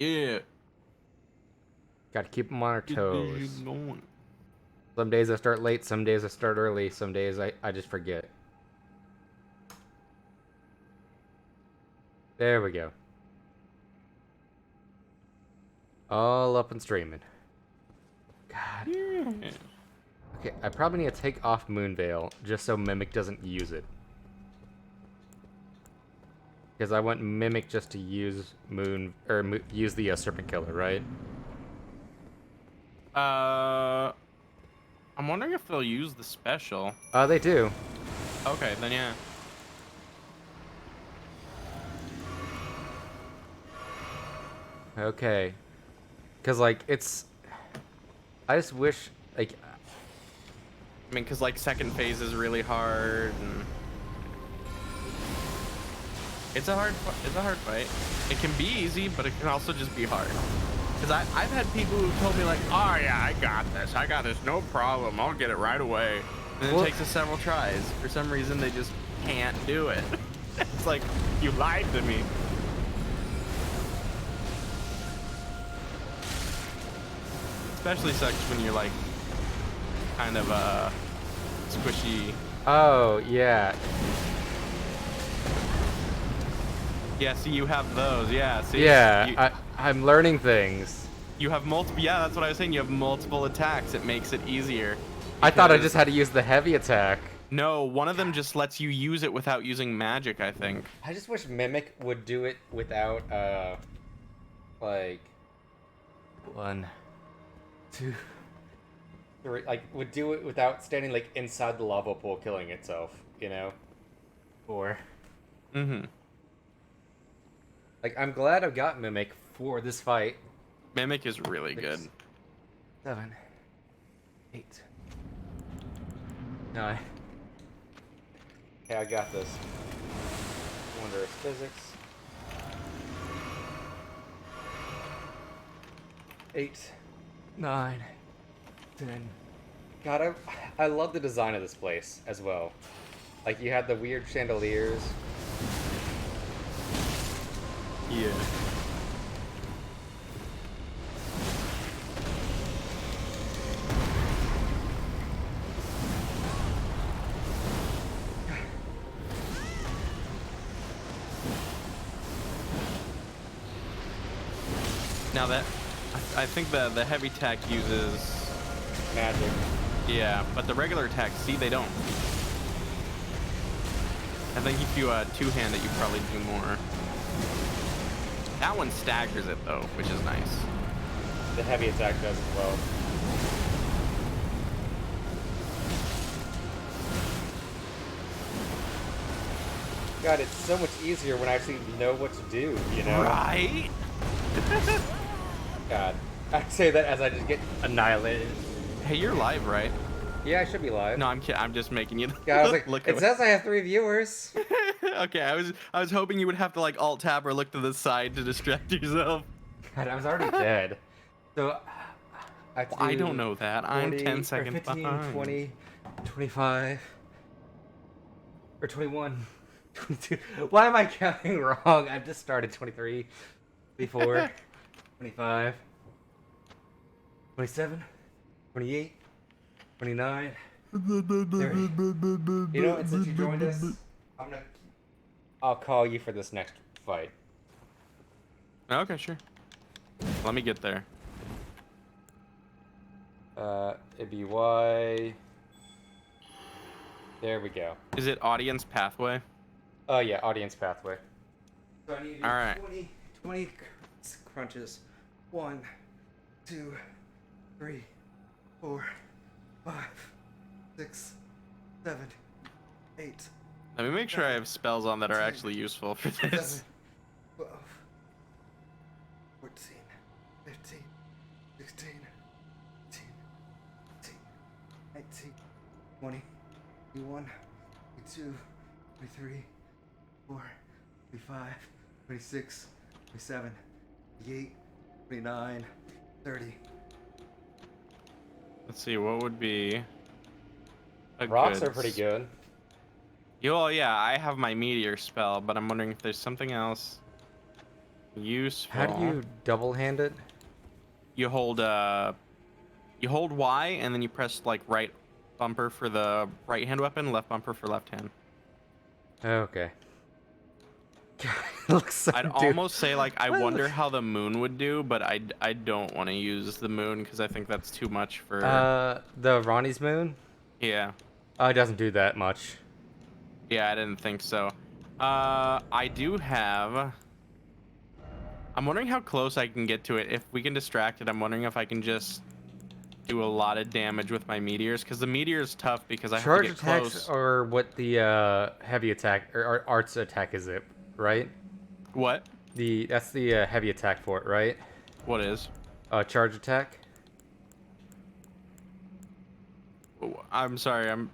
Yeah. Gotta keep them on our Get toes. going. Some days I start late, some days I start early, some days I just forget. There we go. All up and streaming. God. Yeah. Okay, I probably need to take off Moonveil just so Mimic doesn't use it. Because I want Mimic just to use use the Serpent Killer, right? I'm wondering if they'll use the special. They do. Okay, then yeah. Okay. Because, like, it's... I just wish, like... I mean, because like second phase is really hard, and it's a hard fight. It can be easy, but it can also just be hard. Because I've had people who told me like, oh yeah, I got this, no problem, I'll get it right away. And it takes us several tries. For some reason, they just can't do it. It's like, you lied to me. Especially sucks when you're like kind of squishy. Oh, yeah. Yeah, see, you have those. Yeah, see. Yeah, I'm learning things. You have multiple. Yeah, that's what I was saying. You have multiple attacks. It makes it easier. I thought I just had to use the heavy attack. No, one of them just lets you use it without using magic, I think. I just wish Mimic would do it without, like... 1, 2, 3... Like, would do it without standing, like, inside the lava pool killing itself, you know? 4. Mm-hmm. Like, I'm glad I've got Mimic for this fight. Mimic is really 6, good. 7, 8, 9. Okay, I got this. Wondrous physics. 8, 9, 10. God, I love the design of this place as well. Like, you had the weird chandeliers. Yeah. Now that I think the heavy attack uses Magic. yeah, but the regular attack, see, they don't. I think if you two-hand it, you probably do more. That one staggers it though, which is nice. The heavy attack does as well. God, it's so much easier when I actually know what to do, you know? Right? God. I say that as I just get annihilated. Hey, you're live, right? Yeah, I should be live. No, I'm kidding. I'm just making you God, I was like, look it away. says I have 3 viewers. Okay, I was hoping you would have to like alt tab or look to the side to distract yourself. God, I was already dead. So, I don't know that. 40, I'm 10 seconds 15, behind. 20, 25, or 21, 22. Why am I counting wrong? I've just started 23, 24, 25, 27, 28, 29, 30. You know what? Since you joined us, I'll call you for this next fight. Okay, sure. Let me get there. It'd be Y. There we go. Is it audience pathway? Oh yeah, audience pathway. So I need to do All right. 20 crunches. 1, 2, 3, 4, 5, 6, 7, 8. Let me make sure I have spells on that are actually useful for this. 12, 14, 15, 16, 18, 19, 20, 21, 22, 23, 24, 25, 26, 27, 28, 29, 30. Let's see, what would be a Rocks good are pretty good. Oh yeah, I have my meteor spell, but I'm wondering if there's something else. Useful. How do you double-hand it? You hold Y and then you press like right bumper for the right hand weapon, left bumper for left hand. Okay. God, it looks so I'd almost say like I wonder how the moon would do, but I don't want to use the moon because I think that's too much for. The Ronnie's moon? Yeah. Oh, it doesn't do that much. Yeah, I didn't think so. I do have. I'm wondering how close I can get to it. If we can distract it, I'm wondering if I can just do a lot of damage with my meteors, because the meteor is tough because I Charge have to get attacks close. are what the heavy attack or arts attack is, it right? What? That's the heavy attack for it, right? What is? Charge attack. I'm sorry.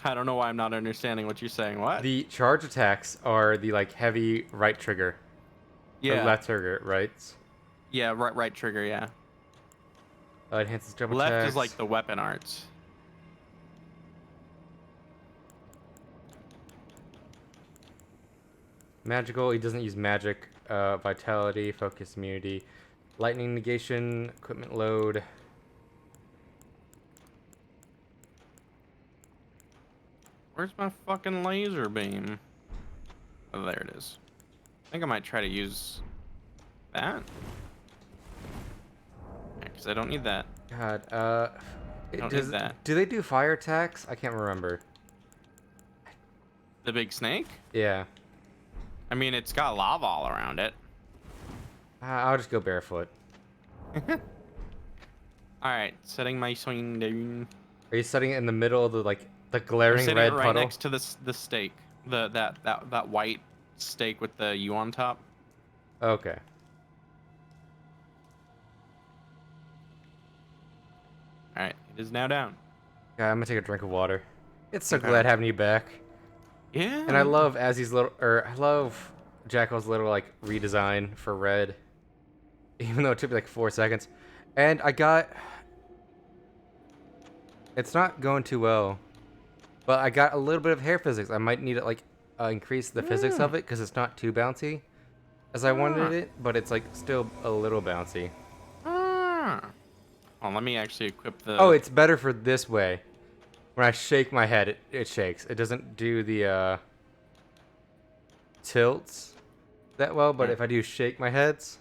I don't know why I'm not understanding what you're saying. What? The charge attacks are the like heavy right trigger. Yeah. Or left trigger, right? Yeah. Right trigger. Yeah. Enhances double Left attacks. is like the weapon arts. Magical. He doesn't use magic. Vitality, focus, immunity, lightning negation, equipment load. Where's my fucking laser beam? Oh, there it is. I think I might try to use that. Because I don't need that. God, Don't need that. Do they do fire attacks? I can't remember. The big snake? Yeah. I mean, it's got lava all around it. I'll just go barefoot. Alright, setting my swing down. Are you setting it in the middle of the like the I'm glaring sitting red it right puddle? next to the stake. That white stake with the U on top. Okay. Alright, it is now down. Yeah, I'm gonna take a drink of water. It's so Okay. glad having you back. Yeah. And I love I love Jackal's little like redesign for red. Even though it took me like 4 seconds. And it's not going too well. But I got a little bit of hair physics. I might need to like increase the physics of it because it's not too bouncy as I wanted it, but it's like still a little bouncy. Oh, let me actually equip the. Oh, it's better for this way. When I shake my head, it shakes. It doesn't do the tilts that well, but if I do shake my heads,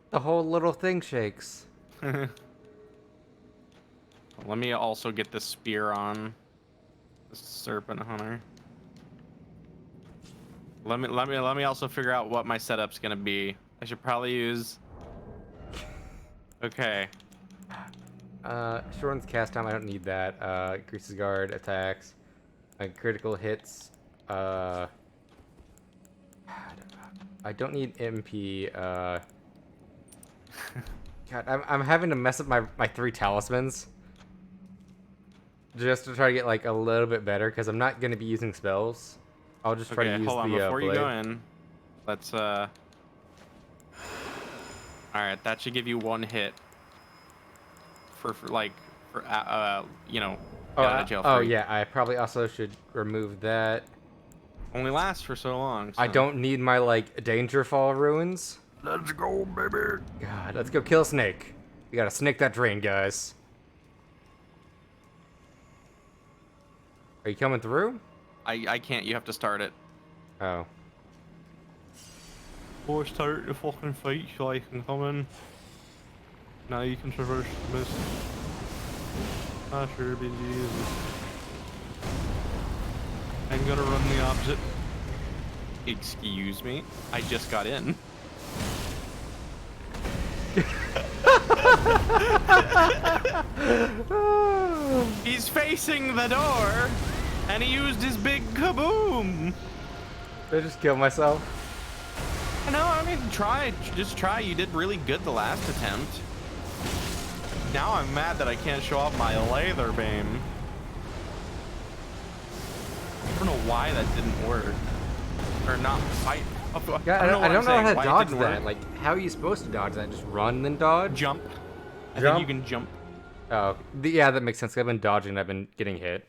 the whole little thing shakes. Let me also get the spear on. The serpent hunter. Let me also figure out what my setup's gonna be. I should probably use. Okay. Shortens cast time. I don't need that. Increases guard attacks, critical hits. I don't need MP. God, I'm having to mess up my 3 talismans just to try to get like a little bit better because I'm not gonna be using spells. I'll just try to use hold on. the Before you blade. go in, let's All right, that should give you 1 hit. For you know, get out of jail Oh free. yeah, I probably also should remove that. Only lasts for so long. So. I don't need my like danger fall ruins. Let's go, baby. God, let's go kill a snake. We gotta snake that drain, guys. Are you coming through? I can't. You have to start it. Oh. Or start the fucking fight so I can come in. Now you can traverse the mist. Ah, sure, be easy. I'm gonna run the opposite. Excuse me? I just got in. He's facing the door, and he used his big kaboom. Did I just kill myself? No, I mean, just try. You did really good the last attempt. Now I'm mad that I can't show off my laser beam. I don't know why that didn't work. Or not fight. Yeah, I don't know how to dodge that. Work. Like, how are you supposed to dodge that? Just run then dodge? Jump. I Jump? think you can jump. Oh, yeah, that makes sense. I've been dodging. I've been getting hit.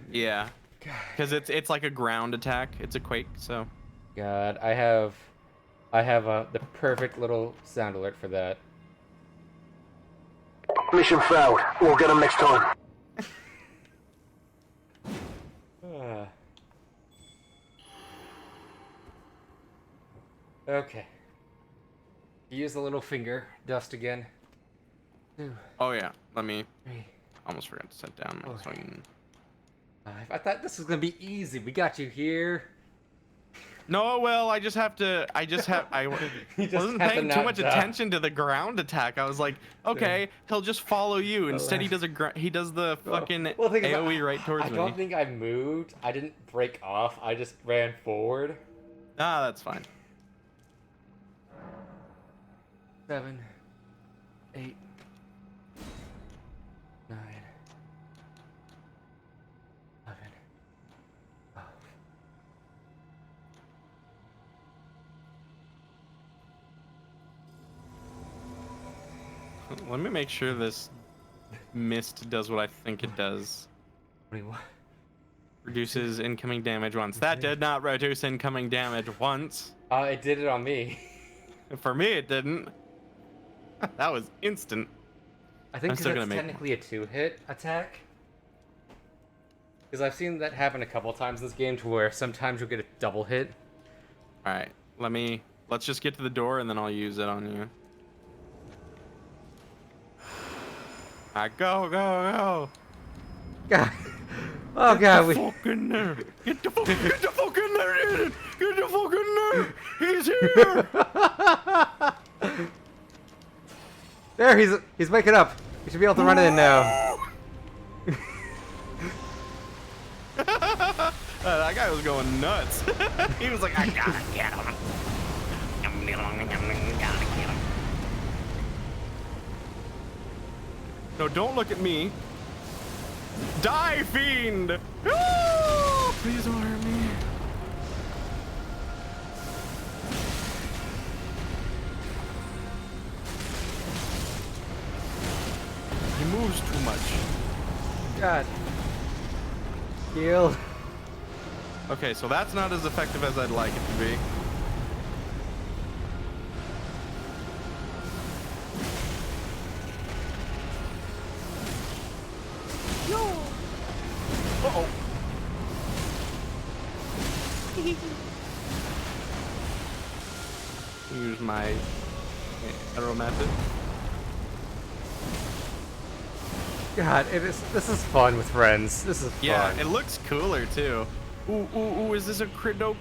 Yeah. Because it's like a ground attack. It's a quake, so. God, I have I have the perfect little sound alert for that. Mission failed. We'll get him next time. Okay. Use the little finger dust again. 2, Oh yeah, let me. 3. Almost forgot to set down my Okay. phone. I thought this was gonna be easy. We got you here. No, well, I just have. I You just wasn't have to paying too not much die. attention to the ground attack. I was like, okay, he'll just follow you. Instead, he does the fucking Well, the thing is, AOE right towards I me. don't think I moved. I didn't break off. I just ran forward. Ah, that's fine. 7, 8, 9, 11, 12. Let me make sure this mist does what I think it does. 21. Reduces incoming damage once. That did not reduce incoming damage once. It did it on me. For me, it didn't. That was instant. I think I'm still because it's gonna make technically a 2-hit attack. Because I've seen that happen a couple times in this game to where sometimes you'll get a double hit. All right, let's just get to the door and then I'll use it on you. Go, go, go. God. Oh god, we. Fuck in there. Get the fuck in there, Aiden. Get the fuck in there. He's here. There, he's waking up. We should be able to run it in now. That guy was going nuts. He was like, I gotta get him. Gotta get him. No, don't look at me. Die, fiend! Oh, please don't hurt me. He moves too much. God. Heal. Okay, so that's not as effective as I'd like it to be. No. Uh-oh. Use my arrow method. God, this is fun with friends. This is fun. Yeah, it looks cooler too. Ooh, ooh, ooh, is this a critical?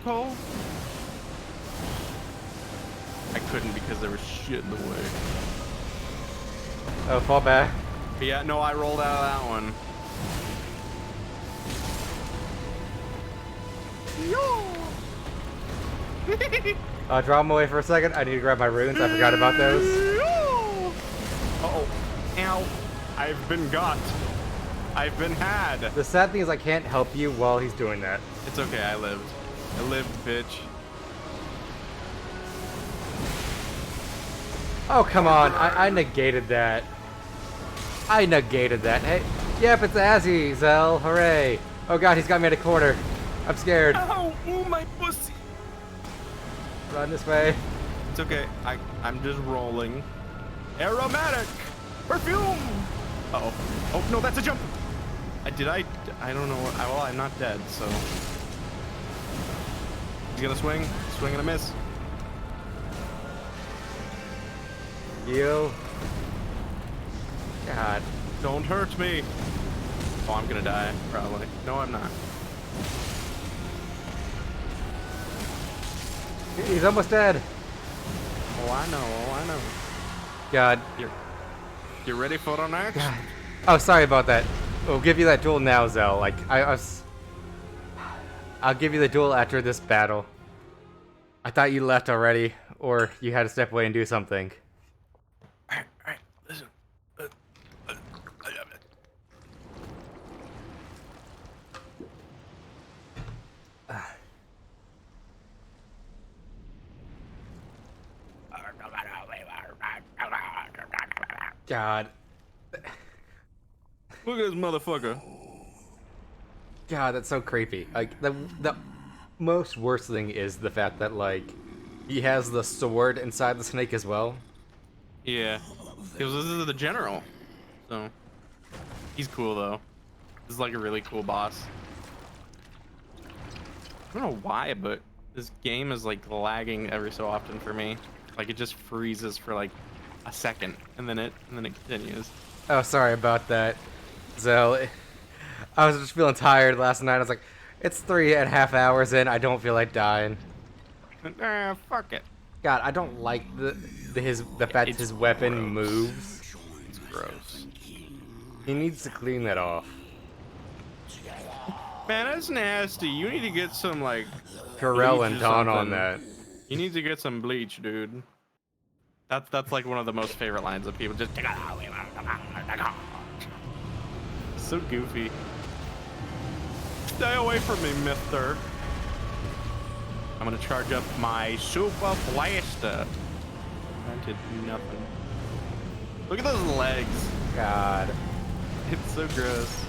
I couldn't because there was shit in the way. Oh, fall back. But yeah, no, I rolled out of that one. Draw them away for a second. I need to grab my runes. I forgot about those. Uh-oh. Ow. I've been got. I've been had. The sad thing is I can't help you while he's doing that. It's okay, I lived. I lived, bitch. Oh, come on. I negated that. I negated that. Hey, yep, it's Azazel. Hooray. Oh god, he's got me at a corner. I'm scared. Ow! Ooh, my pussy. Run this way. It's okay. I'm just rolling. Aromatic perfume. Uh-oh. Oh no, that's a jump. I don't know. Well, I'm not dead, so. He's gonna swing. Swing and a miss. Heal. God. Don't hurt me. Oh, I'm gonna die, probably. No, I'm not. He's almost dead. Oh, I know. Oh, I know. God. You ready for the next? God. Oh, sorry about that. We'll give you that duel now, Zell. Like, I'll give you the duel after this battle. I thought you left already, or you had to step away and do something. Alright, listen. I love it. God. Look at this motherfucker. God, that's so creepy. Like, the most worst thing is the fact that, like, He has the sword inside the snake as well. Yeah. Because this is the general. So he's cool though. This is like a really cool boss. I don't know why, but this game is like lagging every so often for me. Like it just freezes for like a second and then it continues. Oh, sorry about that, Zell. I was just feeling tired last night. I was like, it's 3.5 hours in. I don't feel like dying. Fuck it. God, I don't like the fact his weapon moves. It's gross. He needs to clean that off. Man, that's nasty. You need to get some like Corel bleach and or Dawn on something. that. You need to get some bleach, dude. That's like one of the most favorite lines of people. Just so goofy. Stay away from me, mister. I'm gonna charge up my super blaster. I did nothing. Look at those legs. God. It's so gross.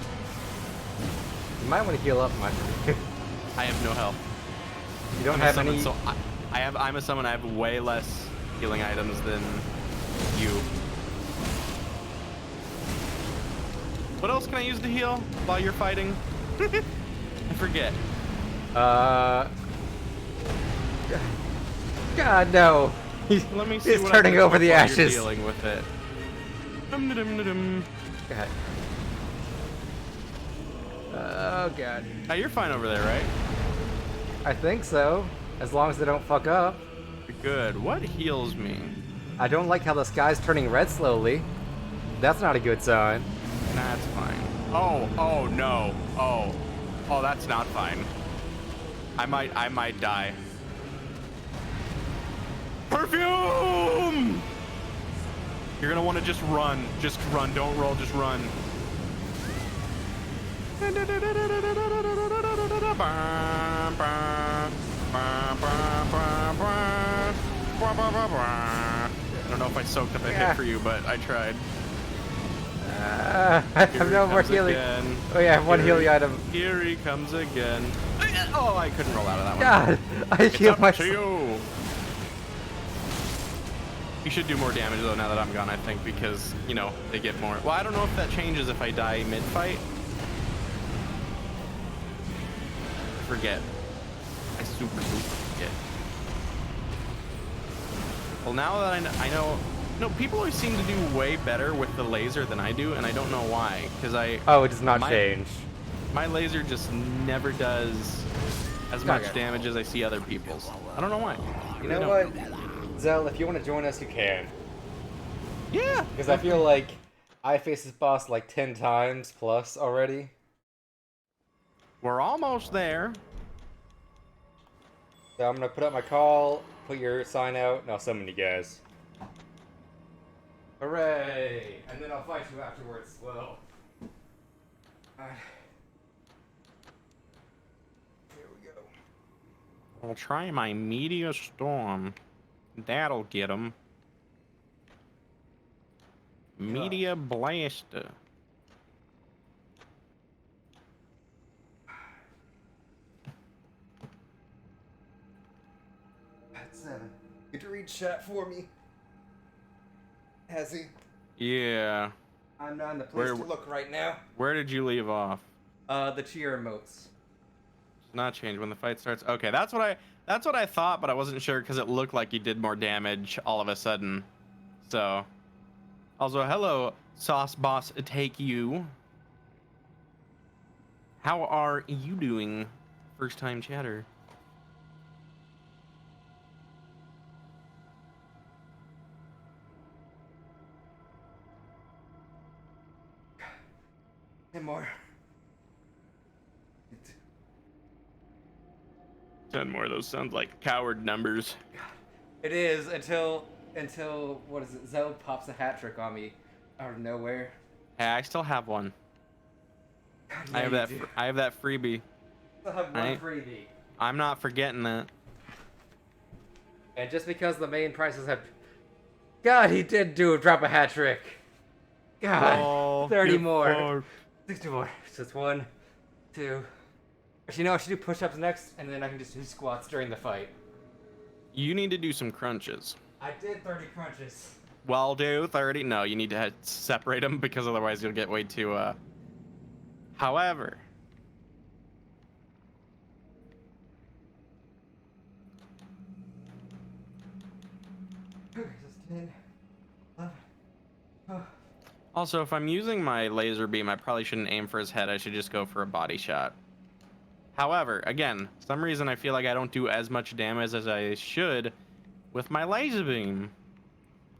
You might want to heal up, Mike. I have no health. You don't I'm have a summon, any. so I'm a summon. I have way less healing items than you. What else can I use to heal while you're fighting? I forget. God, no. Let me see. He's what turning I can over equip the while ashes. You're dealing with it. God. Oh, God. Now you're fine over there, right? I think so. As long as they don't fuck up. Good. What heals me? I don't like how the sky's turning red slowly. That's not a good sign. That's fine. Oh no. Oh, that's not fine. I might die. Perfume! You're gonna want to just run. Just run. Don't roll. Just run. I don't know if I soaked up a hit for you, but I tried. I have no more healing. Again. Oh yeah, I have one healing item. Here he comes again. Oh, I couldn't roll out of that one. God, I It's healed up myself. to you. You should do more damage though now that I'm gone, I think, because, you know, they get more. Well, I don't know if that changes if I die mid-fight. I forget. I super forget. Well, now that I know, no, people always seem to do way better with the laser than I do, and I don't know why, because Oh, it does not change. My laser just never does as much damage as I see other people's. I don't know why. You know what, Zell, if you want to join us, you can. Yeah. Because I feel like I faced this boss like 10 times plus already. We're almost there. So I'm gonna put up my call, put your sign out, and I'll summon you guys. Hooray! And then I'll fight you afterwards. Well. Here we go. I'll try my Meteor Storm. That'll get him. Meteor Blaster. That's good to read chat for me. Has he? Yeah. I'm not in the place to look right now. Where did you leave off? The cheer emotes. Not change when the fight starts. Okay, that's what I thought, but I wasn't sure because it looked like you did more damage all of a sudden. So, also, hello, Sauce Boss, take you. How are you doing, first time chatter? And more. 10 more of those sounds like coward numbers. It is until what is it? Zell pops a hat trick on me out of nowhere. Hey, I still have one. God, I have that. I have that freebie. Still have one freebie. I'm not forgetting that. And just because the main prices have, God, he did drop a hat trick. God, 30 more. 60 more. So it's 1, 2. Actually, no, I should do push-ups next, and then I can just do squats during the fight. You need to do some crunches. I did 30 crunches. Well, do 30. No, you need to separate them because otherwise you'll get way too. However, Okay, so it's 10, 11, also if I'm using my laser beam, I probably shouldn't aim for his head. I should just go for a body shot. However, again, some reason I feel like I don't do as much damage as I should with my laser beam.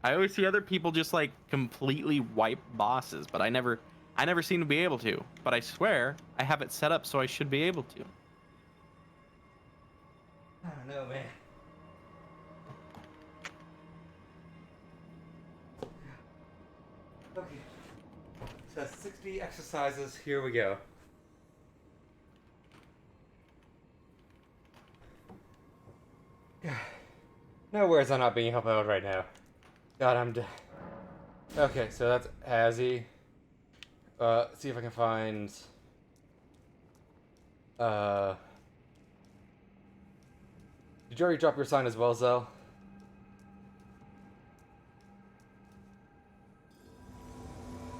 I always see other people just like completely wipe bosses, but I never seem to be able to. But I swear I have it set up so I should be able to. I don't know, man. Okay. So that's 60 exercises. Here we go. No worries on not being helped out right now. God, I'm dead. Okay, so that's Azzy. See if I can find... Did you already drop your sign as well, Zell?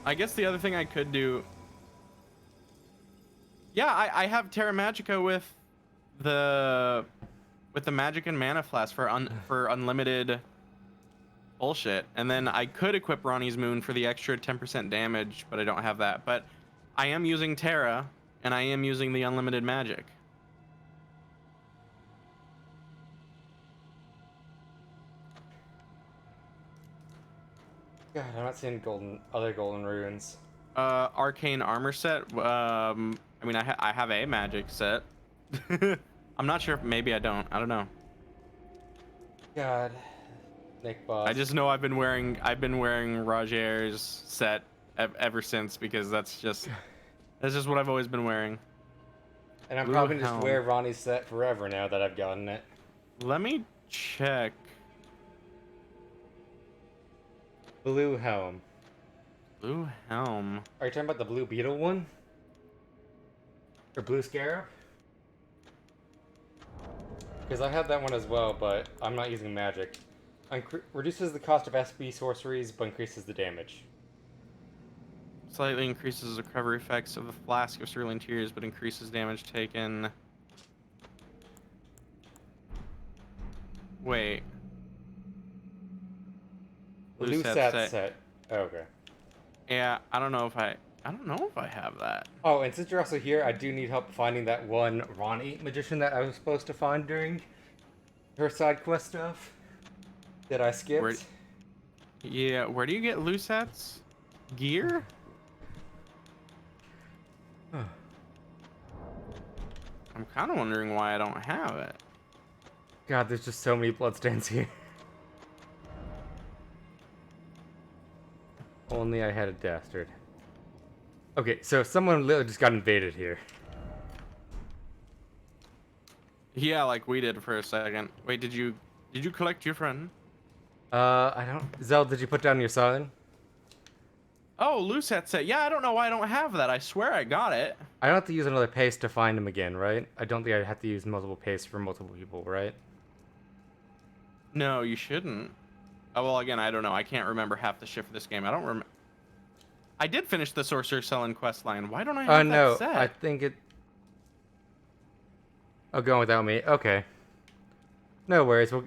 I guess the other thing I could do... Yeah, I have Terra Magica with the magic and mana flask for unlimited bullshit, and then I could equip Ronnie's Moon for the extra 10% damage, but I don't have that. But I am using Terra, and I am using the unlimited magic. God, I'm not seeing other golden runes. Arcane armor set. I mean, I have a magic set. I'm not sure if maybe I don't. I don't know. God, Nick Boss. I just know I've been wearing Roger's set ever since because that's just what I've always been wearing. And I'm Blue probably gonna just helm. wear Ronnie's set forever now that I've gotten it. Let me check. Blue helm. Blue helm. Are you talking about the blue beetle one? Or blue scarab? Because I have that one as well, but I'm not using magic. Reduces the cost of SB sorceries, but increases the damage. Slightly increases the recovery effects of the flask of cerulean tears, but increases damage taken. Wait. Lusat set. Oh, okay. Yeah, I don't know if I have that. Oh, and since you're also here, I do need help finding that one Ronnie magician that I was supposed to find during her side quest stuff that I skipped. Where do you get Lusat's gear? I'm kind of wondering why I don't have it. God, there's just so many bloodstains here. Only I had a dastard. Okay, so someone literally just got invaded here. Yeah, like we did for a second. Wait, did you collect your friend? I don't... Zell, did you put down your sign? Oh, Lusat set. Yeah, I don't know why I don't have that. I swear I got it. I don't have to use another paste to find him again, right? I don't think I have to use multiple pastes for multiple people, right? No, you shouldn't. Oh, well, again, I don't know. I can't remember half the shit for this game. I don't remember. I did finish the Sorcerer's Cell quest line. Why don't I have no, that set? I think it... Oh, going without me. Okay. No worries. We'll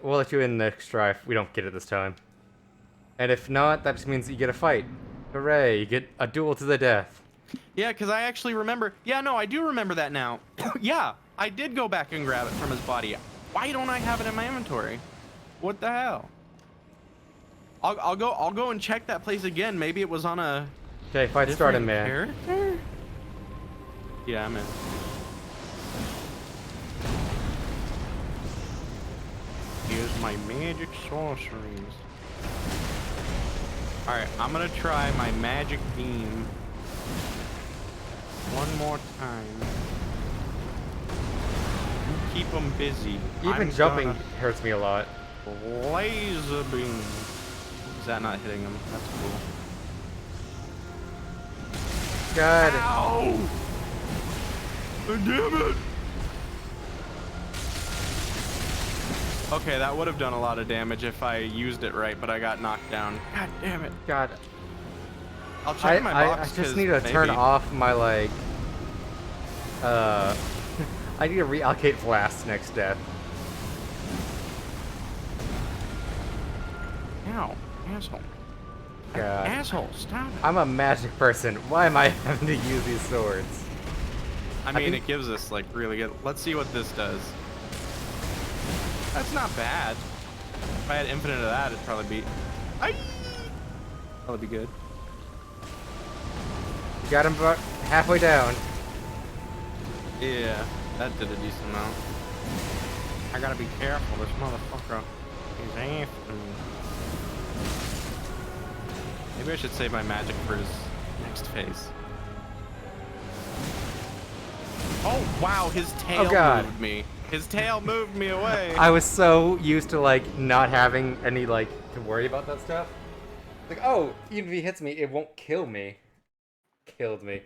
let you in next try if we don't get it this time. And if not, that just means that you get a fight. Hooray! You get a duel to the death. Yeah, because I actually remember. Yeah, no, I do remember that now. Yeah, I did go back and grab it from his body. Why don't I have it in my inventory? What the hell? I'll go and check that place again. Maybe it was on a. Okay, fight started, man. Character? Yeah, I'm in. Here's my magic sorceries. Alright, I'm gonna try my magic beam one more time. You keep them busy. Even jumping hurts me a lot. Laser beam. Is that not hitting him? That's cool. God. Ow! Damn it! Okay, that would have done a lot of damage if I used it right, but I got knocked down. God damn it. God. I'll check in my I box. just 'cause need to turn maybe- off my, like, I need to reallocate blast next death. Ow, asshole. God. Asshole, stop it. I'm a magic person. Why am I having to use these swords? I mean, think- it gives us like really good. Let's see what this does. That's not bad. If I had infinite of that, it'd probably be. Aye! That would be good. Got him about halfway down. Yeah, that did a decent amount. I gotta be careful. This motherfucker is after me. Maybe I should save my magic for his next phase. Oh wow, his tail God. moved me. His tail moved me away. I was so used to, like, not having any, like, to worry about that stuff. Like, oh, even if he hits me, it won't kill me. Killed me.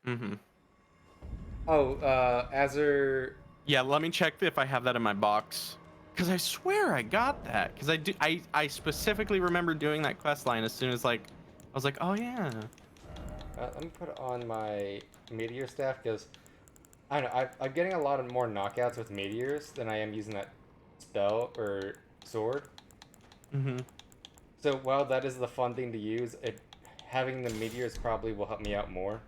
Mm-hmm. Oh, Azur... Yeah, let me check if I have that in my box. Cause I swear I got that. Cause I specifically remember doing that quest line as soon as like I was like, oh yeah. let me put on my meteor staff, because I don't know, I'm getting a lot of more knockouts with meteors than I am using that spell or sword. Mm-hmm. So while that is the fun thing to use, having the meteors probably will help me out more.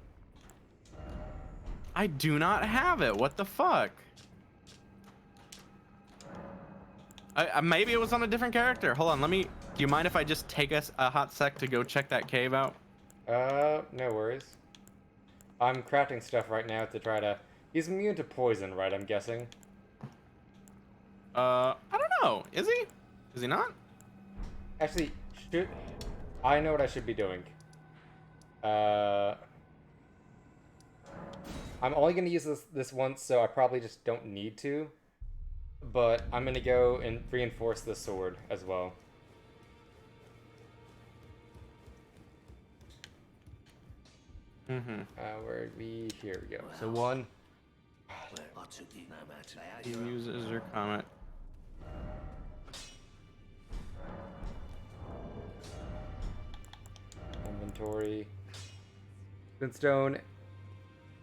I do not have it. What the fuck? Maybe it was on a different character. Hold on, do you mind if I just take us a hot sec to go check that cave out? No worries. I'm crafting stuff right now to try to... He's immune to poison, right, I'm guessing? I don't know. Is he? Is he not? Actually, I know what I should be doing. I'm only going to use this once, so I probably just don't need to. But I'm going to go and reinforce the sword as well. Mm-hmm. Where are we? Here we go. So one. He uses your comment. Inventory. Glintstone.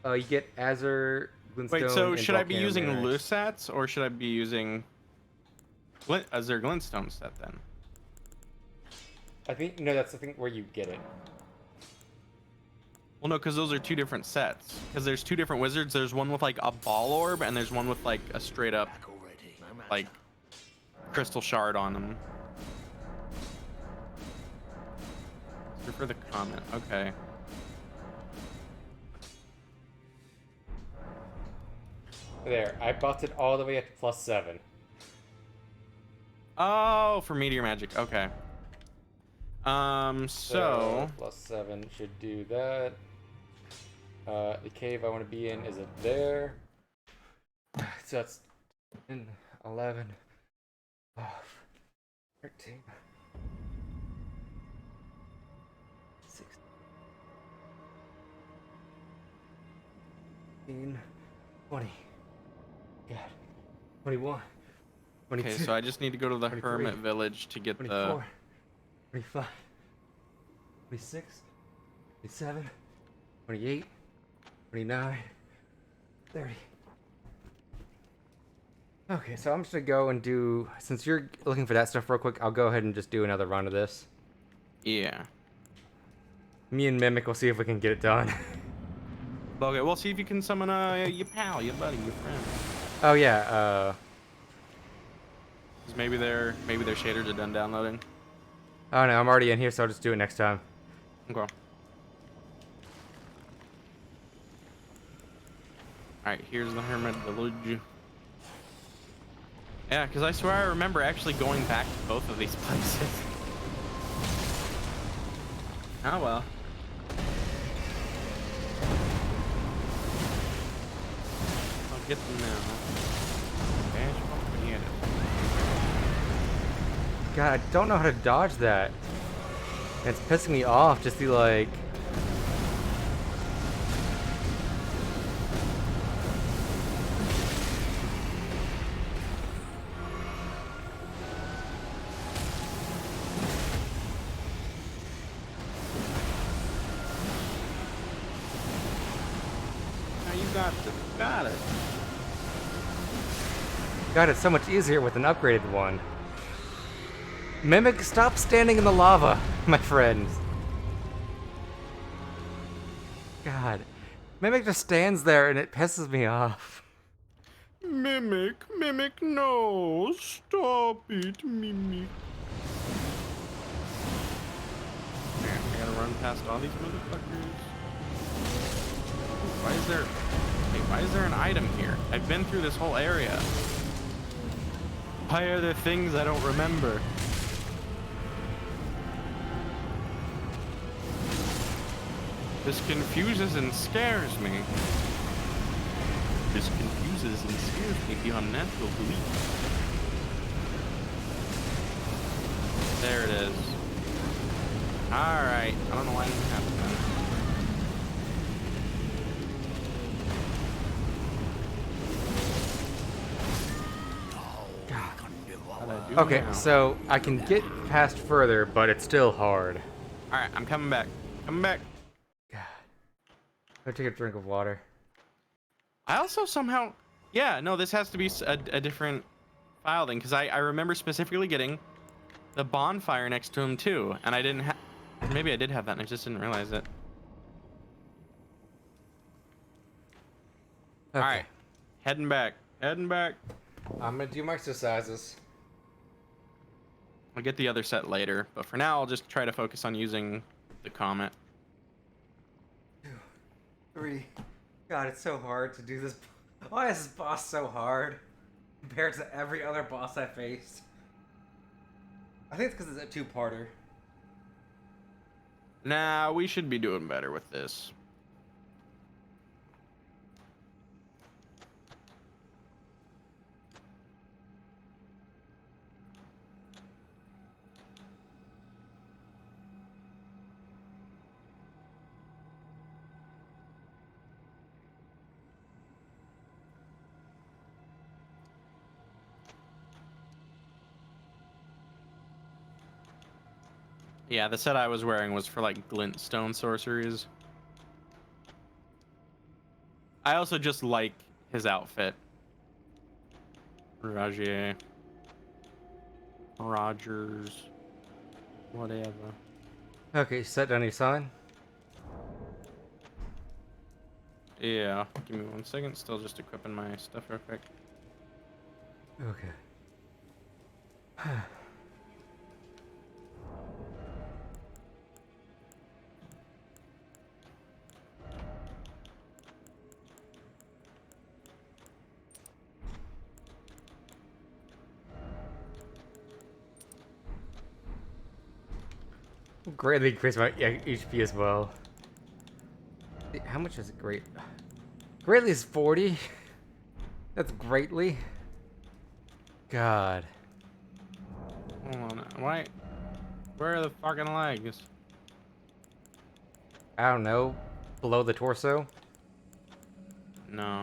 You get Azur, Glintstone. Wait, so and should I be Volcano using Mirage. Lusats or should I be using Azure Glintstone set then? I think no, that's the thing where you get it. Well, no, because those are two different sets. Because there's two different wizards. There's one with like a ball orb, and there's one with like a straight up like crystal shard on them. For the comment, okay. There, I buffed it all the way up to +7. Oh, for meteor magic. Okay. So +7 should do that. The cave I want to be in is it there? So that's 10, 11, 12, 13, 16, 20. God. 21. 22. okay, so I just need to go to the 23, hermit village to get 24, 25, 26, 27, 28, 29, 30. Okay, so I'm just gonna go and do, since you're looking for that stuff real quick, I'll go ahead and just do another run of this. Yeah. Me and Mimic will see if we can get it done. Okay, we'll see if you can summon your pal, your buddy, your friend. Oh yeah, 'Cause maybe their shaders are done downloading. oh no, I'm already in here, so I'll just do it next time. Okay. Alright, here's the hermit village. Yeah, because I swear I remember actually going back to both of these places. Oh well. I'll get them now. Dash fucking hit it. God, I don't know how to dodge that. It's pissing me off just to like... Got it. God, it's so much easier with an upgraded one. Mimic, stop standing in the lava, my friend. God. Mimic just stands there and it pisses me off. Mimic, no, stop it, Mimic. Man, I gotta run past all these motherfuckers. Why is there an item here? I've been through this whole area. Why are there things I don't remember? This confuses and scares me. This confuses and scares me beyond natural belief. There it is. Alright. I don't know why it didn't happen then. Okay, so I can get past further, but it's still hard. Alright, I'm coming back. Coming back. God. Go take a drink of water. I also somehow... Yeah, no, this has to be a different file thing, because I remember specifically getting the bonfire next to him, too. And I didn't have... Maybe I did have that, and I just didn't realize it. Okay. Alright. Heading back. Heading back. I'm gonna do my exercises. I'll get the other set later, but for now, I'll just try to focus on using the comet. 2, 3. God, it's so hard to do this. Why is this boss so hard compared to every other boss I faced? I think it's because it's a 2-parter. Nah, we should be doing better with this. Yeah, the set I was wearing was for like glintstone sorceries. I also just like his outfit. Rogers. Whatever. Okay, set down your sign. Yeah, give me 1 second. Still just equipping my stuff real quick. Okay. Greatly increase my HP as well. How much is it great? Greatly is 40. That's greatly. God. Hold on. Why? Where are the fucking legs? I don't know. Below the torso? No.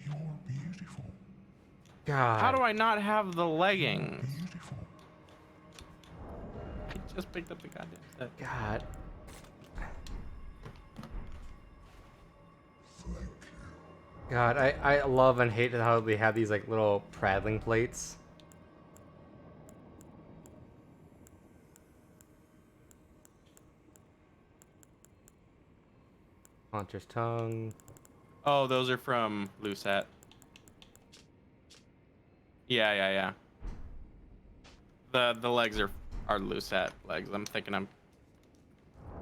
You're beautiful. God. How do I not have the leggings? Beautiful. I just picked up the goddamn set. God. Thank you. God, I love and hate how they have these like little prattling plates. Haunter's tongue. Oh, those are from Lucette. Yeah. The legs are Lucette legs. I'm thinking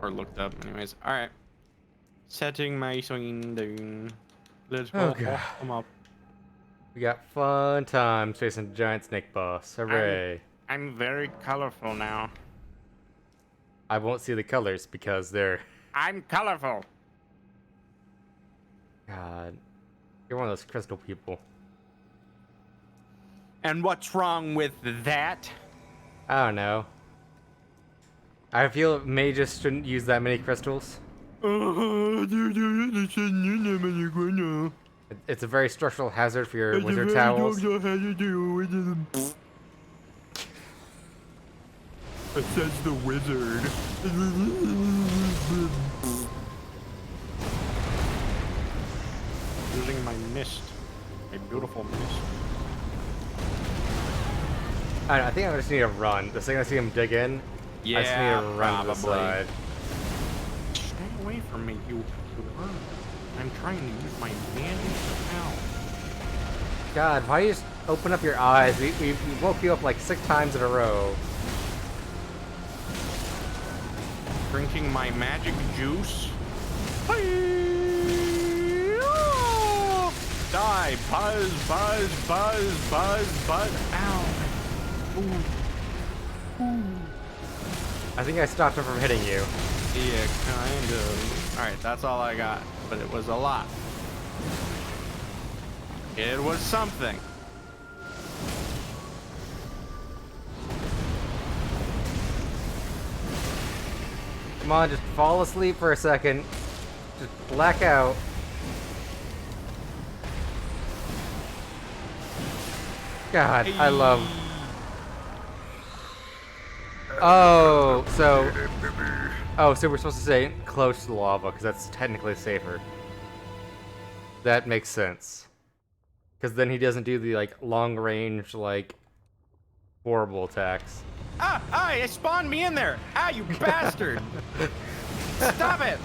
or looked up anyways. All right. Setting my swing down. Let's go. Okay. Come up. We got fun times facing the giant snake boss. Hooray. I'm very colorful now. I won't see the colors because they're... I'm colorful. God. You're one of those crystal people. And what's wrong with that? I don't know. I feel mages shouldn't use that many crystals. It's a very structural hazard for your wizard towels. It says the wizard. Using my mist. A beautiful mist. I don't know, I think I just need to run. The second I see him dig in, I just need to run to the side. Stay away from me, you worm. I'm trying to use my manly power. God, why do you just open up your eyes? We woke you up like 6 times in a row. Drinking my magic juice. Die! Buzz, buzz, buzz, buzz, buzz. Ow. Ooh. I think I stopped him from hitting you. Yeah, kind of. Alright, that's all I got. But it was a lot. It was something. Come on, just fall asleep for a second. Just black out. God, I love... Oh, so... Oh, so we're supposed to stay close to the lava, because that's technically safer. That makes sense. Because then he doesn't do the, like, long-range, like, horrible attacks. Ah, it spawned me in there. Ah, you bastard. Stop it.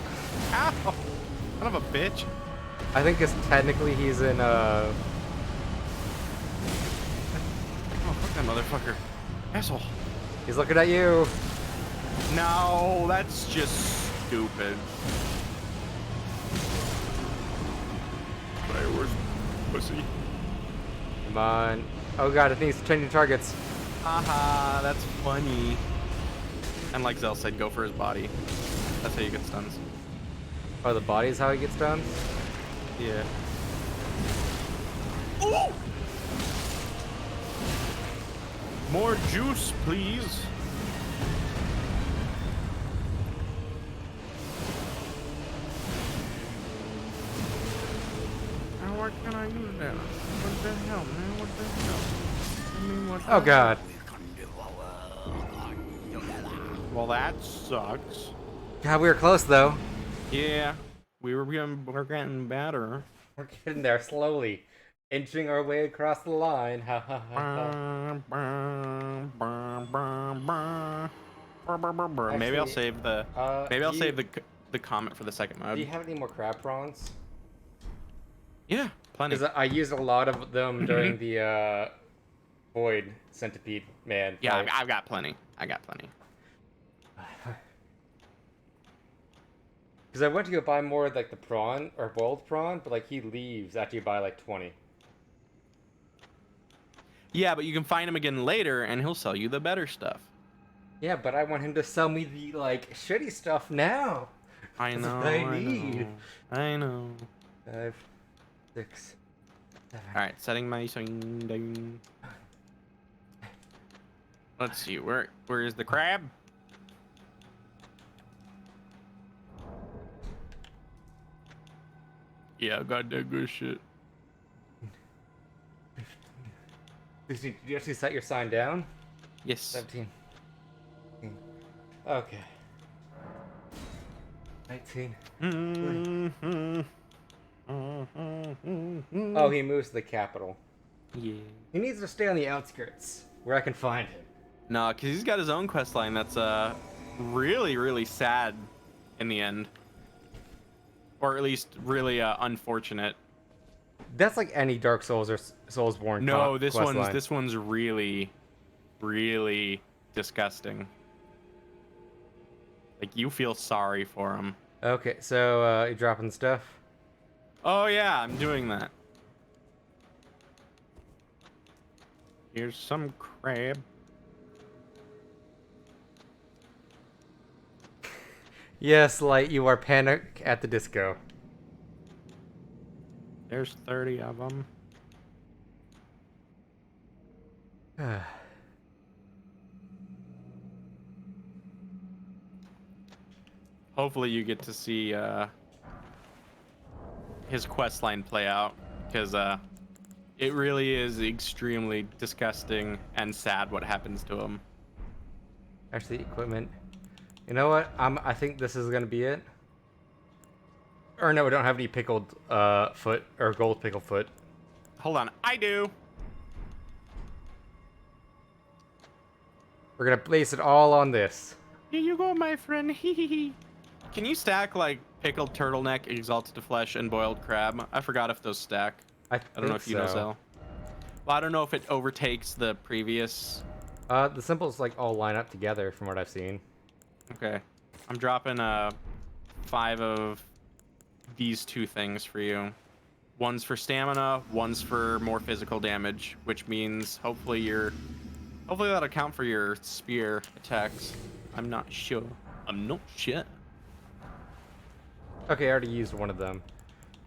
Ow. Son of a bitch. I think because technically he's in, Oh, fuck that motherfucker. Asshole. He's looking at you. No, that's just stupid. Hey, where's pussy? Come on. Oh god, it needs to change targets. Haha, that's funny. And like Zell said, go for his body. That's how you get stuns. Oh, the body is how he gets done? Yeah. Ooh! More juice, please. Now what can I use that? What the hell, man? What the hell? I mean, what the Oh god. Well, that sucks. God, we were close though. Yeah, we're getting better. We're getting there slowly. Inching our way across the line. Ha ha ha. Maybe I'll Actually, save the the comment for the second Do mode. you have any more crab prawns? Yeah, plenty. Because I used a lot of them during the void centipede man. Yeah, fight. I've got plenty. I got plenty. Because I went to go buy more like the prawn or boiled prawn, but like he leaves after you buy like 20. Yeah, but you can find him again later, and he'll sell you the better stuff. Yeah, but I want him to sell me the like shitty stuff now. I That's know. what I need. I know. 5, 6, 7. All right, setting my sign down. Let's see, where is the crab? Yeah, I got that good shit. Did you actually set your sign down? Yes. 17. Okay. 19. Oh, he moves to the capital. Yeah. He needs to stay on the outskirts, where I can find him. No, because he's got his own quest line that's really, really sad in the end. Or at least really unfortunate. That's like any Dark Souls or Soulsborne. No, this quest line. one's really, really disgusting. Like, you feel sorry for him. Okay, so you dropping stuff? Oh yeah, I'm doing that. Here's some crab. Yes, Light, you are Panic at the Disco. There's 30 of them. Hopefully you get to see his quest line play out, because it really is extremely disgusting and sad what happens to him. Actually, equipment. You know what? I think this is gonna be it. Or no, we don't have any pickled foot or gold pickled foot. Hold on, I do. We're gonna place it all on this. Here you go, my friend. Can you stack like pickled turtleneck, exalted flesh, and boiled crab? I forgot if those stack. I don't know if you know, Zell. Well, I don't know if it overtakes the previous. The symbols like all line up together from what I've seen. Okay, I'm dropping 5 of these 2 things for you. One's for stamina, one's for more physical damage, which means hopefully that'll count for your spear attacks. I'm not sure. I'm not sure. Okay, I already used one of them.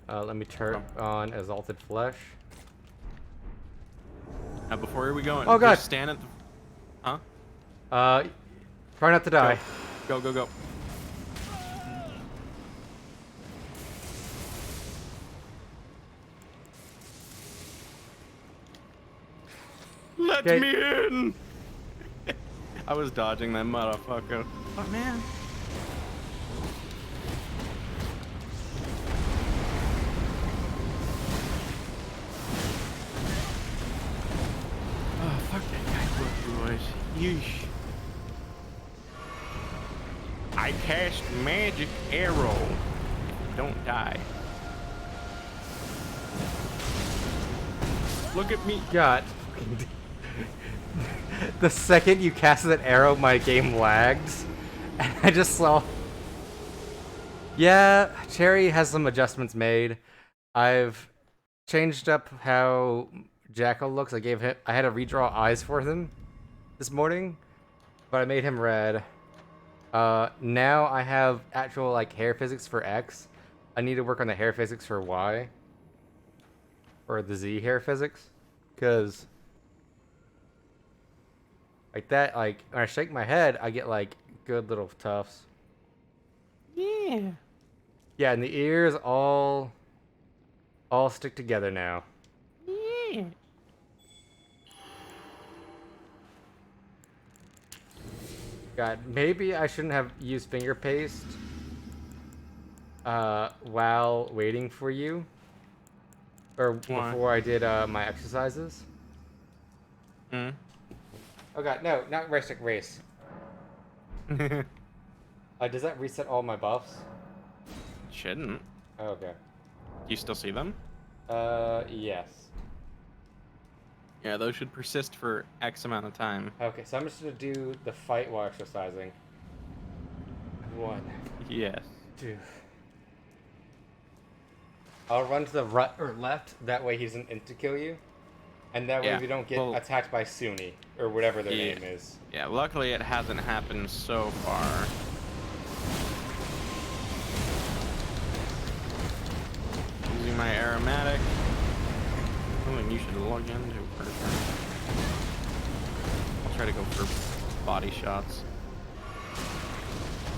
Let me turn on exalted flesh. Now before we go, oh god, just stand at the. Huh? Try not to die. Go, go, go. Let me in! I was dodging that motherfucker. Oh, man. Oh, fuck that guy, boys. Yeesh. I cast magic arrow. Don't die. Look at me. God. The second you cast that arrow, my game lagged. And I just saw... Yeah, Cherry has some adjustments made. I've changed up how Jackal looks. I had to redraw eyes for him this morning, but I made him red. Now I have actual like hair physics for X. I need to work on the hair physics for Y. Or the Z hair physics. Because like that, like when I shake my head, I get like good little tufts. Yeah. Yeah, and the ears all stick together now. Yeah. God, maybe I shouldn't have used finger paste while waiting for you. Or Why? before I did my exercises. Hmm. Oh god, no, not race. Does that reset all my buffs? Shouldn't. Oh, okay. Do you still see them? Yes. Yeah, those should persist for X amount of time. Okay, so I'm just gonna do the fight while exercising. 1, Yes. 2. I'll run to the right or left. That way he doesn't to kill you, and that way Yeah, we don't get well- attacked by Sunni or whatever their Yeah. name is. Yeah, luckily it hasn't happened so far. Using my aromatic. Oh, and you should log into first. I'll try to go for body shots.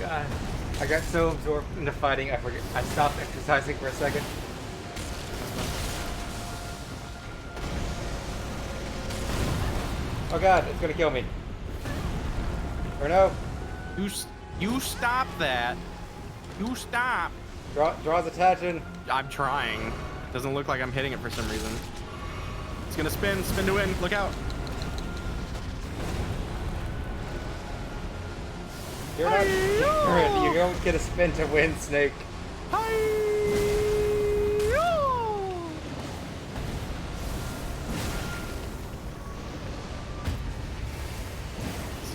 God, I got so absorbed into fighting, I stopped exercising for a second. Oh god, it's gonna kill me. Or no, You stop that. You stop. draws attention. I'm trying. Doesn't look like I'm hitting it for some reason. It's gonna spin to win. Look out. You're not. You don't get a spin to win, Snake.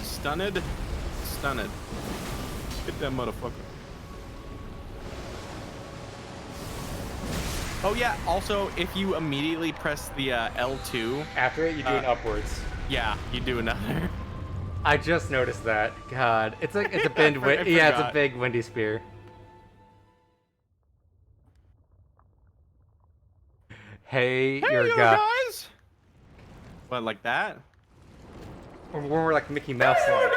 Stunned. Stunned. Hit that motherfucker. Oh yeah, also if you immediately press the L2, After it, you do an upwards. yeah, you do another. I just noticed that. God, it's a I big forgot. yeah, it's a big windy spear. Hey, Hey, your you guy. guys! What, like that? Or more like Mickey Mouse like.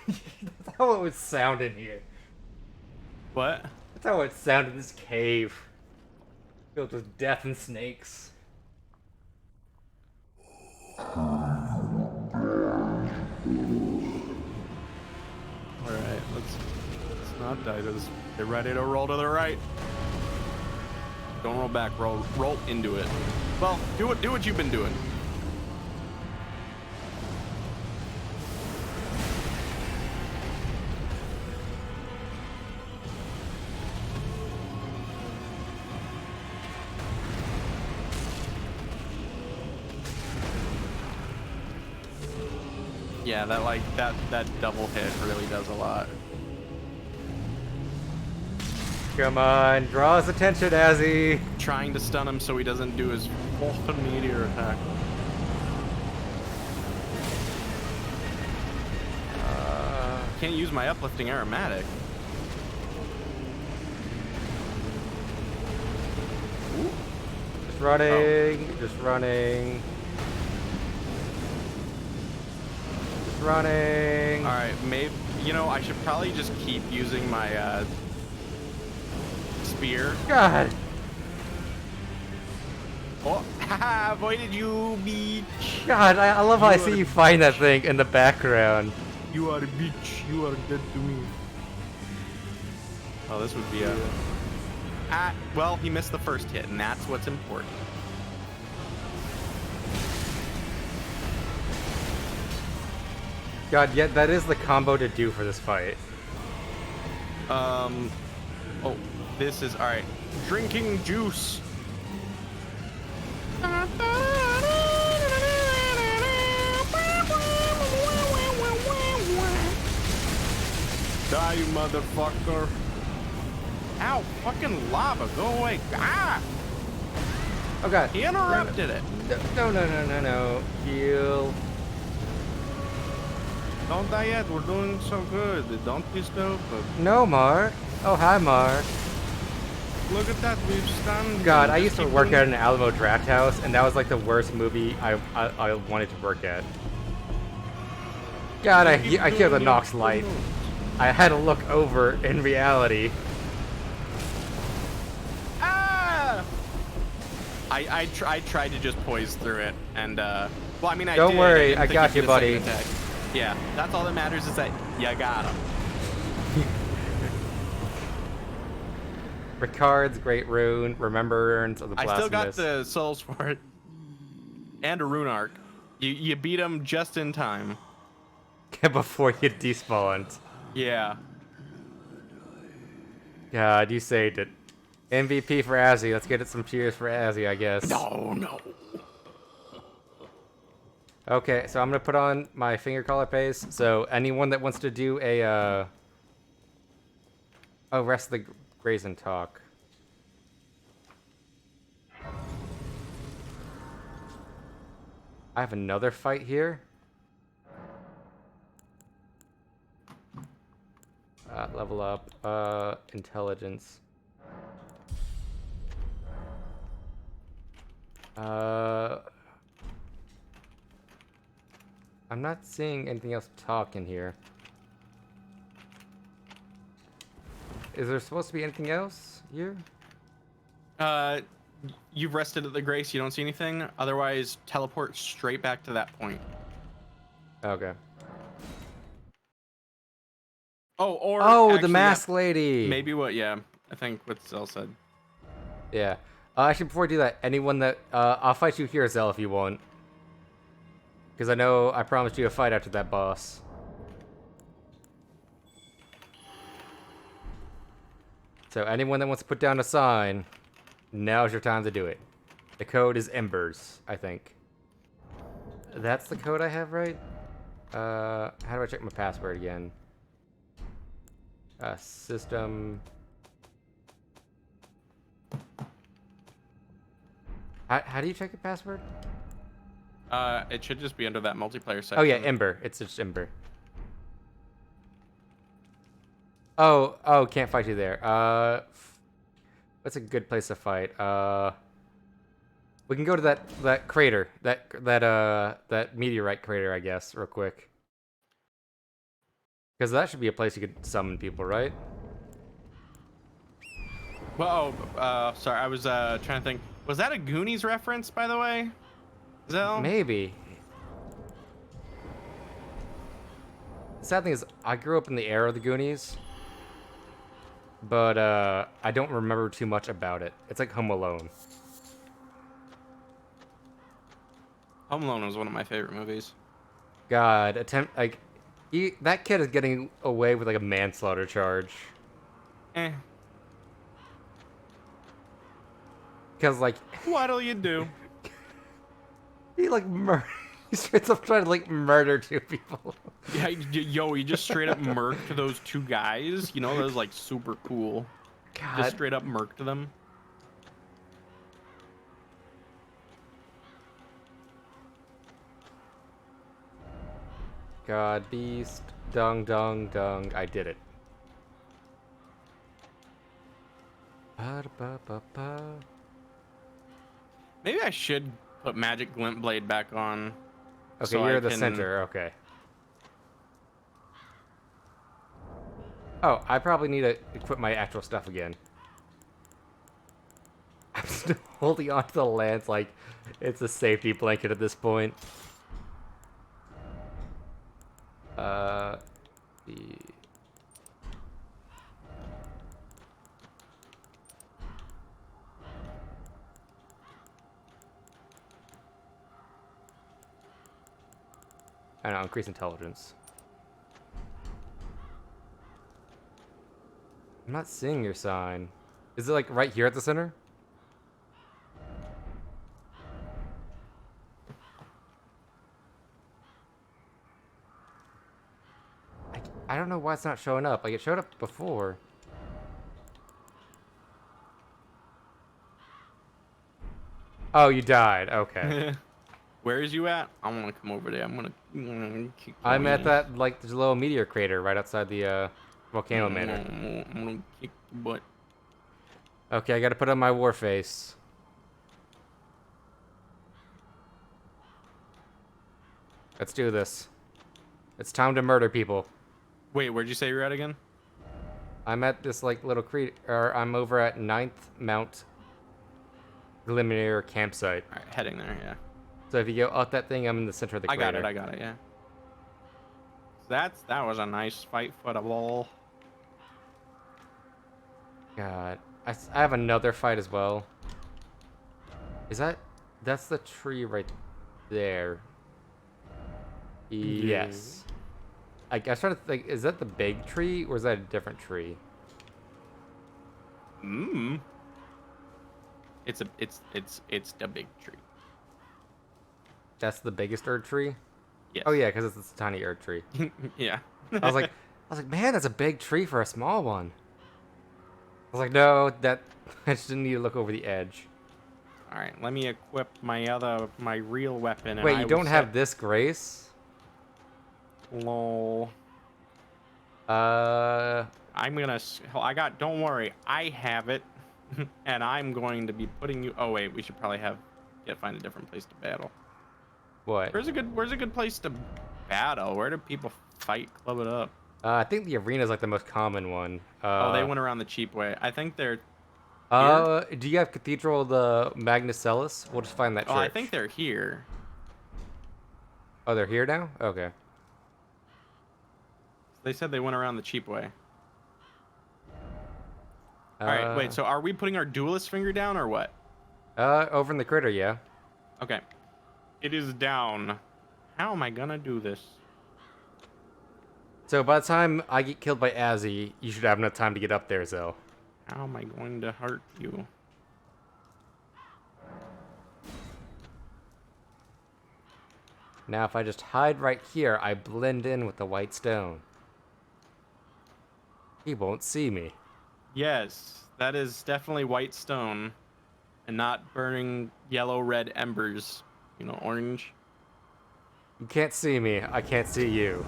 That's how it would sound in here. What? That's how it would sound in this cave. Filled with death and snakes. Oh, Titus. Get ready to roll to the right. Don't roll back. Roll into it. Well, do what you've been doing. Yeah, that double hit really does a lot. Come on, draw his attention, Azzy. Trying to stun him so he doesn't do his full meteor attack. Can't use my uplifting aromatic. Just running, just running. Just running. Alright, maybe, I should probably just keep using my spear. God. Oh, haha, avoided you, beach. God, I love how I see you find that thing in the background. You are a bitch. You are dead to me. Oh, this would be a... well, he missed the first hit, and that's what's important. God, yeah, that is the combo to do for this fight. Oh, this is... Alright. Drinking juice. Die, you motherfucker. Ow, fucking lava, go away. Ah! Oh god. He interrupted it. No. Heal. Don't die yet, we're doing so good. Don't be stupid. No, Mark. Oh, hi, Mark. Look at that, we've stunned. God, I used to work at an Alamo Draft House, and that was like the worst movie I wanted to work at. God, I hear the Nox light. I had to look over in reality. Ah! I tried to just poise through it, and well, I mean, I Don't did. worry, I I got you, did a second buddy. attack. Yeah, that's all that matters is that you got him. Ricard's Great Rune, Remembrance of the I Blasphemous. still got the souls for it, and a rune arc. You beat him just in time. Before you despawned. Yeah. God, you saved it. MVP for Azzy. Let's get it some cheers for Azzy, I guess. No. Okay, so I'm gonna put on my finger collar paste. So anyone that wants to do a rest of the Brazen talk. I have another fight here. Level up. Intelligence. I'm not seeing anything else to talk in here. Is there supposed to be anything else here? You've rested at the Grace. You don't see anything. Otherwise, teleport straight back to that point. Okay. Or Oh, actually, the masked lady. Maybe what? Yeah, I think what Zell said. Yeah. Actually, before I do that, anyone that I'll fight you here, Zell, if you want. Because I know I promised you a fight after that boss. So anyone that wants to put down a sign, now's your time to do it. The code is Embers, I think. That's the code I have, right? How do I check my password again? System. How do you check your password? It should just be under that multiplayer section. Oh yeah, Ember. It's just Ember. Oh, can't fight you there. What's a good place to fight? We can go to that crater, that meteorite crater, I guess, real quick. Because that should be a place you could summon people, right? Well, sorry, I was trying to think. Was that a Goonies reference, by the way? Zell? Maybe. The sad thing is, I grew up in the era of the Goonies. but I don't remember too much about it. It's like Home Alone. Home Alone was one of my favorite movies. God, that kid is getting away with like a manslaughter charge. Eh, Because like what'll you do? he like he straight up tried to like murder two people. Yeah, yo, you just straight up murked those two guys. You know, that was like super cool. Just God, straight up murked them. God, beast, dung, dung, dung. I did it. Ba-da-ba-ba-ba. Maybe I should put Magic Glint Blade back on. Okay, so you're I the can- center. Okay. Oh, I probably need to equip my actual stuff again. I'm still holding on to the lance like it's a safety blanket at this point. The... I don't know, increase intelligence. I'm not seeing your sign. Is it like right here at the center? I don't know why it's not showing up. Like it showed up before. Oh, you died. Okay. Where is you at? I want to come over there. I'm gonna kick your I'm at ass. that like there's a little meteor crater right outside the volcano manor. I'm gonna kick your butt. Okay, I gotta put on my war face. Let's do this. It's time to murder people. Wait, where'd you say you're at again? I'm at this like little crater, or I'm over at 9th Mount Preliminary Campsite. All right, heading there. Yeah. So if you go up that thing, I'm in the center of the I got crater. it. I got it. Yeah. That was a nice fight for the ball. God, I have another fight as well. Is that's the tree right there? Yes. I was trying to think, is that the big tree or is that a different tree? It's the big tree. That's the biggest Erd tree? Yes. Oh yeah, because it's a tiny Erd tree. Yeah. I was like, man, that's a big tree for a small one. I was like, no, I just didn't need to look over the edge. All right, let me equip my real weapon. And Wait, I you will don't have set- this grace? Lol. Uh, Don't worry, I have it, and I'm going to be putting you. Oh wait, we should probably find a different place to battle. what? Where's a good place to battle? Where do people fight? Club it up. I think the arena is like the most common one. Oh, they went around the cheap way. I think they're. Do you have Cathedral of the Magnacelis? We'll just find that church. Oh, I think they're here. Oh, they're here now? Okay. They said they went around the cheap way. All right, wait. So are we putting our duelist finger down or what? Over in the critter, yeah. Okay. It is down. How am I gonna do this? So by the time I get killed by Azzy, you should have enough time to get up there, Zell. How am I going to hurt you? Now if I just hide right here, I blend in with the white stone. He won't see me. Yes, that is definitely white stone and not burning yellow red embers. You know, orange. You can't see me, I can't see you.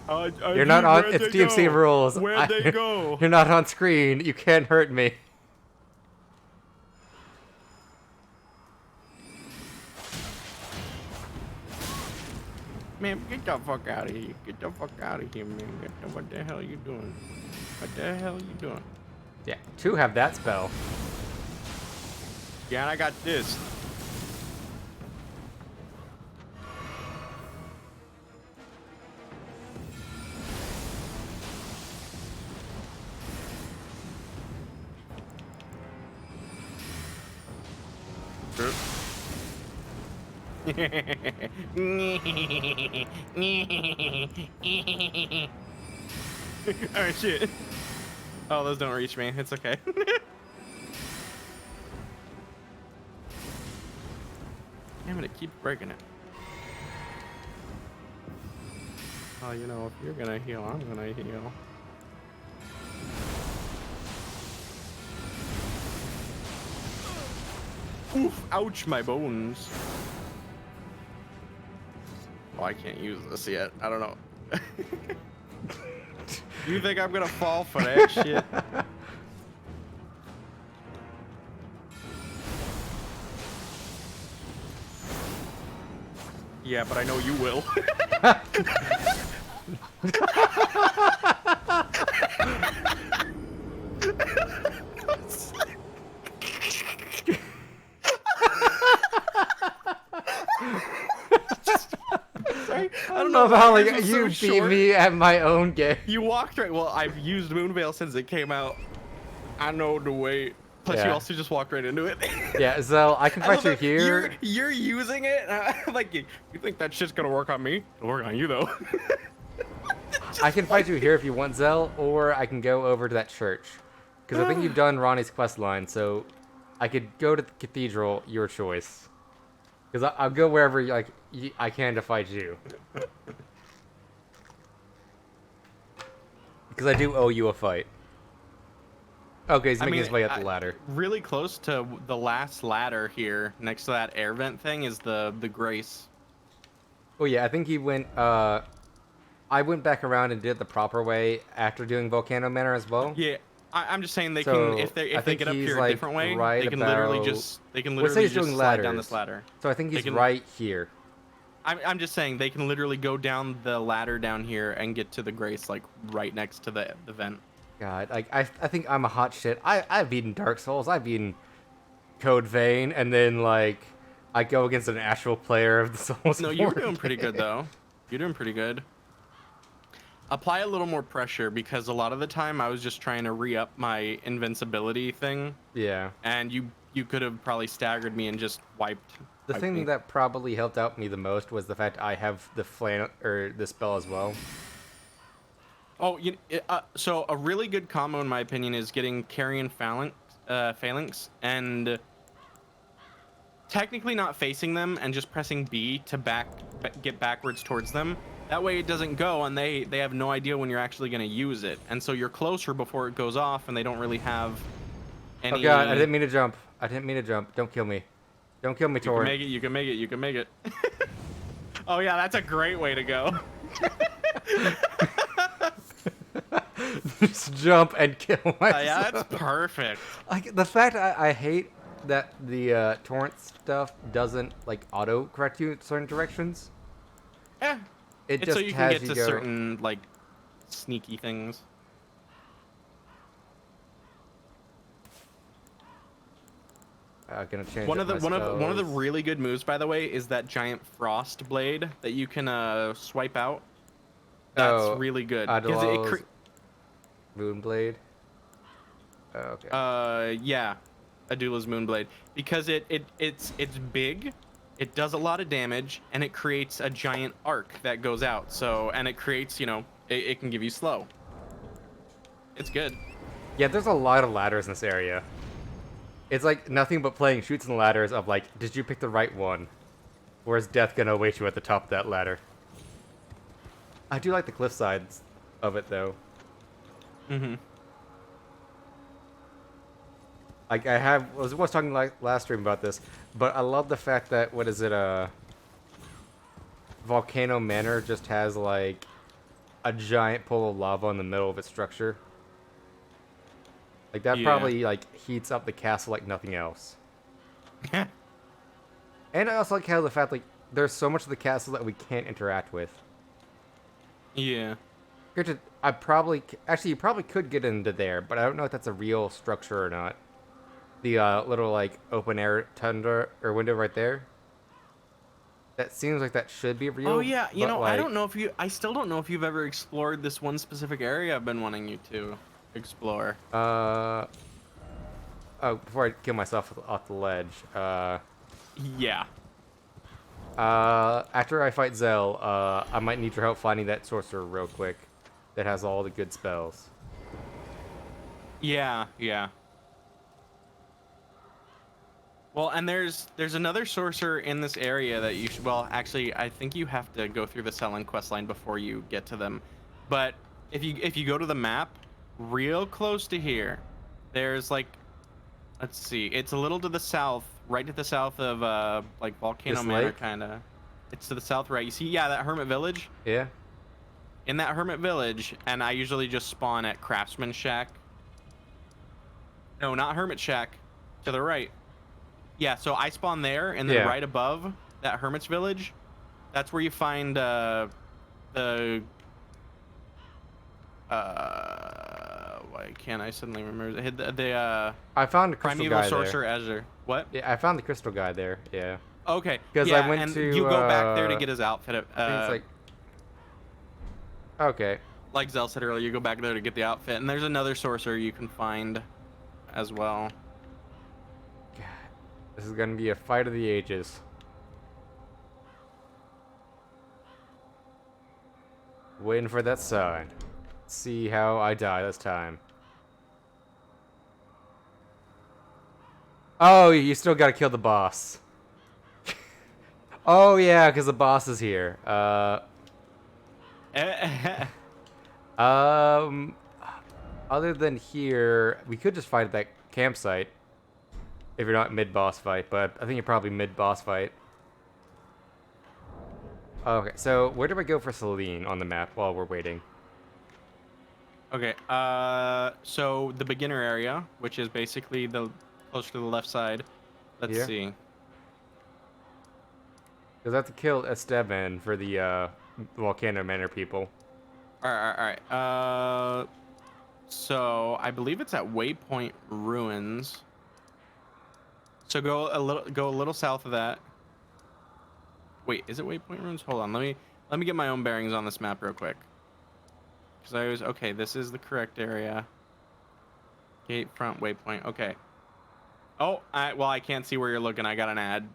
You're You're not on, it's DMC rules. Where'd they go? You're not on screen, you can't hurt me. Man, get the fuck out of here. Get the fuck out of here, man. What the hell are you doing? What the hell are you doing? Yeah, 2 have that spell. Yeah, and I got this. Oh shit. Oh, those don't reach me. It's okay. Damn it, it keeps breaking it. Oh, you know, if you're gonna heal, I'm gonna heal. Oof, ouch, my bones. Oh, I can't use this yet. I don't know. You think I'm gonna fall for that shit? Yeah, but I know you will. Sorry, I don't know how why like yours was you so beat short. me at my own game. You walked right. Well, I've used Moonveil since it came out. I know the way. Plus, you Yeah. also just walked right into it. Yeah, so I can I fight love you that here. You're using it. Like you think that shit's gonna work on me? It'll work on you though. I can fight you here if you want, Zell, or I can go over to that church. Because I think you've done Ronnie's quest line, so I could go to the cathedral, your choice. Because I'll go wherever I can to fight you. Because I do owe you a fight. Okay, he's making his way up the ladder. Really close to the last ladder here, next to that air vent thing, is the Grace. Oh yeah, I think he went. I went back around and did it the proper way after doing Volcano Manor as well. Yeah, I'm just saying they So, can if I they think get up he's, here a like, different way, right they can literally about- just Let's say he's doing slide down ladders. this ladder. So I think he's can- right here. I'm just saying they can literally go down the ladder down here and get to the Grace like right next to the vent. God, like I think I'm a hot shit. I've beaten Dark Souls. I've beaten Code Vein, and then like I go against an actual player of the Souls. No, you're doing pretty good though. You're doing pretty good. Apply a little more pressure because a lot of the time I was just trying to re-up my invincibility thing, Yeah. and you could have probably staggered me and just wiped. The wiped thing me. that probably helped out me the most was the fact I have the the spell as well. Oh, so a really good combo in my opinion is getting Carrion Phalanx and technically not facing them and just pressing B to get backwards towards them. That way it doesn't go and they have no idea when you're actually going to use it. And so you're closer before it goes off and they don't really have any... Oh god, I didn't mean to jump. I didn't mean to jump. Don't kill me. Don't kill me, You can Tor. make it, you can make it, you can make it. Oh yeah, that's a great way to go. Just jump and kill myself. Yeah, that's perfect. Like the fact I hate that the torrent stuff doesn't like auto correct you in certain directions. Yeah. It It's just so you can has get you to go. certain like sneaky things. Gonna change One up of my the spells. really good moves, by the way, is that giant frost blade that you can swipe out. That's Oh, really good. 'Cause Adalo's Moonblade. Oh, okay. yeah, Adula's Moonblade, because it's big, it does a lot of damage, and it creates a giant arc that goes out. So and it creates, it can give you slow. It's good. Yeah, there's a lot of ladders in this area. It's like nothing but playing shoots and ladders of like, did you pick the right one? Or is death gonna await you at the top of that ladder? I do like the cliff sides of it though. Mm-hmm. Like I was talking like last stream about this, but I love the fact that Volcano Manor just has like a giant pool of lava in the middle of its structure. Like that Yeah. probably like heats up the castle like nothing else. And I also like how the fact like there's so much of the castle that we can't interact with. Yeah. Granted, you probably could get into there, but I don't know if that's a real structure or not. The little like open air tundra or window right there. That seems like that should be real. Oh yeah, but, I like, don't know if I still don't know if you've ever explored this one specific area I've been wanting you to explore. Oh, before I kill myself off the ledge. Yeah. After I fight Zell, I might need your help finding that sorcerer real quick that has all the good spells. Yeah, yeah. Well, and there's another sorcerer in this area that you should. Well, actually, I think you have to go through the Selen quest line before you get to them. But if you go to the map, real close to here, there's like, let's see, it's a little to the south, right to the south of like Volcano This Manor, lake? kind of. It's to the south, right? You see, yeah, that hermit village. Yeah. In that hermit village, and I usually just spawn at Craftsman Shack. No, not Hermit Shack. To the right. Yeah, so I spawn there, and then Yeah. right above that Hermit's Village, that's where you find the why can't I suddenly remember the I found the crystal primeval guy sorcerer there. Ezra. What? Yeah, I found the crystal guy there. Yeah. Okay. 'Cause yeah, I went and to, you go back there to get his outfit. I think it's like. Okay. Like Zell said earlier, you go back there to get the outfit, and there's another sorcerer you can find as well. God, this is gonna be a fight of the ages. Waiting for that sign. See how I die this time. Oh, you still gotta kill the boss. Oh yeah, because the boss is here. Other than here, we could just fight at that campsite. If you're not mid-boss fight, but I think you're probably mid-boss fight. Okay, so where do I go for Celine on the map while we're waiting? Okay, so the beginner area, which is basically the closer to the left side. Let's Here? see. Because I have to kill Esteban for the Volcano Manor people. All right. So I believe it's at Waypoint Ruins. So go a little south of that. Wait, is it Waypoint Ruins? Hold on, let me get my own bearings on this map real quick. Because I was okay. This is the correct area. Gate front waypoint. Okay. Oh, well, I can't see where you're looking. I got an ad.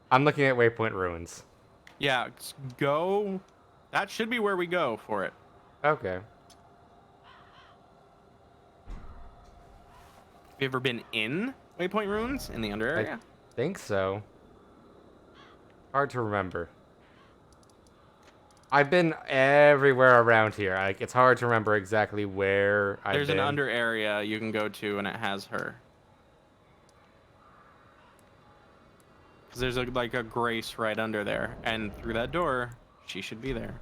I'm looking at Waypoint Ruins. Yeah, go. That should be where we go for it. Okay. Have you ever been in Waypoint Ruins in the under area? I think so. Hard to remember. I've been everywhere around here. Like, it's hard to remember exactly where I've been. There's an under area you can go to, and it has her. Because there's like a grace right under there, and through that door, she should be there.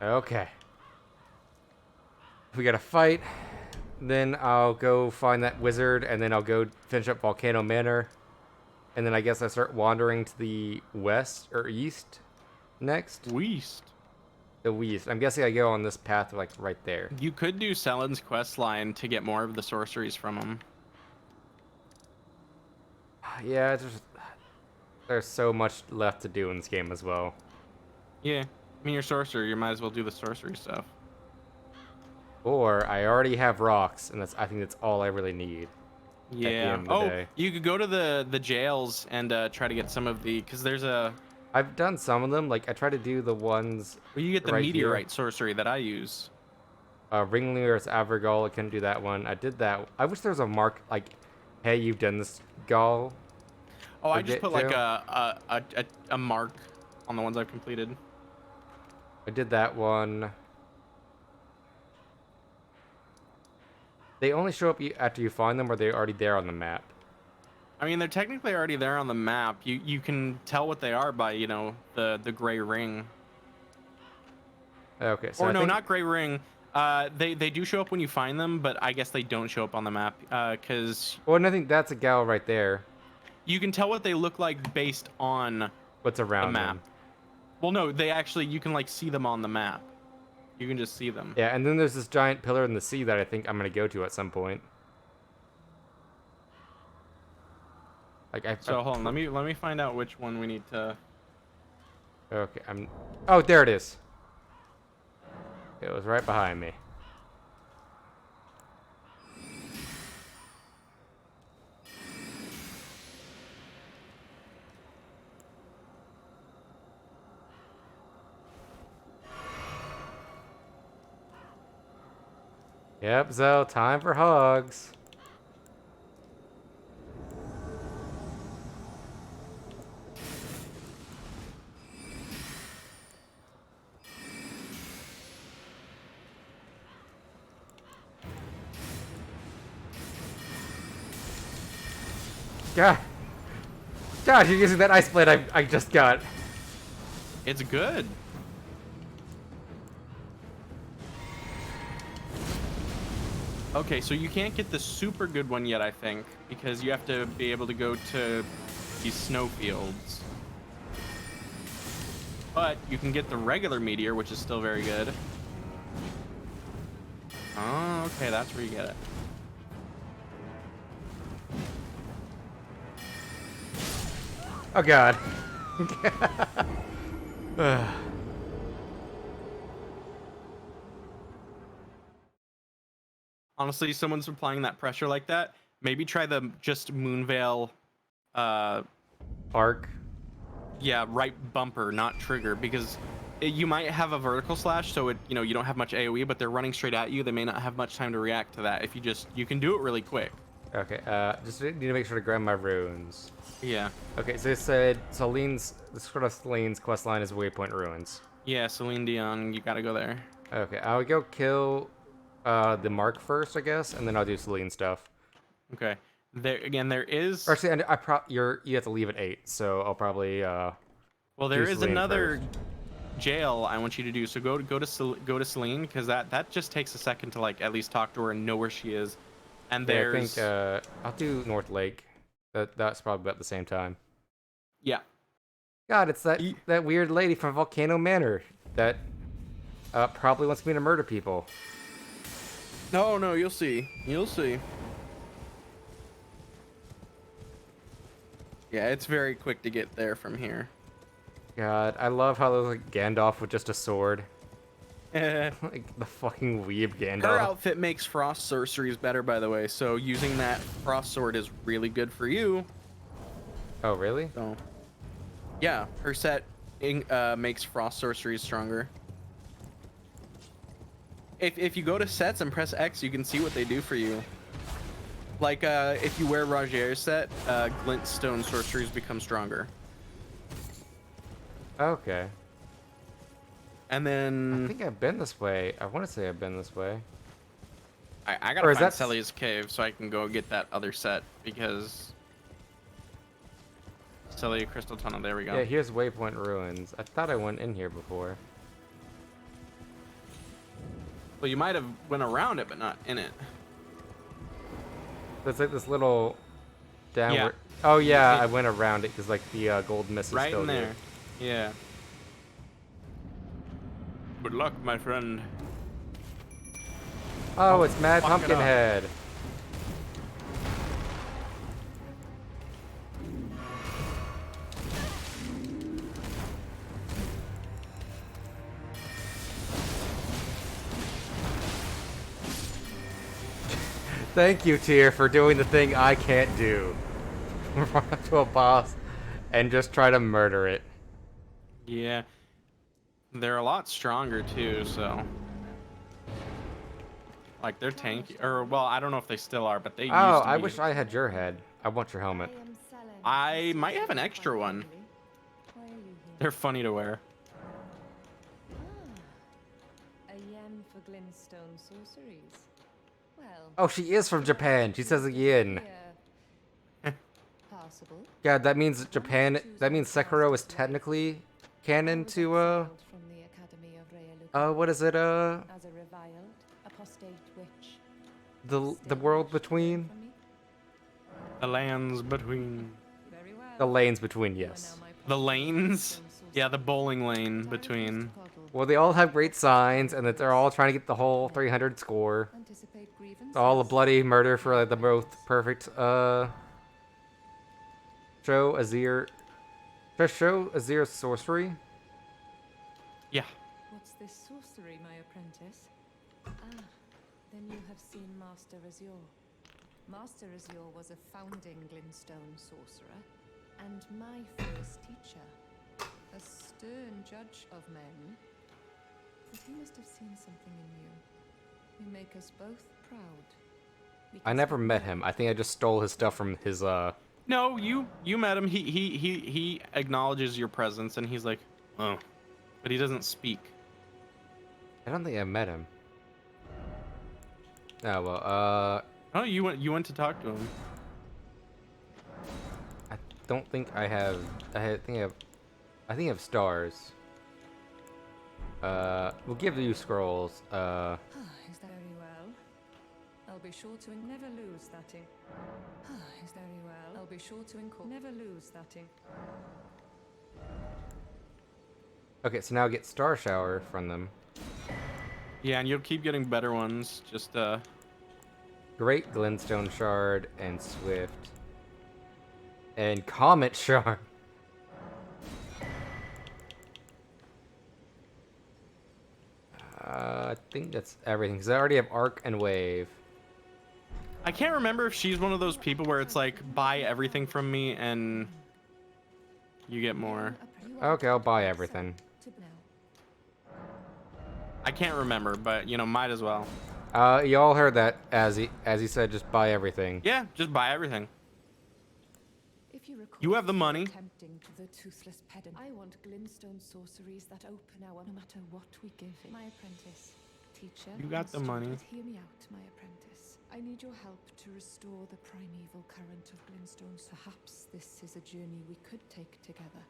Okay. If we gotta fight, then I'll go find that wizard, and then I'll go finish up Volcano Manor. And then I guess I start wandering to the west or east next. West. The west. I'm guessing I go on this path, like right there. You could do Selen's quest line to get more of the sorceries from him. Yeah, there's so much left to do in this game as well. Yeah, I mean, you're a sorcerer. You might as well do the sorcery stuff. Or I already have rocks, and I think that's all I really need. Yeah. End of the day. You could go to the jails and try to get some of the, because there's a. I've done some of them. Like I try to do the ones. Well, you get the right meteorite sorcery that I use. Ringleader's Avergall. I couldn't do that one. I did that. I wish there was a mark like, hey, you've done this Gall. Oh, I just put like too. a mark on the ones I've completed. I did that one. They only show up after you find them, or they're already there on the map. I mean, they're technically already there on the map. You can tell what they are by, you know, the gray ring. Okay, so Or I no, think, not gray ring. They do show up when you find them, but I guess they don't show up on the map because well, and I think that's a gal right there. you can tell what they look like based on What's the around map. them? Well, no, you can like see them on the map. You can just see them. Yeah, and then there's this giant pillar in the sea that I think I'm gonna go to at some point. Like So hold on, let me find out which one we need to. Okay, oh, there it is. It was right behind me. Yep, Zell, time for hugs. God. God, you're using that ice blade I just got. It's good. Okay, so you can't get the super good one yet, I think, because you have to be able to go to these snowfields. But you can get the regular meteor, which is still very good. Oh, okay, that's where you get it. Oh God. Honestly, someone's applying that pressure like that. Maybe try the just Moonveil, Arc. yeah, right bumper, not trigger, because you might have a vertical slash, so it, you know, you don't have much AoE, but they're running straight at you. They may not have much time to react to that. If you can do it really quick. Okay, just need to make sure to grab my runes. Yeah. Okay, so it said Celine's, the sort of Celine's questline is Waypoint Ruins. Yeah, Celine Dion, you gotta go there. Okay, I'll go kill the Mark first, I guess, and then I'll do Celine stuff. Okay. There again, there is. Or actually, you have to leave at 8, so I'll probably Well, there do is Celine another first. jail I want you to do. So go to Celine, because that just takes a second to like at least talk to her and know where she is. And Yeah, there's I think I'll do North Lake. That's probably about the same time. yeah. God, it's that weird lady from Volcano Manor that probably wants me to murder people. No, you'll see. You'll see. Yeah, it's very quick to get there from here. God, I love how there's like Gandalf with just a sword. Her Like the fucking weeb Gandalf. outfit makes frost sorceries better, by the way. So using that frost sword is really good for you. Oh, really? So yeah, her set makes frost sorceries stronger. If you go to sets and press X, you can see what they do for you. Like if you wear Rogier's set, glintstone sorceries become stronger. Okay. And I then think I've been this way. I want to say I've been this way. I Or gotta is find that- Celia's cave so I can go get that other set, because Celia Crystal Tunnel. There we go. Yeah, here's Waypoint Ruins. I thought I went in here before. Well, you might have went around it, but not in it. There's like this little downward. Oh yeah, I went around it because like the gold mist is Right still in there. there. Yeah. Good luck, my friend. Oh, it's Mad fuck it up. Pumpkinhead. Thank you, Tyr, for doing the thing I can't do. Run up to a boss and just try to murder it. Yeah. They're a lot stronger too, so. Like they're tanky, or well, I don't know if they still are, but they used to I be. wish I had your head. I want your helmet. I might have an extra one. They're funny to wear. A yen for glintstone sorceries. Well, Oh, she is from Japan. She says yin. passable. God, that means Japan. That means Sekiro is technically canon to From the Academy of Raya what is it? as a reviled, apostate witch. The world between The lands between. Very well. the lanes between. You are Yes. now my The possible lanes? glintstone Yeah, the sorcerer. bowling lane Time between. to coddle. Well, they all have great signs, and that they're all trying to get the whole 300 score. Anticipate grievances. All a bloody murder for like, the most perfect show Azir. Just show Azir's sorcery. Yeah. What's this sorcery, my apprentice? Ah, then you have seen Master Azure. Master Azure was a founding glintstone sorcerer, and my first teacher. A stern judge of men. But he must have seen something in you. You make us both proud. I never met him. I think I just stole his stuff from his No, you met him. He acknowledges your presence, and he's like, oh, but he doesn't speak. I don't think I met him. Oh well, Oh, you went to talk to him. I don't think I have. I think I have stars. We'll give you scrolls. Is that very well? I'll be sure to never lose that ink. Is very well. I'll be sure to never lose that ink. Okay, so now get Star Shower from them. Yeah, and you'll keep getting better ones. Just Great Glintstone Shard and Swift. And Comet Shard. I think that's everything, because I already have Arc and Wave. I can't remember if she's one of those people where it's like, buy everything from me and you get more. Okay, I'll buy everything. I can't remember, but you know, might as well. You all heard that, as he said, just buy everything. Yeah, just buy everything. If you recall, You have the money. tempting to the toothless pedant. I want glintstone sorceries that open our no matter what we give it. My apprentice, teacher. You got the and money. student, hear me out, my apprentice. I need your help to restore the primeval current of glintstones. Perhaps this is a journey we could take together.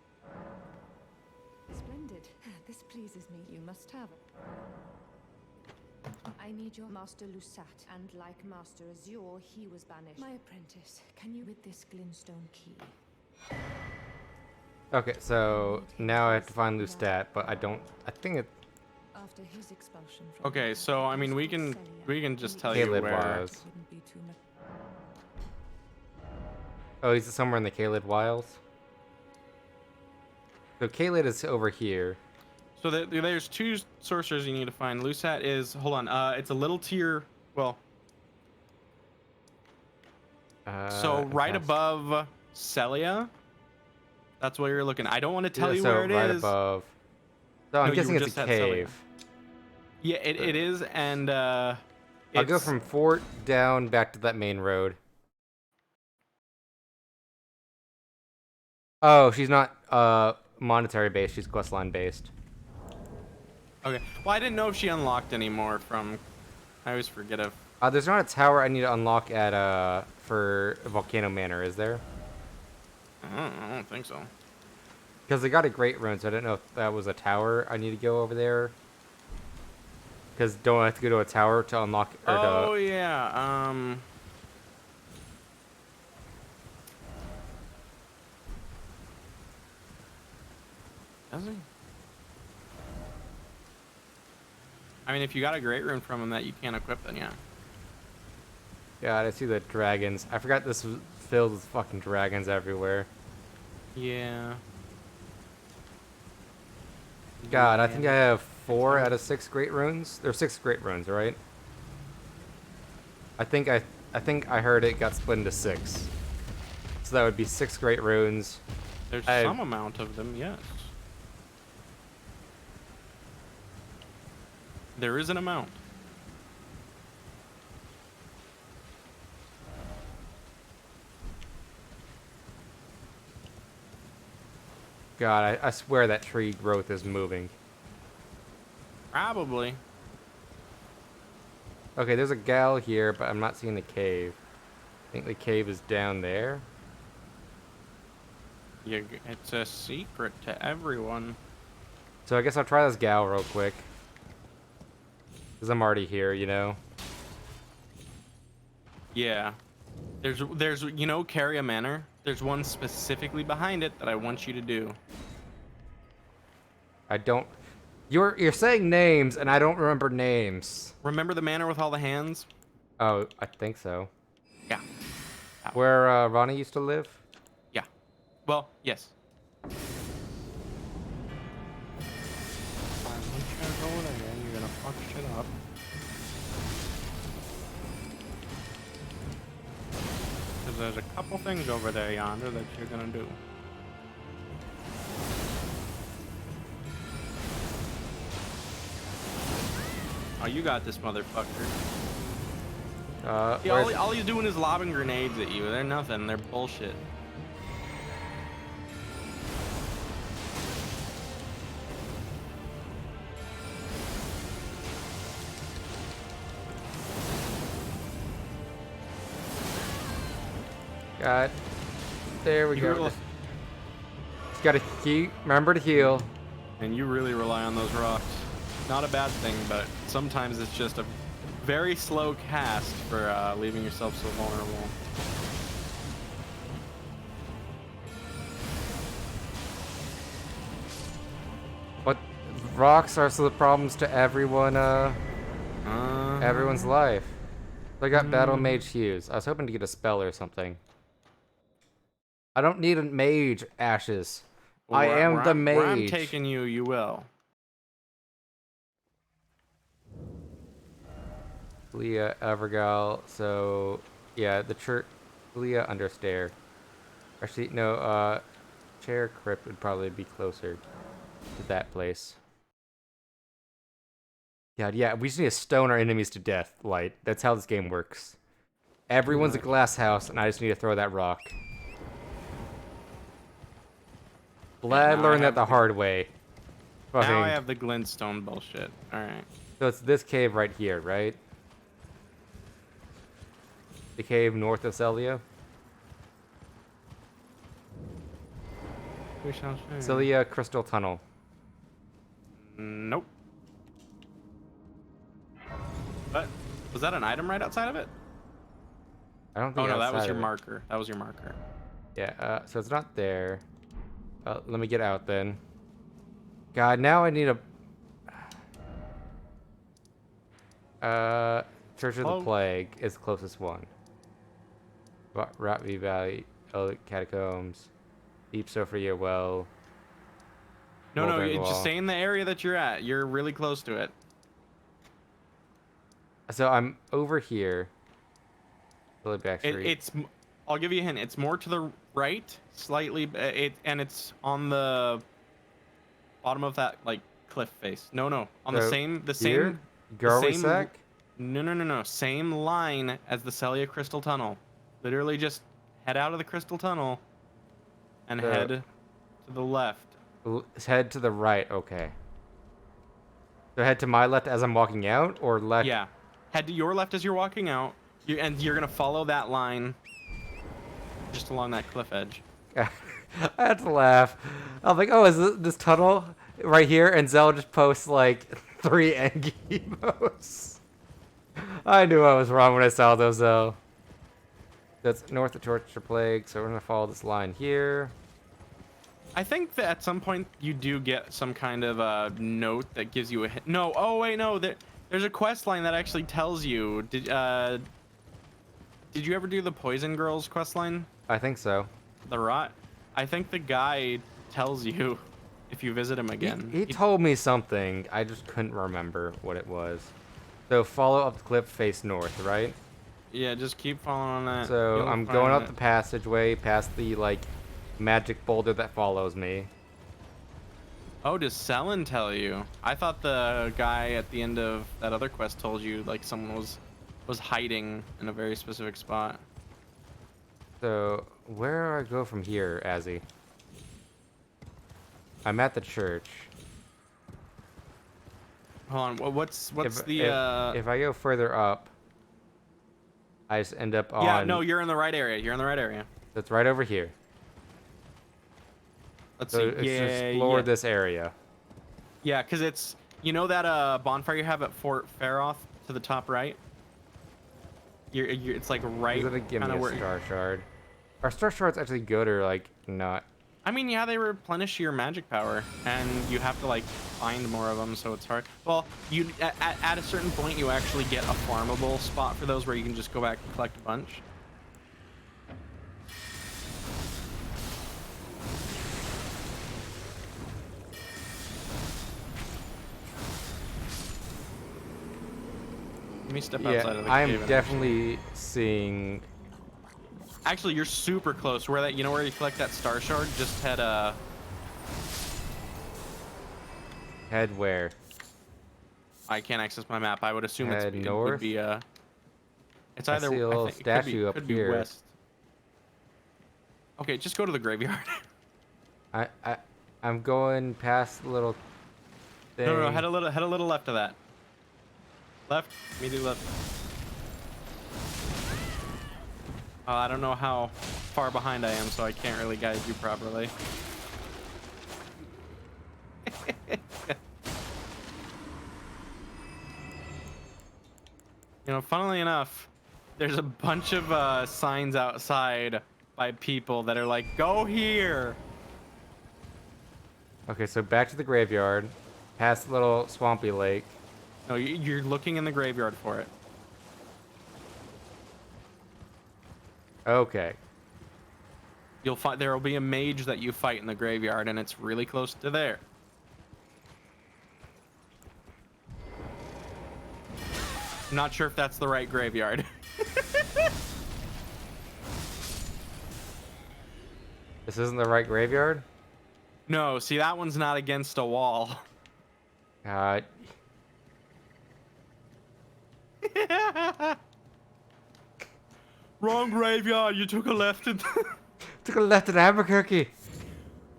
Splendid. This pleases me. You must have it. I need your Master Lusat, and like Master Azure, he was banished. My apprentice, can you with this glintstone key? Okay, so now I have to find Lustat, but I think it. After his expulsion from Okay, so I mean, we can just tell you Caleb where. was. Oh, he's somewhere in the Kaled Wilds. So Kaled is over here. So there's two sorcerers you need to find. Lusat is, hold on, it's a little tier, well. So right above Celia, that's where you're looking. I don't want to tell you so where it right is. above. So I'm No, you guessing were it's just a at Celia. cave. Yeah, it is, and I'll go from Fort down back to that main road. Oh, she's not monetary based, she's questline based. Okay, well, I didn't know if she unlocked anymore from, I always forget if. There's not a tower I need to unlock at for Volcano Manor, is there? I don't think so. Because they got a great rune, so I didn't know if that was a tower I need to go over there. Because don't I have to go to a tower to unlock or Oh yeah, does he? I mean, if you got a great rune from him that you can't equip, then yeah. God, I see the dragons. I forgot this was filled with fucking dragons everywhere. Yeah. God, I think I have 4 out of 6 great runes. There's 6 great runes, right? I think I heard it got split into 6. So that would be 6 great runes. There's some amount of them, yes. There is an amount. God, I swear that tree growth is moving. Probably. Okay, there's a gal here, but I'm not seeing the cave. I think the cave is down there. It's a secret to everyone. So I guess I'll try this gal real quick. Because I'm already here, you know? Yeah. There's you know, Carry a Manor? There's one specifically behind it that I want you to do. I don't... You're saying names, and I don't remember names. Remember the manor with all the hands? Oh, I think so. Yeah. Where Ronnie used to live? Yeah. Well, yes. You're gonna fuck shit up. Because there's a couple things over there yonder that you're gonna do. Oh, you got this, motherfucker. Uh, See, all he's doing is lobbing grenades at you. They're nothing. They're bullshit. got. There we You go. really- Just gotta remember to heal. And you really rely on those rocks. Not a bad thing, but sometimes it's just a very slow cast for leaving yourself so vulnerable. But rocks are so the problems to everyone. Everyone's life. I got battle mage hues. I was hoping to get a spell or something. I don't need a mage, Ashes. I am the mage. Where I'm taking you, you will. Leah, Evergal. So, yeah, the church. Leah understair. Actually, no. Chair Crypt would probably be closer to that place. God, yeah, we just need to stone our enemies to death, Light. That's how this game works. Everyone's a glass house, and I just need to throw that rock. Glad learned that the hard way. Fucking. Now I have the glintstone bullshit. Alright. So it's this cave right here, right? The cave north of Celia? We shall see. Celia Crystal Tunnel. Nope. What? Was that an item right outside of it? I don't think Oh no, that was outside your of it. marker. That was your marker. Yeah, so it's not there. Let me get out then. God, now I need a... Church of the Plague is the closest one. Ratvy Valley, Catacombs, Deep Sophia Well. No, Mulberry you Wall. just stay in the area that you're at. You're really close to it. So I'm over here. Really backstreet. It's. I'll give you a hint. It's more to the right, slightly. And it's on the bottom of that like cliff face. No, on the So same. here? The Garway same. Sack? No. Same line as the Celia Crystal Tunnel. Literally, just head out of the Crystal Tunnel, and So- head to the left. Head to the right, okay. So head to my left as I'm walking out, or left? Yeah, head to your left as you're walking out, and you're gonna follow that line, just along that cliff edge. I had to laugh. I'm like, oh, is this tunnel right here? And Zell just posts like 3 Engi emotes. I knew I was wrong when I saw those, though. That's north of Torture Plague, so we're gonna follow this line here. I think that at some point you do get some kind of note that gives you a hint. No, oh wait, no. There's a quest line that actually tells you. Did you ever do the Poison Girls quest line? I think so. The rot. I think the guy tells you if you visit him again. He told me something. I just couldn't remember what it was. So follow up the cliff, face north, right? Yeah, just keep following that. So You'll I'm find going up it. the passageway past the like magic boulder that follows me. Oh, does Selin tell you? I thought the guy at the end of that other quest told you like someone was hiding in a very specific spot. So where do I go from here, Azzy? I'm at the church. Hold on. What's If I go further up, I just end up on. Yeah, no, you're in the right area. You're in the right area. It's right over here. Let's So see. it's to Yeah, explore yeah. this area. Yeah, because it's that bonfire you have at Fort Faroth to the top right. It's like right. He's gonna give me kinda a where- star shard. Are star shards actually good or like not? I mean, yeah, they replenish your magic power, and you have to like find more of them, so it's hard. Well, you at a certain point you actually get a farmable spot for those where you can just go back and collect a bunch. Let me step outside of Yeah, the I am cave and definitely seeing. Actually, you're super close. Where that, where you collect that star shard? Just head Head where? I can't access my map. I would assume it would north? be it's I either see a little think statue it could up be here. west. Okay, just go to the graveyard. I'm going past the little thing. No, head a little left of that. Left, immediately left. I don't know how far behind I am, so I can't really guide you properly. You know, funnily enough, there's a bunch of signs outside by people that are like, "Go here." Okay, so back to the graveyard, past the little swampy lake. No, you're looking in the graveyard for it. Okay. You'll find there will be a mage that you fight in the graveyard, and it's really close to there. I'm not sure if that's the right graveyard. This isn't the right graveyard? No, see, that one's not against a wall. Wrong graveyard. You took a left at. Took a left at Albuquerque.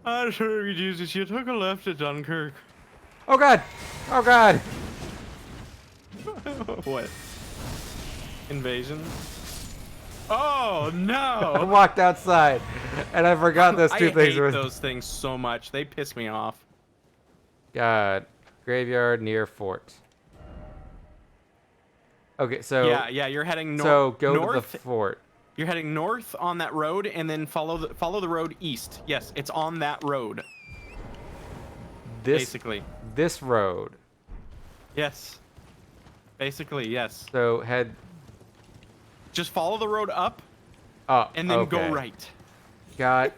I swear you, Jesus, you took a left at Dunkirk. Oh god! Oh god! What? Invasion? Oh I no! walked outside, and I forgot those two I things hate were. those things so much. They piss me off. God, graveyard near fort. Okay, so Yeah, you're heading north. so go north. to the fort. You're heading north on that road, and then follow the road east. Yes, it's on that road. Basically. This road. Yes. Basically, yes. So head Just follow the road up, up, and then okay. go right. God,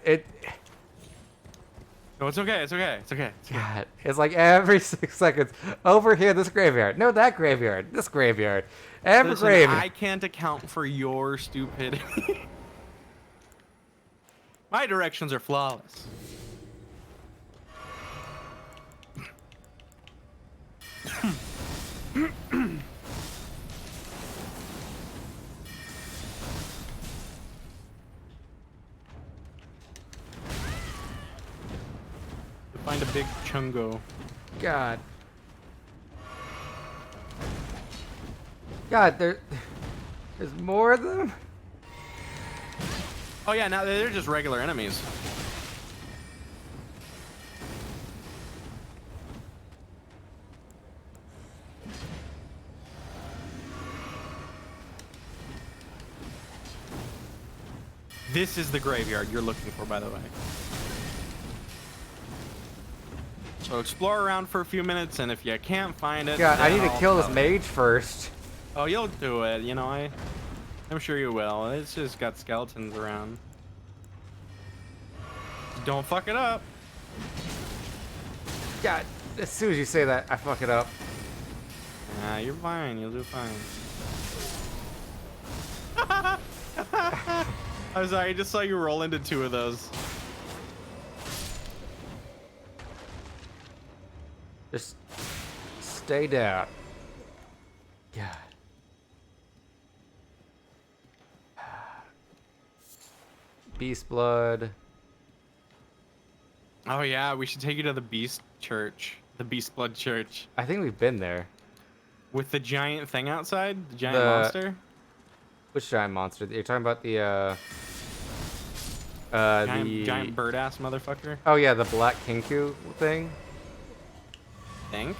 No, it's okay. It's okay. It's okay. God, it's like every 6 seconds. Over here, this graveyard. No, that graveyard. This graveyard. Every Listen, graveyard. I can't account for your stupidity. My directions are flawless. Find a big chungo. God. God, there's more of them? Oh yeah, now they're just regular enemies. This is the graveyard you're looking for, by the way. So explore around for a few minutes, and if you can't find it, God, I then need to I'll kill this tell mage first. Oh, you'll do it. You know, I'm sure you will. It's just got skeletons around. Don't fuck it up. God, as soon as you say that, I fuck it up. Nah, you're fine. You'll do fine. I'm sorry. I just saw you roll into 2 of those. Just stay down. God. Beast blood. Oh yeah, we should take you to the Beast Church, the Beast Blood Church, I think we've been there. with the giant thing outside, the giant The- monster, Which giant monster? You're talking about the giant bird ass motherfucker. Oh yeah, the black kinku thing. Think.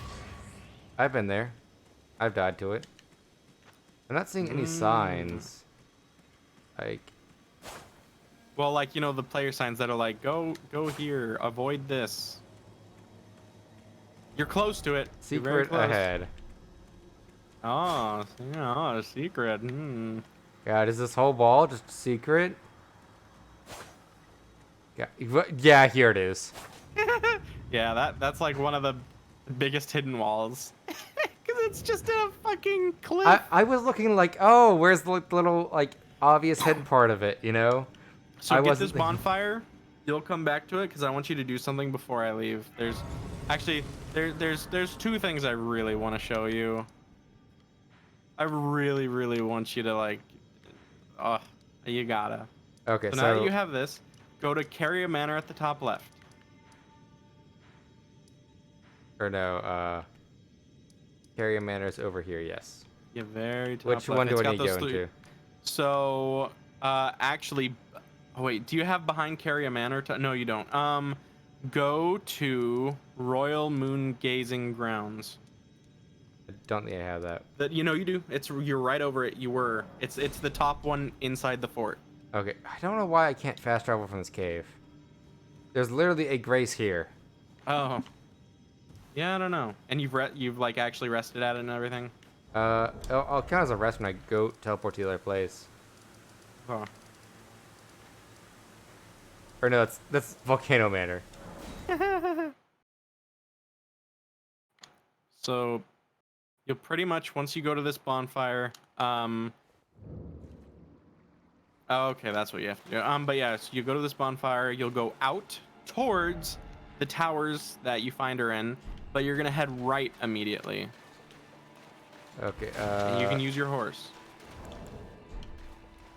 I've been there. I've died to it. I'm not seeing any signs. Like, Well, like, you know, the player signs that are like, go here, avoid this. You're close to it. You're very secret close. ahead. Oh, a secret. Hmm. God, is this whole wall just secret? Yeah, here it is. Yeah, that's like one of the biggest hidden walls. Because it's just a fucking cliff. I was looking like, oh, where's the little, like, obvious hidden part of it, you know? So I get wasn't this thinking- bonfire, you'll come back to it because I want you to do something before I leave. There's actually there's two things I really want to show you. I really want you to like. Oh, you gotta. Okay, So now that you have this, go to Carrier Manor at the top left. Or no, Carrier Manor's over here, yes. Yeah, very top Which left. one do It's I got need to those go three- into? So, actually, oh wait, do you have behind Carrier Manor? No, you don't. Go to Royal Moon Gazing Grounds. I don't think I have that. That you know you do. You're right over it. You were. It's the top one inside the fort. Okay, I don't know why I can't fast travel from this cave. There's literally a grace here. Oh. Yeah, I don't know. And you've like actually rested at it and everything. I'll count as a rest when I go teleport to the other place. Oh. Or no, that's Volcano Manor. So, you'll pretty much once you go to this bonfire. Oh, okay, that's what you have to do. But yeah, so you go to this bonfire. You'll go out towards the towers that you find her in, but you're gonna head right immediately. Okay. And you can use your horse.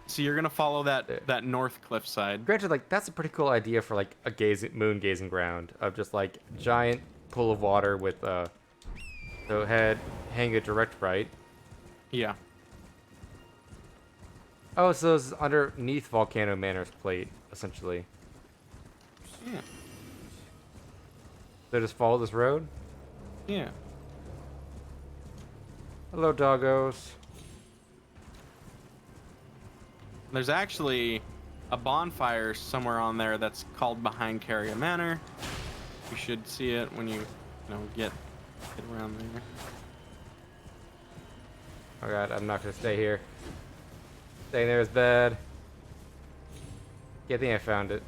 So you're gonna follow that north cliff side. Granted, like that's a pretty cool idea for like a moon gazing ground of just like giant pool of water with so hang a direct right. Yeah. Oh, so it's underneath Volcano Manor's plate, essentially. Yeah. So just follow this road. Yeah. Hello, doggos. There's actually a bonfire somewhere on there that's called behind Carrier Manor. You should see it when you get around there. Oh god, I'm not gonna stay here. Staying there is bad. Yeah, I think I found it.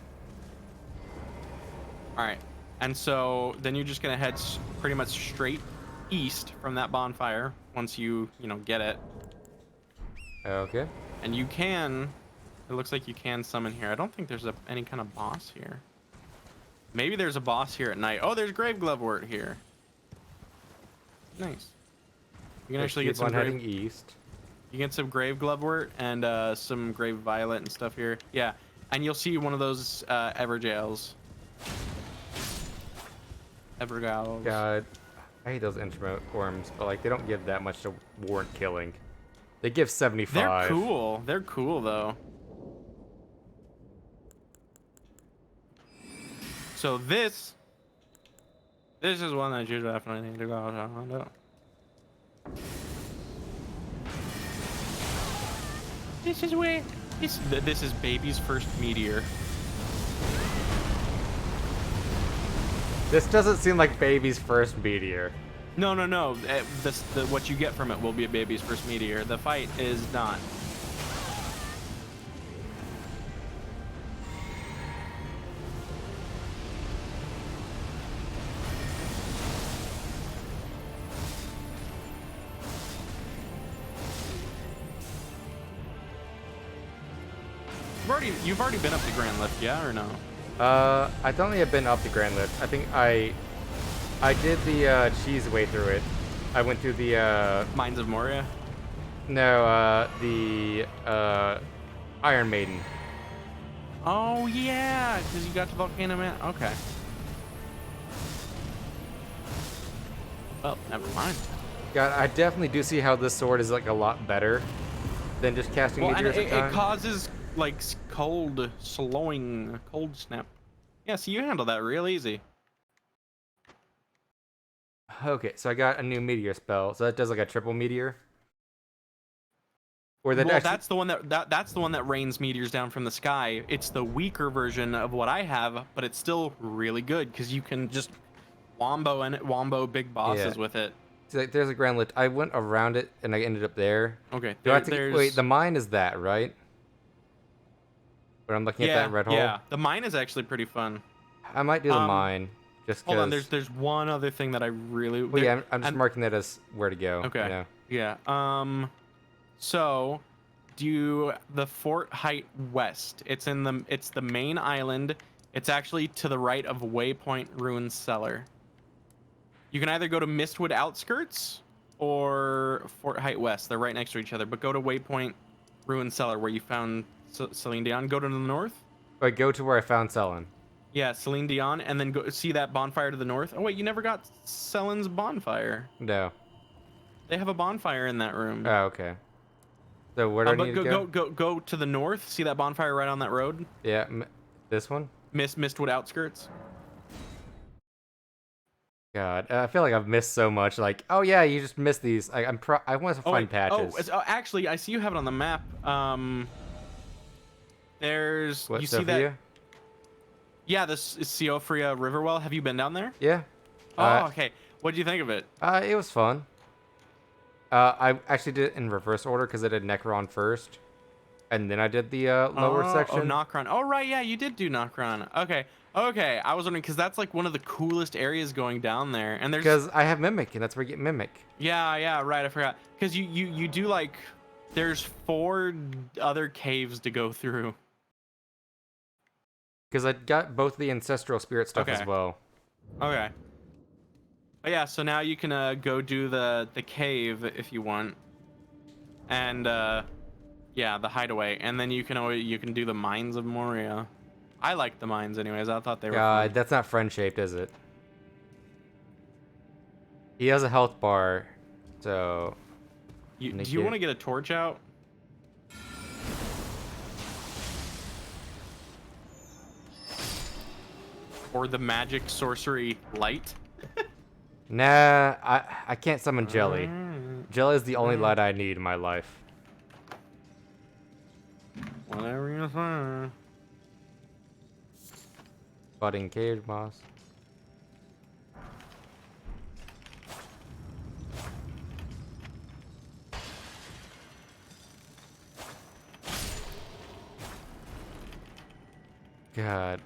All right. And so then you're just gonna head pretty much straight east from that bonfire once you get it. Okay. And you can. It looks like you can summon here. I don't think there's any kind of boss here. Maybe there's a boss here at night. Oh, there's Grave Glovewort here. Nice. You can actually get some heading east. You get some Grave Glovewort and some Grave Violet and stuff here. Yeah, and you'll see one of those Evergails. Evergals. God, I hate those instrument worms, but like they don't give that much to warrant killing. They give 75. They're cool. They're cool though. So this is one that you definitely need to go on. This is where this is baby's first meteor. This doesn't seem like baby's first meteor. No. What you get from it will be a baby's first meteor. The fight is not. You've already been up the Grand Lift, yeah, or no? I don't think I've been up the Grand Lift. I think I did the cheese way through it. I went through the Mines of Moria? No, the Iron Maiden. Oh yeah, because you got to Volcano Man. Okay. Well, never mind. God, I definitely do see how this sword is like a lot better than just casting Well, and meteors at a time. it causes like cold snap. Yeah, so you handle that real easy. Okay, so I got a new meteor spell. So that does like a triple meteor. Or that Well, actually... that's the one that's the one that rains meteors down from the sky. It's the weaker version of what I have, but it's still really good because you can just wombo big bosses with it. So like, there's a Grand Lift. I went around it and I ended up there. Okay. Do I have to wait, the mine is that, right? But I'm looking at that red hole. Yeah, the mine is actually pretty fun. I might do the mine. Just hold on, there's one other thing that I really. Well, yeah, I'm just marking that as where to go. Okay. You know? Yeah. So, do the Fort Height West? It's the main island. It's actually to the right of Waypoint Ruins Cellar. You can either go to Mistwood Outskirts or Fort Height West. They're right next to each other. But go to Waypoint Ruins Cellar where you found Celine Dion. Go to the north. But go to where I found Selen. Yeah, Celine Dion, and then go see that bonfire to the north. Oh wait, you never got Selen's bonfire. No. They have a bonfire in that room. Oh, okay. So where do I need to go to the north. See that bonfire right on that road? Yeah, this one? Mistwood Outskirts. God, I feel like I've missed so much. Like, oh yeah, you just missed these. I want to find patches. Oh, actually, I see you have it on the map. There's What, you Sophia? see that? Yeah, this is Siofria Riverwell. Have you been down there? Yeah. Oh, okay. What did you think of it? It was fun. I actually did it in reverse order because I did Necron first, and then I did the lower section. Oh, Nokron. Oh, right. Yeah, you did do Nokron. Okay. Okay. I was wondering because that's like one of the coolest areas going down there, and there's because I have Mimic, and that's where you get Mimic. Yeah. Right. I forgot. Because you do like there's 4 other caves to go through. Because I got both the ancestral spirit stuff as well. Okay. Oh, yeah, so now you can go do the cave if you want, and yeah, the hideaway, and then you can do the mines of Moria. I like the mines anyways. I thought they were fun. That's not friend shaped, is it? He has a health bar, so. Do you want to get a torch out? Or the magic sorcery light? Nah, I can't summon Jelly. Jelly is the only light I need in my life. Whatever you say. Budding cave moss. God.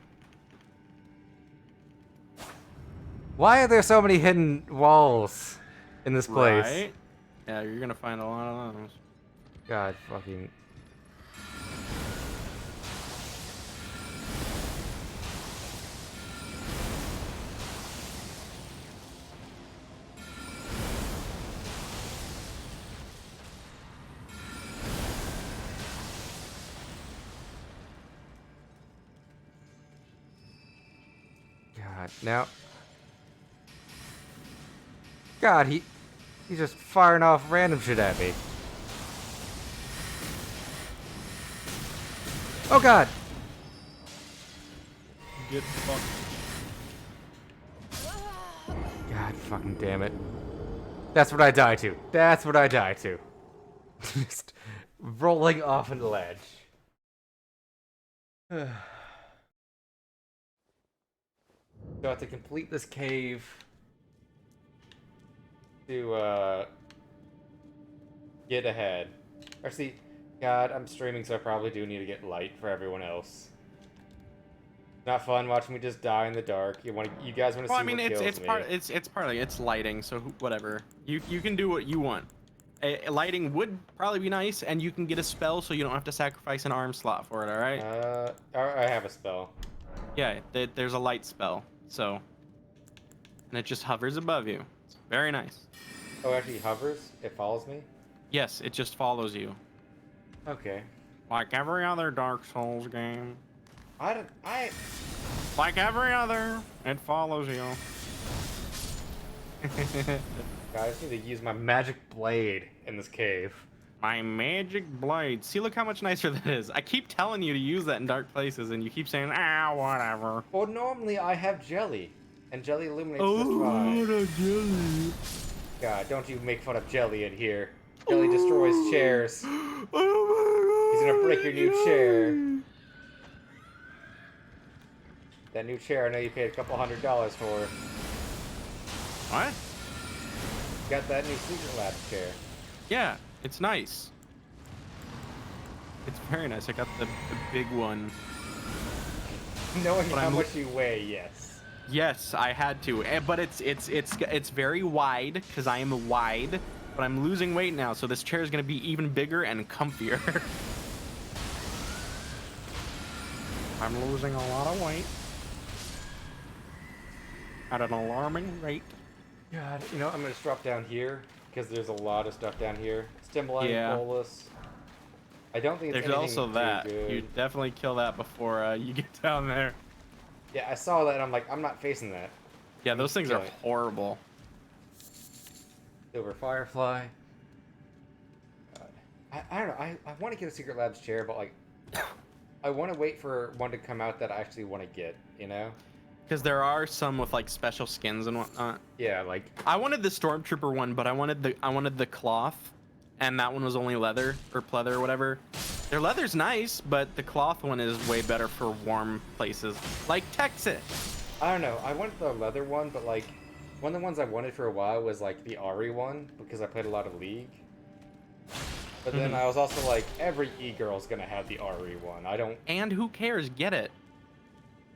Why are there so many hidden walls in this place? Right? Yeah, you're gonna find a lot of those. God fucking. God, now. God, he's just firing off random shit at me. Oh God! Get fucked. God fucking damn it. That's what I die to. That's what I die to. Just rolling off an ledge. So I have to complete this cave to get ahead. Actually, God, I'm streaming, so I probably do need to get light for everyone else. Not fun watching me just die in the dark. You guys want to see I mean, what kills me? it's partly it's lighting, so whatever. You can do what you want. Lighting would probably be nice, and you can get a spell, so you don't have to sacrifice an arm slot for it. All right? I have a spell. Yeah, there's a light spell, so, and it just hovers above you. It's very nice. Oh, it actually hovers? It follows me? Yes, it just follows you. Okay. Like every other Dark Souls game. I Like every other, it follows you. Guys, I need to use my magic blade in this cave. My magic blade. See, look how much nicer that is. I keep telling you to use that in dark places, and you keep saying, whatever. Well, normally I have jelly, and jelly illuminates just fine. Oh, jelly. God, don't you make fun of jelly in here. Jelly destroys chairs. Oh my He's God, gonna break your new chair. That new chair I know you paid a couple $100 for. What? Got that new Secret Lab chair. Yeah, it's nice. It's very nice. I got the big one. Knowing But how I'm- much you weigh, yes. Yes, I had to, but it's very wide because I am wide, but I'm losing weight now, so this chair is gonna be even bigger and comfier. I'm losing a lot of weight. at an alarming rate. God, you know, I'm gonna just drop down here because there's a lot of stuff down here. Stimuli, Yeah. bolus. I don't think it's There's anything also too that. good. You definitely kill that before you get down there. Yeah, I saw that and I'm like, I'm not facing that. Yeah, I'm those things are killing it. horrible. Silver Firefly. God. I don't know. I want to get a Secret Labs chair, but like, I want to wait for one to come out that I actually want to get, you know? Because there are some with like special skins and whatnot. Yeah, like, I wanted the Stormtrooper one, but I wanted the cloth, and that one was only leather or pleather or whatever. Their leather's nice, but the cloth one is way better for warm places like Texas. I don't know. I wanted the leather one, but like, one of the ones I wanted for a while was like the Ari one because I played a lot of League. But then I was also like, every e-girl's gonna have the Ari one. I don't. And who cares? Get it.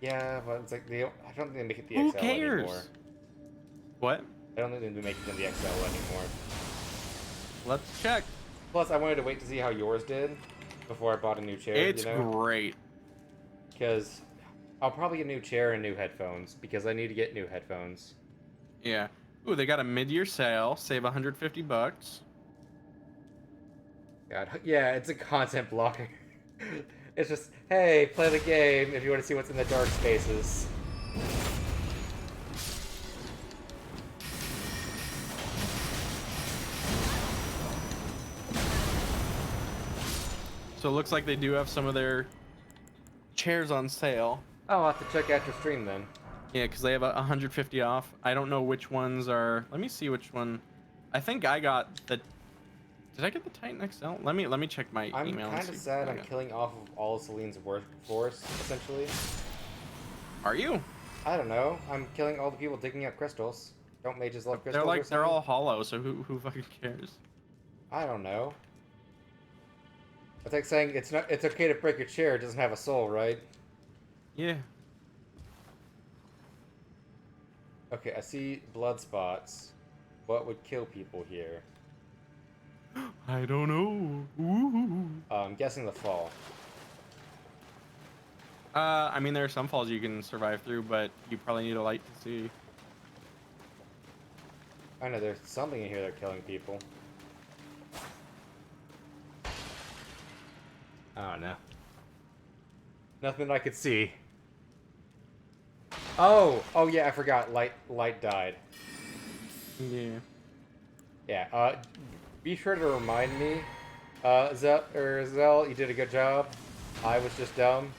Yeah, but it's like I don't think they make it the Who XL cares? anymore. What? I don't think they make it in the XL anymore. Let's check. Plus, I wanted to wait to see how yours did before I bought a new chair. It's you know? great. Because I'll probably get a new chair and new headphones because I need to get new headphones. Yeah. Ooh, they got a mid-year sale. Save $150. God, yeah, it's a content blocker. It's just, hey, play the game if you want to see what's in the dark spaces. So it looks like they do have some of their chairs on sale. I'll have to check out your stream then. Yeah, because they have 150 off. I don't know which ones are. Let me see which one. I think I got the. Did I get the Titan XL? Let me check my I'm email. kind of sad I'm killing off of all of Celine's workforce, essentially. Are you? I don't know. I'm killing all the people digging up crystals. Don't mages love crystals? They're all hollow, so who fucking cares? I don't know. It's like saying it's okay to break your chair, it doesn't have a soul, right? Yeah. Okay, I see blood spots. What would kill people here? I don't know. Ooh. I'm guessing the fall. I mean, there are some falls you can survive through, but you probably need a light to see. I know there's something in here that's killing people. I don't know. Nothing I could see. Oh yeah, I forgot. Light died. Yeah. Yeah. Be sure to remind me, Zell, you did a good job. I was just dumb.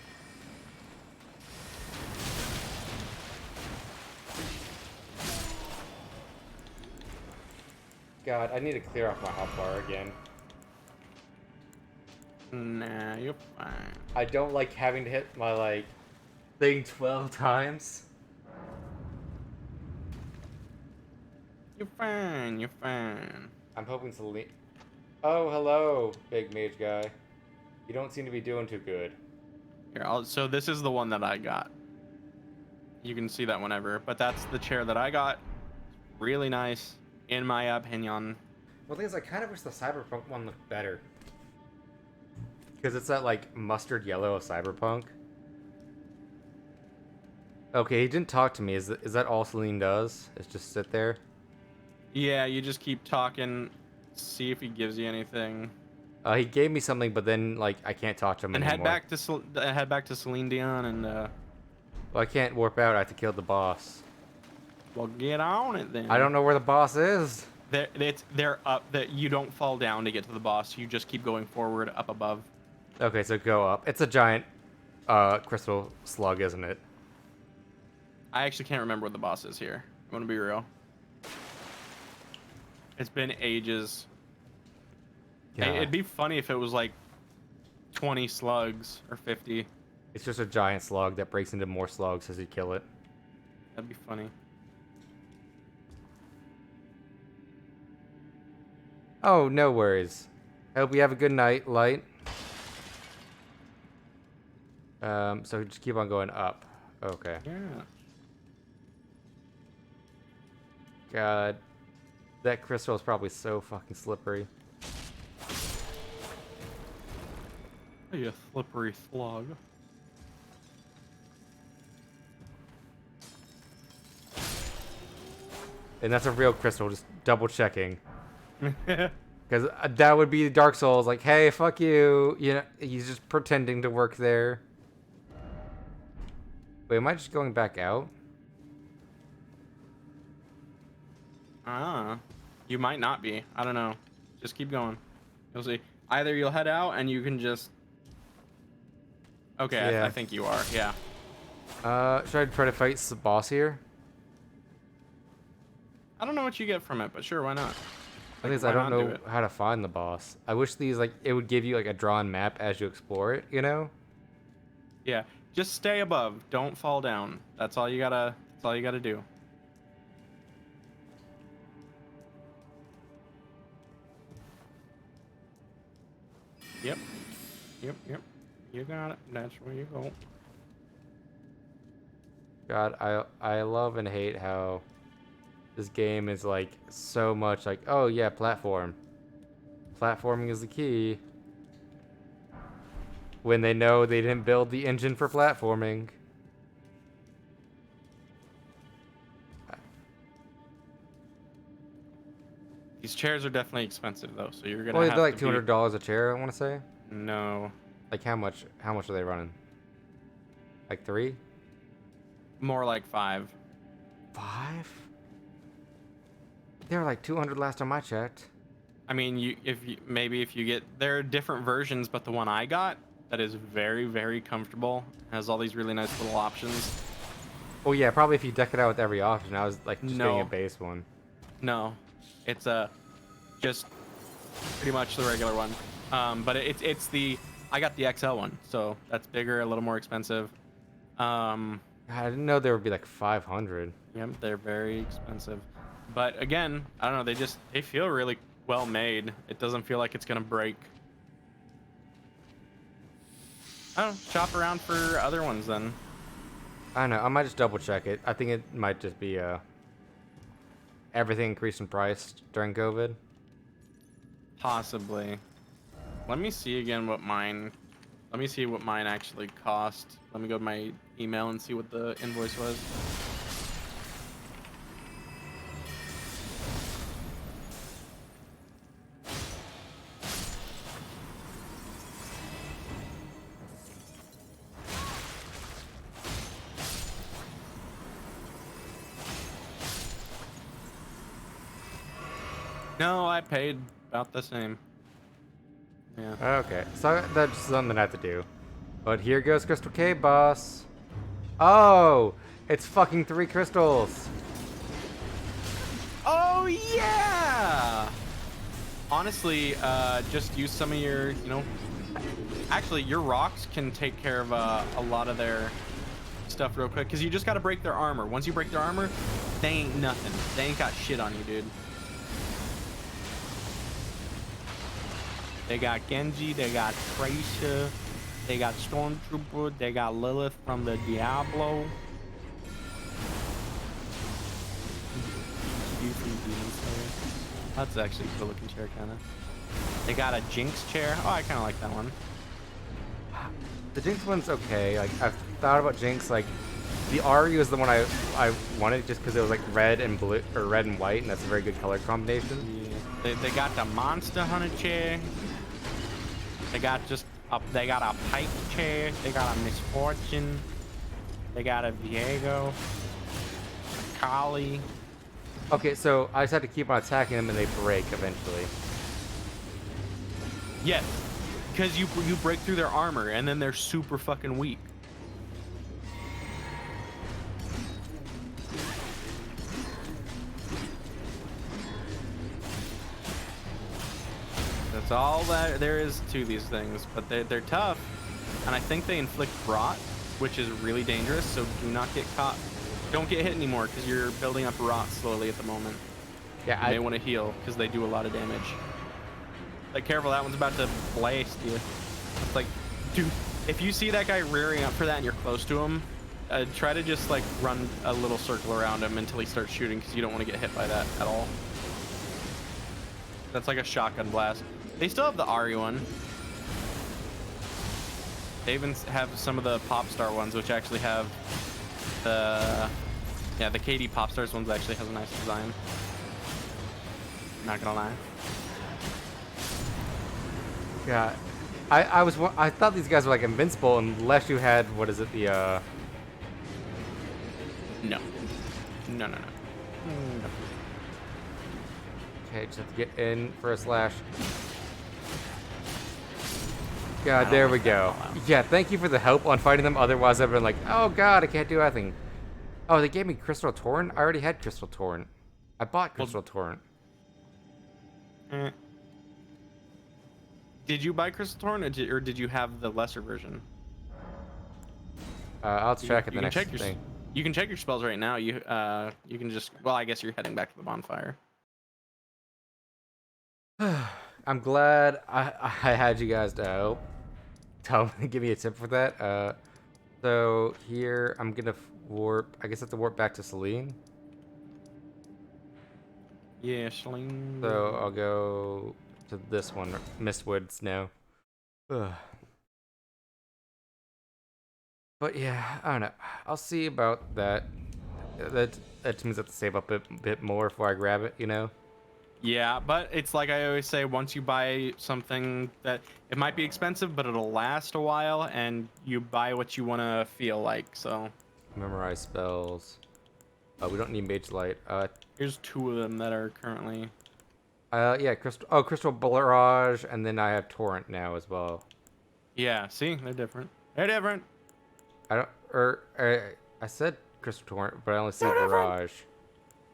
God, I need to clear off my hotbar again. Nah, you're fine. I don't like having to hit my thing 12 times. You're fine. You're fine. I'm hoping to Oh, hello, big mage guy. You don't seem to be doing too good. Here, so this is the one that I got. You can see that whenever, but that's the chair that I got. Really nice, in my opinion. Well, the thing is, I kind of wish the Cyberpunk one looked better. Because it's that, mustard yellow of Cyberpunk. Okay, he didn't talk to me. Is that all Celine does? Is just sit there? Yeah, you just keep talking, see if he gives you anything. He gave me something, but then, I can't talk to him And anymore. head back to Celine Dion and, Well, I can't warp out. I have to kill the boss. well, get on it then. I don't know where the boss is. They're up. That you don't fall down to get to the boss. You just keep going forward, up above. Okay, so go up. It's a giant crystal slug, isn't it? I actually can't remember what the boss is here. I'm gonna be real. It's been ages. Yeah. It'd be funny if it was 20 slugs or 50. It's just a giant slug that breaks into more slugs as you kill it. That'd be funny. Oh, no worries. I hope you have a good night, Light. So just keep on going up. Okay. Yeah. God. That crystal is probably so fucking slippery. Hey, a slippery slug. And that's a real crystal, just double checking. Because that would be Dark Souls, like, hey, fuck you. You know, he's just pretending to work there. Wait, am I just going back out? You might not be. I don't know. Just keep going. You'll see. Either you'll head out and you can just... Okay, Yeah. I think you are. Yeah. Should I try to fight the boss here? I don't know what you get from it, but sure, why not? I think I don't know how to find the boss. I wish these, like, it would give you, like, a drawn map as you explore it, you know? Yeah. Just stay above. Don't fall down. That's all you gotta do. Yep. Yep. You got it. That's where you go. God, I love and hate how this game is like so much like, oh yeah, platform. Platforming is the key. When they know they didn't build the engine for platforming. These chairs are definitely expensive though, so you're gonna Well, have they're like to $200 a chair, I want to say. No. Like how much are they running? Like 3? More like 5. 5? They were like 200 last time I checked. I mean, maybe if you get, there are different versions, but the one I got that is very, very comfortable, has all these really nice little options. Oh yeah, probably if you deck it out with every option. I was like just getting a base one. No, it's just pretty much the regular one. But it's the, I got the XL one, so that's bigger, a little more expensive. God, I didn't know there would be like 500. Yep, they're very expensive. But again, I don't know, they feel really well made. It doesn't feel like it's gonna break. I don't know, shop around for other ones then. I don't know, I might just double check it. I think it might just be everything increased in price during COVID. Possibly. Let me see again what mine actually cost. Let me go to my email and see what the invoice was. No, I paid about the same. Yeah. Okay, so that's something I have to do. But here goes Crystal Cave, boss. Oh, it's fucking 3 crystals. Oh yeah! Honestly, just use some of your, actually your rocks can take care of a lot of their stuff real quick, because you just got to break their armor. Once you break their armor, they ain't nothing. They ain't got shit on you, dude. They got Genji, they got Tracer, they got Stormtrooper, they got Lilith from the Diablo. That's actually a cool looking chair, kinda. They got a Jinx chair. Oh, I kinda like that one. The Jinx one's okay. Like, I've thought about Jinx. Like, the Aru is the one I wanted just because it was like red and blue, or red and white, and that's a very good color combination. Yeah. They got the Monster Hunter chair. They got they got a Pike chair. They got a Misfortune. They got a Viego. A Kali. Okay, so I just have to keep on attacking them and they break eventually. Yes, because you break through their armor and then they're super fucking weak. That's all that there is to these things, but they're tough, and I think they inflict rot, which is really dangerous. So do not get caught. Don't get hit anymore because you're building up rot slowly at the moment. Yeah, you may want to heal because they do a lot of damage. Like, careful, that one's about to blast you. It's like, dude, if you see that guy rearing up for that and you're close to him, try to just like run a little circle around him until he starts shooting, because you don't want to get hit by that at all. That's like a shotgun blast. They still have the Ari one. They even have some of the pop star ones, which actually have the Yeah, the KD Popstars ones actually has a nice design. Not gonna lie. Yeah, I thought these guys were like invincible unless you had, what is it, the No. No, no, no. Okay, just have to get in for a slash. God, there we go. Yeah, thank you for the help on fighting them. Otherwise, I've been like, oh god, I can't do anything. Oh, they gave me Crystal Torrent? I already had Crystal Torrent. I bought Crystal Torrent. Did you buy Crystal Torrent, or did you have the lesser version? I'll check at the next check thing. You can check your spells right now. You can just, well, I guess you're heading back to the bonfire. I'm glad I had you guys to help. Tell me, give me a tip for that. So here I'm gonna warp. I guess I have to warp back to Selene. Yeah, Selene. So I'll go to this one, Mistwoods now. Ugh. But yeah, I don't know. I'll see about that. That means I have to save up a bit more before I grab it, you know? Yeah, but it's like I always say, once you buy something that it might be expensive, but it'll last a while, and you buy what you want to feel like. So Memorize spells. We don't need Mage Light. here's 2 of them that are currently. Yeah, Crystal Barrage, and then I have Torrent now as well. Yeah, see, they're different. They're different. I said Crystal Torrent, but I only see Barrage.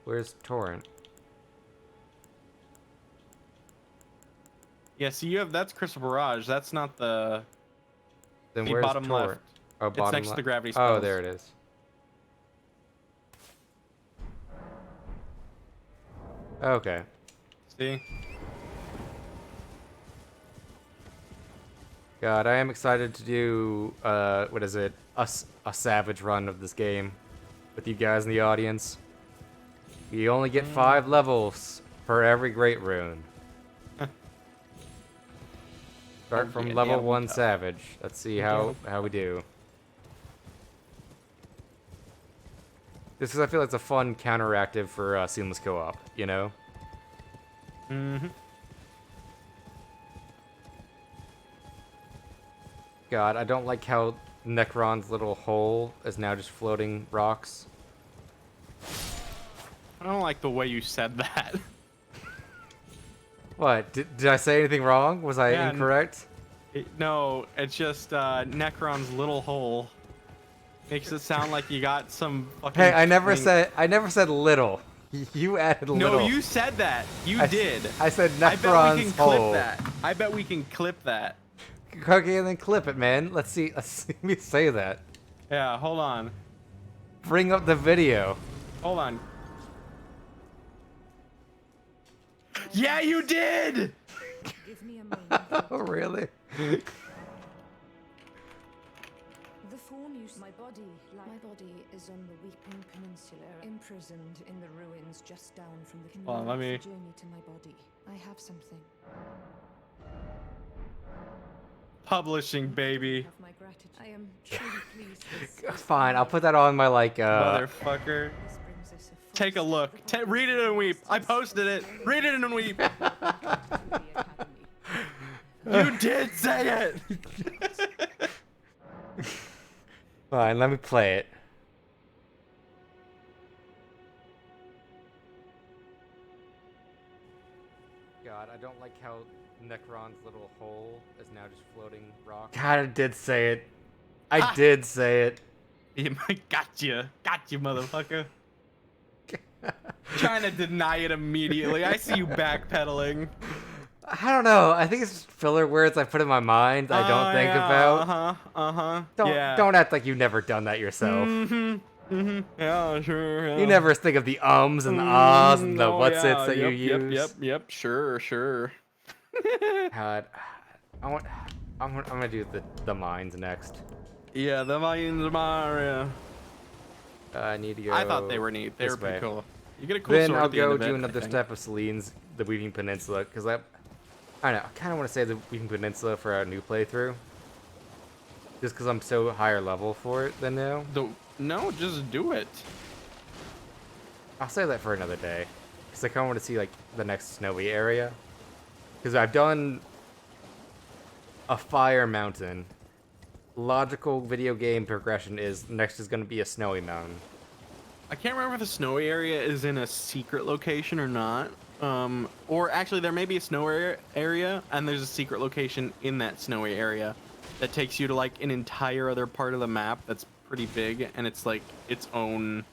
Where's Torrent? Yeah, see, that's Crystal Barrage. That's not the. Then The where's bottom Torrent? left. Oh, It's bottom next to left. the gravity Oh, spells. there it is. Okay. See. God, I am excited to do what is it? A savage run of this game with you guys in the audience. You only get 5 levels for every great rune. Start from level 1 savage. Let's see how we do. This is, I feel like, it's a fun counteractive for seamless co-op, you know? Mm-hmm. God, I don't like how Necron's little hole is now just floating rocks. I don't like the way you said that. What? Did I say anything wrong? Was I incorrect? No, it's just Necron's little hole makes it sound like you got some fucking. Hey, I never said little. You added little. No, you said that. You did. I said I bet we Necron's can hole. clip that. I bet we can clip that. Okay, then clip it, man. Let's see me say that. Yeah, hold on. Bring up the video. Hold on. Yeah, you did! Give me a moment. Oh, really? The form you my body is on the Weeping Peninsula, imprisoned in the ruins just down from the Hold on, let me- journey to my body. I have something. Publishing, baby. Have my gratitude. I am truly pleased. This Fine, I'll put that on my like. Motherfucker. this brings us a Take a look. Read it and weep. I posted it. Read it and weep. to the academy. You did say it. Fine, let me play it. God, I don't like how Necron's little hole is now just floating rock. God, I did say it. I did say it. Gotcha, motherfucker. Trying to deny it immediately. I see you backpedaling. I don't know. I think it's just filler words I put in my mind I don't think about. Don't act like you've never done that yourself. Yeah, sure. Yeah. You never think of the ums and the ahs and the what's-its that you use. Yep. Sure. God, I'm gonna do the mines next. Yeah, the mines, Mario. I need to go. I thought they were neat. They this were pretty way. cool. You get a cool Then sword I'll at the end go of it, do I another think. step of Selene's the Weeping Peninsula because I don't know. I kind of want to say the Weeping Peninsula for our new playthrough, just because I'm so higher level for it than now. No, just do it. I'll save that for another day. Because I kind of want to see, like, the next snowy area. Because I've done a fire mountain. Logical video game progression is next is going to be a snowy mountain. I can't remember if the snowy area is in a secret location or not. Or actually, there may be a snowy area, and there's a secret location in that snowy area that takes you to like an entire other part of the map that's pretty big, and it's like its own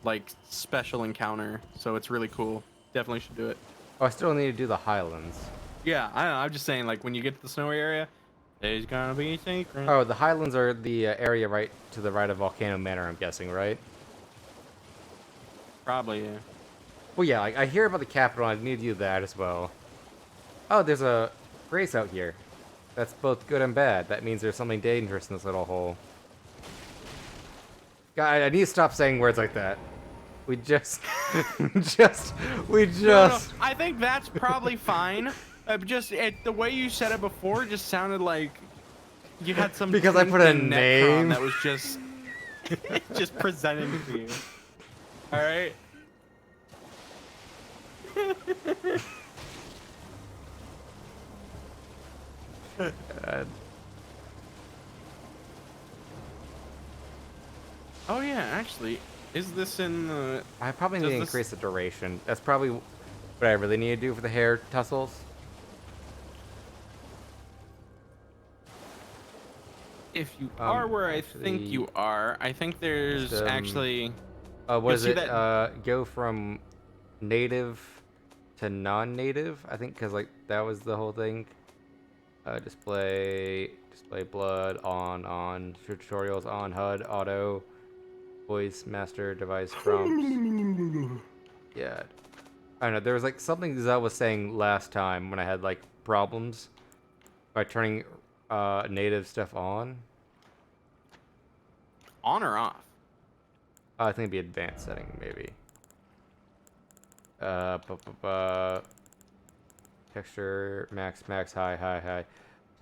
like special encounter. So it's really cool. Definitely should do it. Oh, I still need to do the Highlands. Yeah, I don't know. I'm just saying, like when you get to the snowy area, there's gonna be a secret. Oh, the Highlands are the area right to the right of Volcano Manor, I'm guessing, right? Probably, yeah. Well, yeah, I hear about the capital, and I need to do that as well. Oh, there's a grace out here. That's both good and bad. That means there's something dangerous in this little hole. God, I need to stop saying words like that. We just... we just... No, I think that's probably fine. The way you said it before just sounded like you had some... Because I put a Necron name. that was just... just presented to you. Alright? Oh yeah, actually, is this in the... I probably need Does to this- increase the duration. That's probably what I really need to do for the hair tussles. If you are where I think actually, you are, I think there's just, actually... What You'll is see it? that- Go from native to non-native. I think because like that was the whole thing. Display blood on tutorials on HUD auto voice master device prompts. Yeah, I don't know. There was like something Zell was saying last time when I had like problems by turning native stuff on. On or off? I think it'd be advanced setting, maybe. Texture, max, high.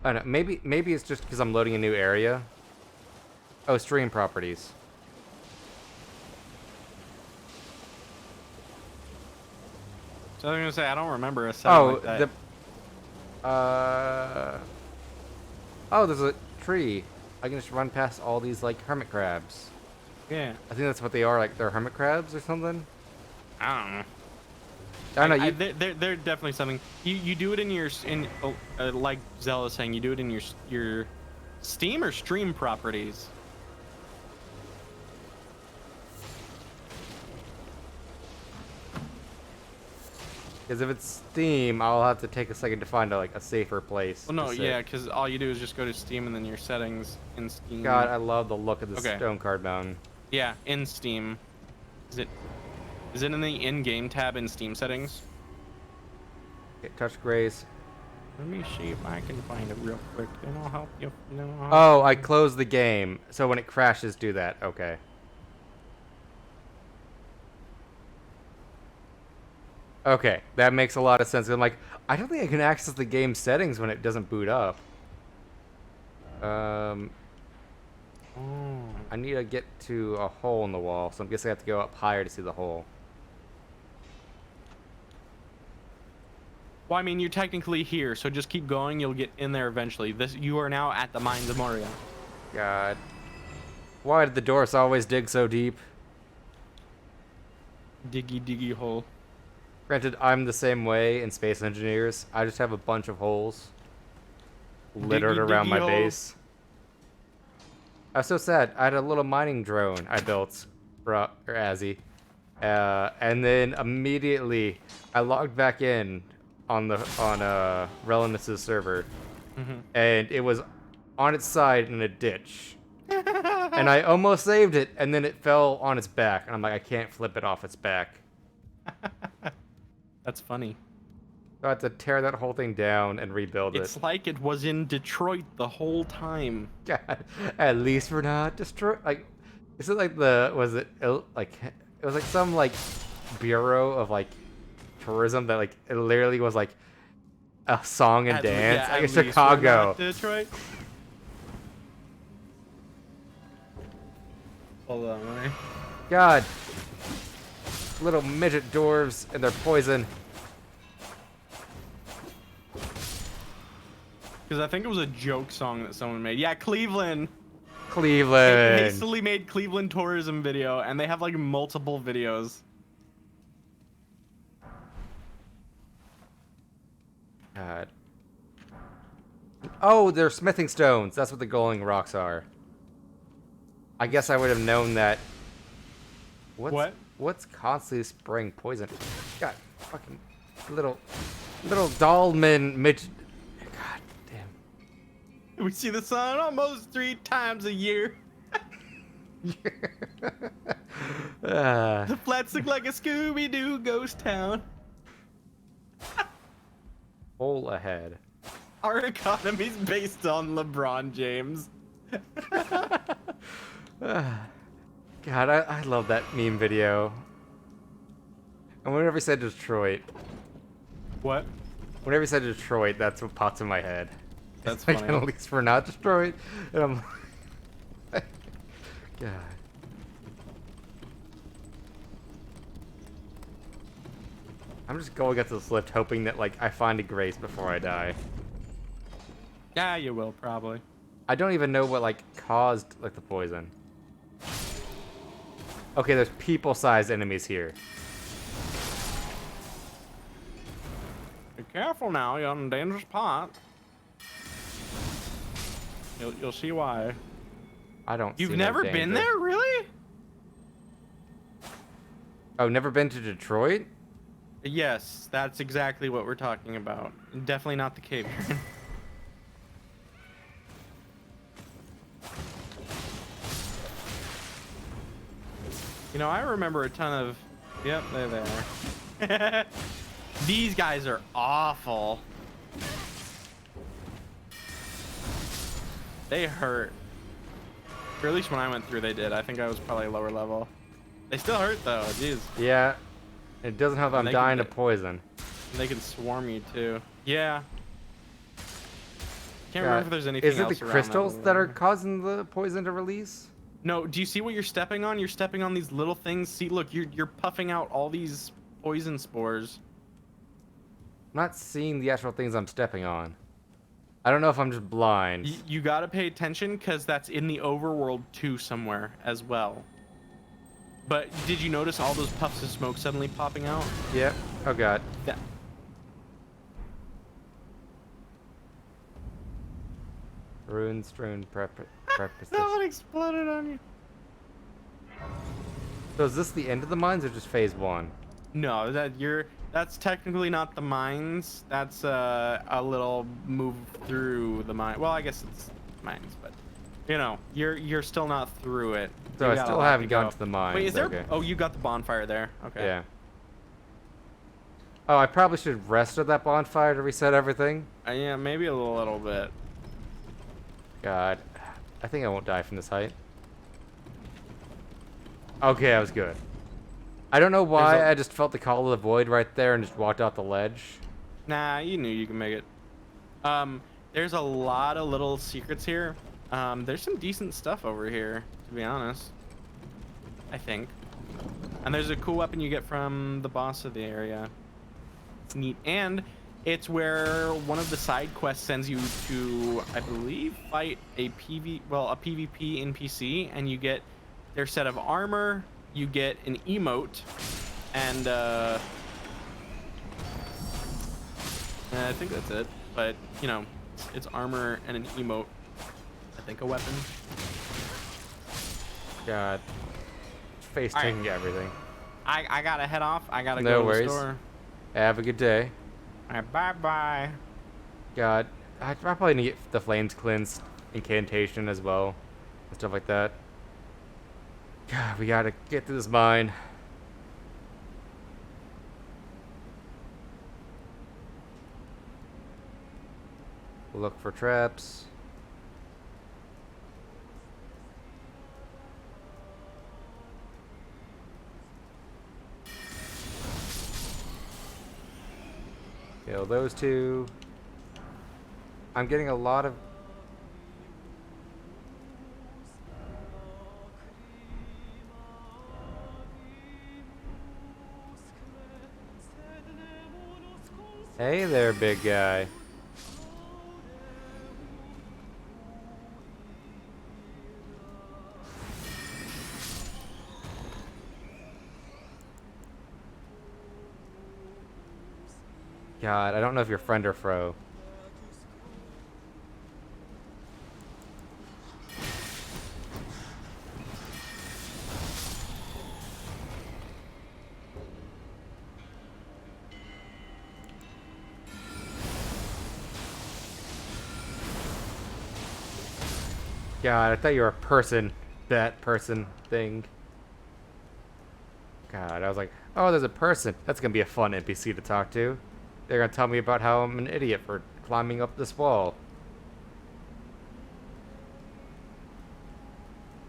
I don't know, maybe it's just because I'm loading a new area. Oh, stream properties. So I was gonna say, I don't remember a setting like that. Oh, there's a tree. I can just run past all these, like, hermit crabs. Yeah. I think that's what they are, like, they're hermit crabs or something? I don't know. I don't know, They're definitely something. You do it in your like Zell is saying, you do it in your Steam or stream properties. because if it's Steam, I'll have to take a second to find, like, a safer place. Well, no, to sit. yeah, because all you do is just go to Steam and then your settings in Steam. God, I love the look of the Okay. stone card mountain. Yeah, in Steam. Is it in the in-game tab in Steam settings? Okay, touch grace. Let me see if I can find it real quick. Then I'll help you. Oh, I closed the game. So when it crashes, do that. Okay. Okay, that makes a lot of sense. I'm like, I don't think I can access the game settings when it doesn't boot up. Oh. I need to get to a hole in the wall, so I'm guessing I have to go up higher to see the hole. Well, I mean, you're technically here, so just keep going. You'll get in there eventually. You are now at the Mines of Moria. God. Why did the Doors always dig so deep? Diggy hole. Granted, I'm the same way in Space Engineers. I just have a bunch of holes littered around my holes. base. I was so sad. I had a little mining drone I built for Azzy. And then immediately I logged back in on Relimus's server. And it was on its side in a ditch. And I almost saved it, and then it fell on its back. And I'm like, I can't flip it off its back. That's funny. So I had to tear that whole thing down and rebuild It's it. like it was in Detroit the whole time. God, at least we're not destroyed. Like, is it like it was like some like bureau of like tourism that like it literally was like a song and dance like in at least we're Chicago. not Detroit. Hold on, right? God, little midget dwarves and their poison. Because I think it was a joke song that someone made. Yeah, Cleveland. They Cleveland. hastily made Cleveland tourism video, and they have like multiple videos. God. Oh, they're smithing stones. That's what the glowing rocks are. I guess I would have known that. What's constantly spraying poison? God, fucking little dollman midget. God damn. We see the sun almost 3 times a year. The flats look like a Scooby-Doo ghost town. Hole ahead. Our economy's based on LeBron James. God, I love that meme video. And whenever he said Detroit, What? whenever he said Detroit, that's what pops in my head. That's Like, funny. at least we're not Detroit. And I'm like, God. I'm just going up to this lift, hoping that like I find a grace before I die. Yeah, you will probably. I don't even know what like caused like the poison. Okay, there's people-sized enemies here. Be careful now, you're on a dangerous spot. You'll see why. I don't. You've see no never been danger. there, really? Oh, never been to Detroit? Yes, that's exactly what we're talking about. Definitely not the cave. You know, I remember a ton of... Yep, they're there. These guys are awful. They hurt. Or at least when I went through, they did. I think I was probably lower level. They still hurt, though. Jeez. Yeah. It doesn't help. I'm They dying can to poison. They can swarm you, too. Yeah. Can't God. remember if there's anything Is it else the around crystals that are room. causing the poison to release? No, do you see what you're stepping on? You're stepping on these little things. See, look, you're puffing out all these poison spores. I'm not seeing the actual things I'm stepping on. I don't know if I'm just blind. You gotta pay attention because that's in the overworld too somewhere as well. But did you notice all those puffs of smoke suddenly popping out? Yep. Oh god. That Ruin strewn purpose. that one exploded on you. So is this the end of the mines or just phase 1? No, that's technically not the mines. That's a little move through the mine. Well, I guess it's mines, but you know, you're still not through it. So You I got a still lot haven't go. gone to the mines. Wait, is there? Okay. Oh, you got the bonfire there. Okay. Yeah. Oh, I probably should rest at that bonfire to reset everything. Yeah, maybe a little bit. God. I think I won't die from this height. Okay, I was good. I don't know why, I just felt the call of the void right there and just walked off the ledge. Nah, you knew you can make it. There's a lot of little secrets here. There's some decent stuff over here, to be honest. I think. And there's a cool weapon you get from the boss of the area. It's neat. And it's where one of the side quests sends you to, I believe, fight a PvP NPC, and you get their set of armor, you get an emote, and I think that's it. But, you know, it's armor and an emote. I think a weapon. God. Face All right. taking everything. I gotta head off. I gotta No go to worries. the store. Have a good day. All right, bye-bye. God. I probably need to get the flames cleansed incantation as well. And stuff like that. God, we gotta get to this mine. Look for traps. Kill those two. I'm getting a lot of... Hey there, big guy. God, I don't know if you're friend or foe. God, I thought you were a person. That person thing. God, I was like, oh, there's a person. That's gonna be a fun NPC to talk to. They're gonna tell me about how I'm an idiot for climbing up this wall.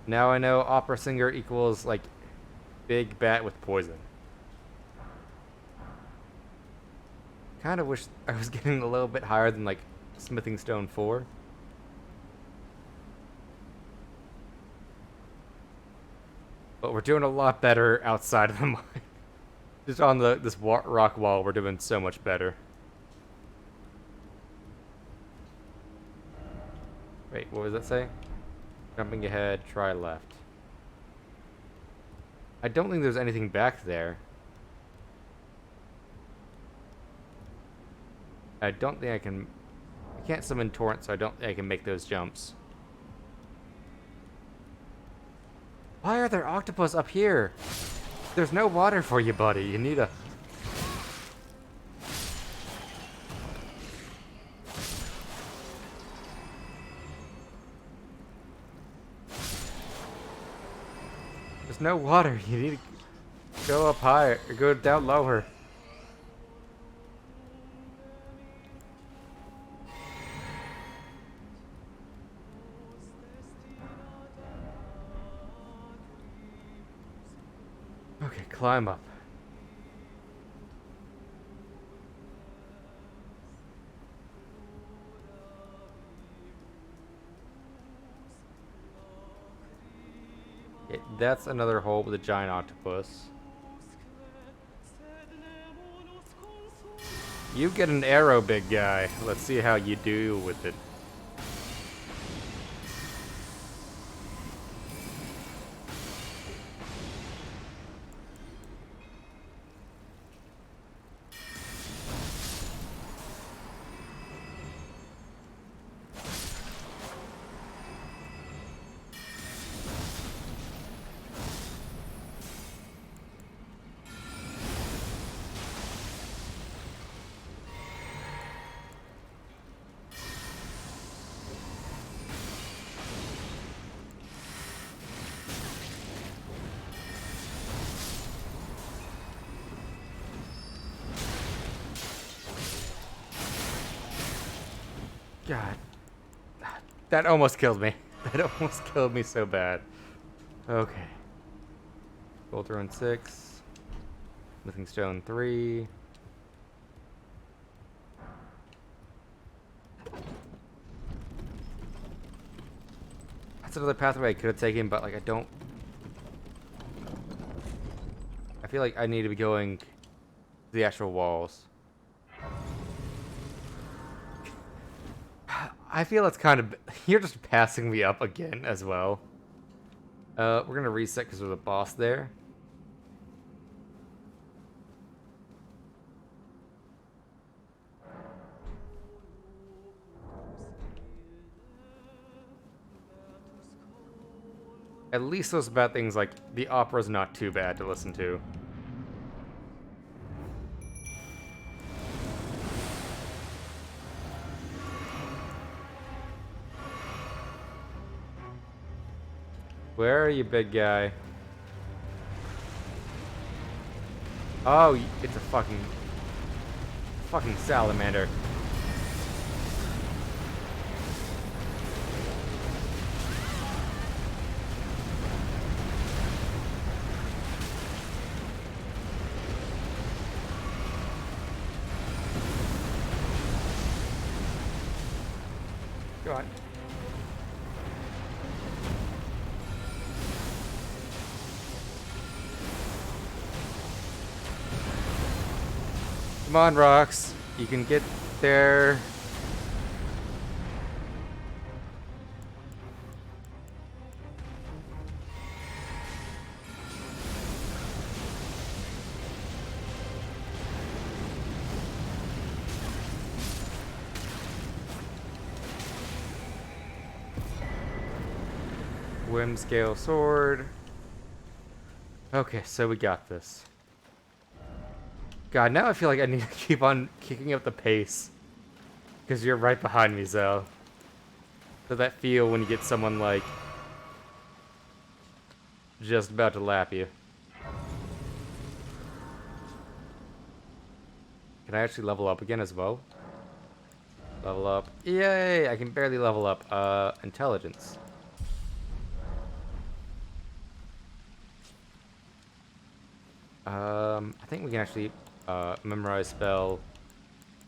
Now I know opera singer equals, like, big bat with poison. Kind of wish I was getting a little bit higher than, like, Smithing Stone 4. But we're doing a lot better outside of the mine. Just on this rock wall, we're doing so much better. Wait, what does that say? Jumping ahead, try left. I don't think there's anything back there. I don't think I can... I can't summon Torrent, so I don't think I can make those jumps. Why are there octopus up here? There's no water for you, buddy. You need a... There's no water. You need to go up higher, or go down lower. Okay, climb up. Okay, that's another hole with a giant octopus. You get an arrow, big guy. Let's see how you do with it. God. That almost killed me. That almost killed me so bad. Okay. Gold Throne 6. Smithing Stone 3. That's another pathway I could have taken, but like I don't... I feel like I need to be going to the actual walls. I feel it's kind of... You're just passing me up again as well. We're going to reset because there's a boss there. At least those bad things, like, the opera's not too bad to listen to. Where are you, big guy? Oh, it's a fucking salamander. Go on. Come on, rocks. You can get there. Whim scale sword. Okay, so we got this. God, now I feel like I need to keep on kicking up the pace. Because you're right behind me, Zell. So that feel when you get someone, like, just about to lap you. Can I actually level up again as well? Level up. Yay! I can barely level up. Intelligence. I think we can actually, memorize spell.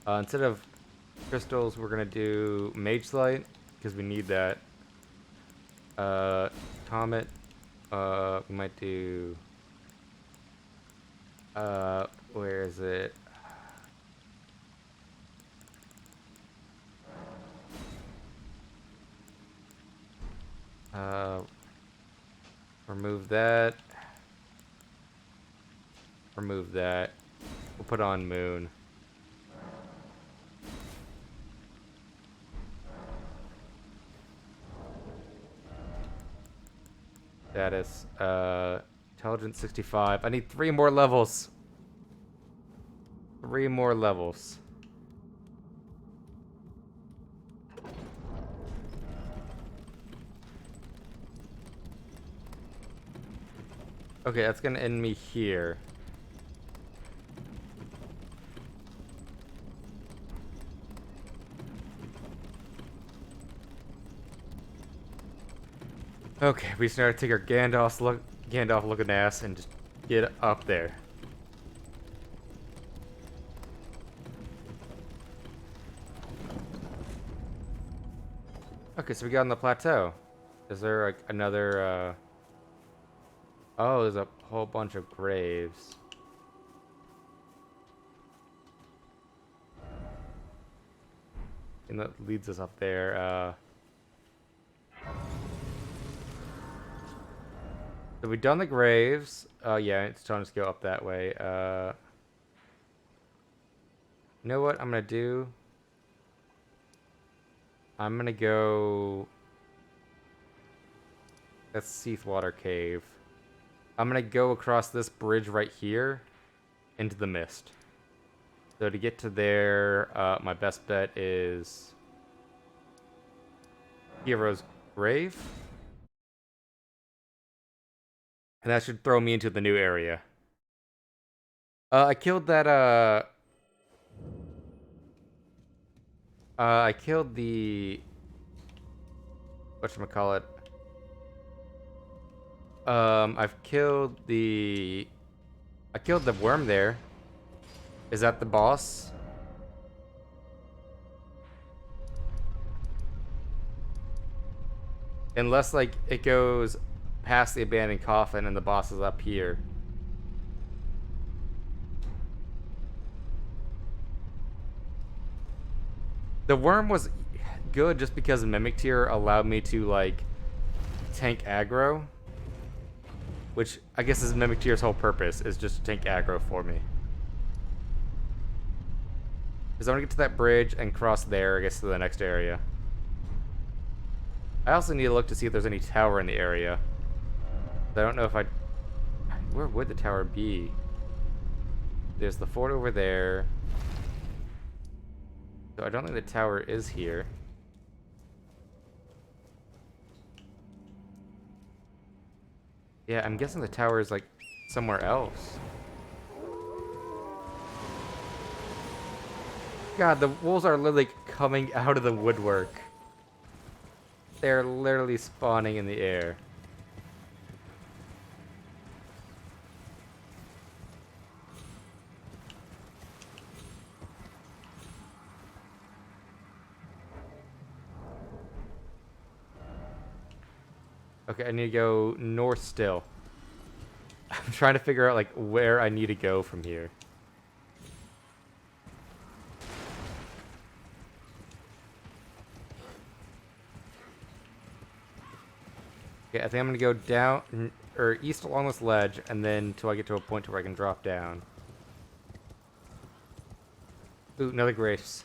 Instead of crystals, we're gonna do Mage Light, because we need that. Comet. We might do... where is it? Remove that. Remove that. We'll put on Moon. Status. Intelligence 65. I need 3 more levels. 3 more levels. Okay, that's gonna end me here. Okay, we just gotta take our Gandalf looking ass and just get up there. Okay, so we got on the plateau. Is there like another oh, there's a whole bunch of graves. And that leads us up there. So we've done the graves. Yeah, it's telling us to go up that way. You know what I'm gonna do? I'm gonna go... That's Seathwater Cave. I'm gonna go across this bridge right here into the mist. So to get to there, my best bet is Hero's Grave. And that should throw me into the new area. I killed that, I killed the... whatchamacallit? I've killed the... I killed the worm there. Is that the boss? Unless, like, it goes past the abandoned coffin and the boss is up here. The worm was good just because Mimic Tier allowed me to, like, tank aggro. Which, I guess is Mimic Tier's whole purpose, is just to tank aggro for me. Because I'm gonna get to that bridge and cross there, I guess, to the next area. I also need to look to see if there's any tower in the area. I don't know if I... Where would the tower be? There's the fort over there. So I don't think the tower is here. Yeah, I'm guessing the tower is, like, somewhere else. God, the wolves are literally coming out of the woodwork. They're literally spawning in the air. Okay, I need to go north still. I'm trying to figure out, like, where I need to go from here. Okay, I think I'm gonna go down or east along this ledge, and then till I get to a point where I can drop down. Ooh, another grace.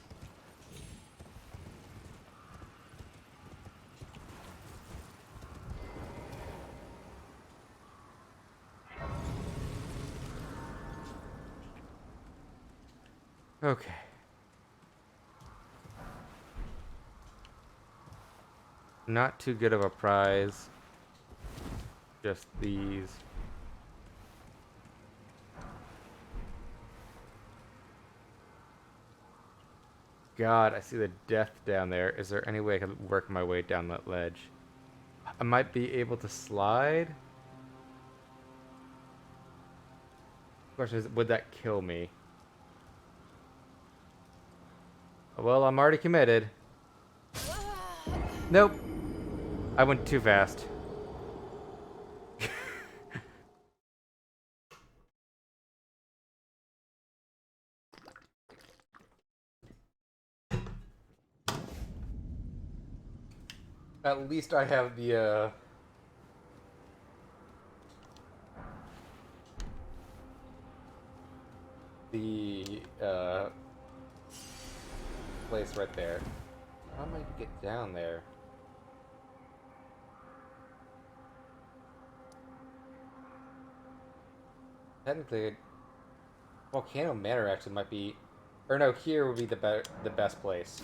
Okay. Not too good of a prize. Just these. God, I see the death down there. Is there any way I can work my way down that ledge? I might be able to slide. Question is, would that kill me? Well, I'm already committed. Nope. I went too fast. At least I have the place right there. How am I to get down there? Technically, Volcano Manor actually might be, or no, here would be the best place.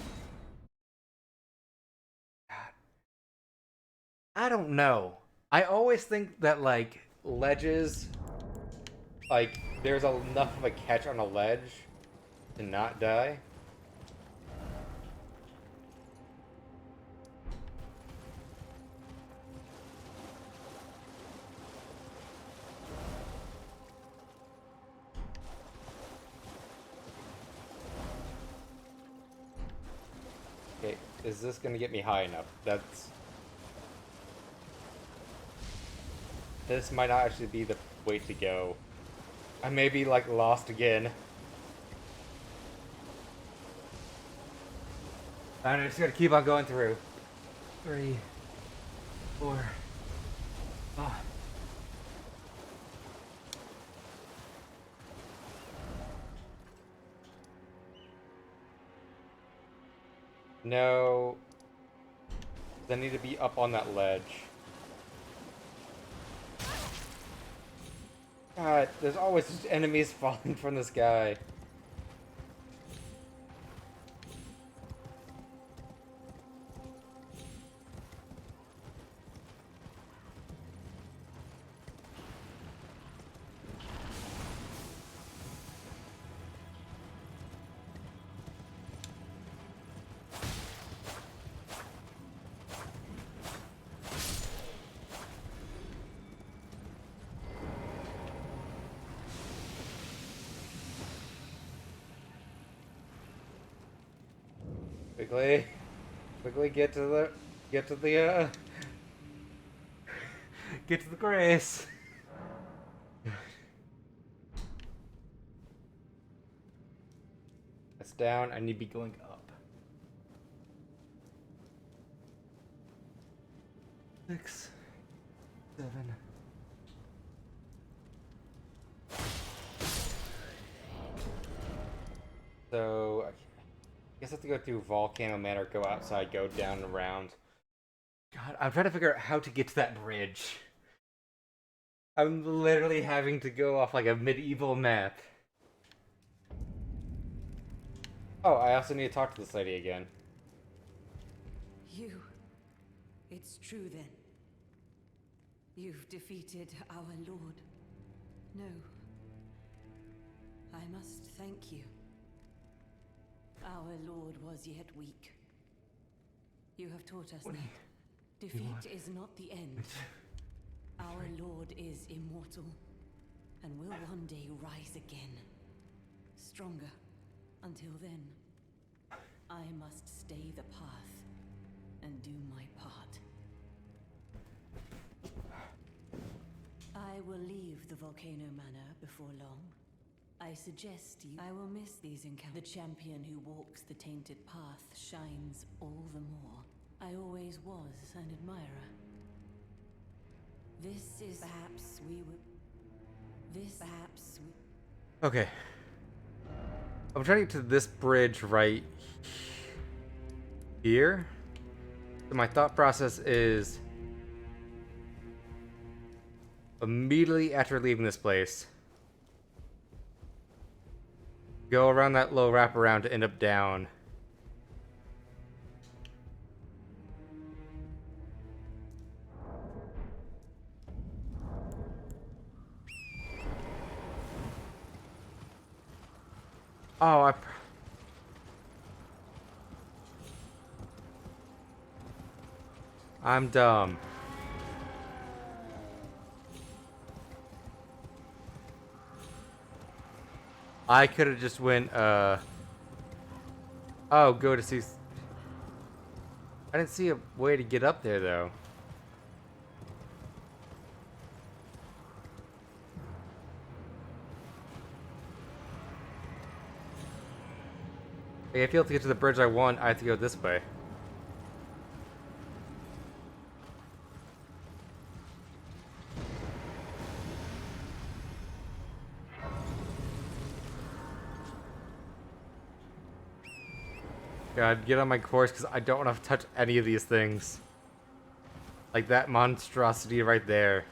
I don't know. I always think that like ledges, like there's enough of a catch on a ledge to not die. Okay, is this gonna get me high enough? This might not actually be the way to go. I may be like lost again. I'm just gonna keep on going through. 3, 4, 5. No. I need to be up on that ledge. God, there's always just enemies falling from the sky. Quickly get to the get to the grace. That's down. I need to be going up. 6, 7. So, I guess I have to go through Volcano Manor, go outside, go down and around. God, I'm trying to figure out how to get to that bridge. I'm literally having to go off like a medieval map. Oh, I also need to talk to this lady again. You. It's true then. You've defeated our lord. No. I must thank you. Our lord was yet weak. You have taught us that defeat is not the end. Our lord is immortal and will one day rise again. Stronger. Until then, I must stay the path and do my part. I will leave the Volcano Manor before long. I suggest you... I will miss these encounters. The champion who walks the tainted path shines all the more. I always was an admirer. This is perhaps we would. This perhaps we. Okay. I'm trying to get to this bridge right here. So my thought process is immediately after leaving this place, go around that little wraparound to end up down. Oh, I'm dumb. I could have just went, oh, go to see. I didn't see a way to get up there, though. Like, I feel to get to the bridge I want, I have to go this way. God, get on my course, because I don't want to touch any of these things. Like that monstrosity right there.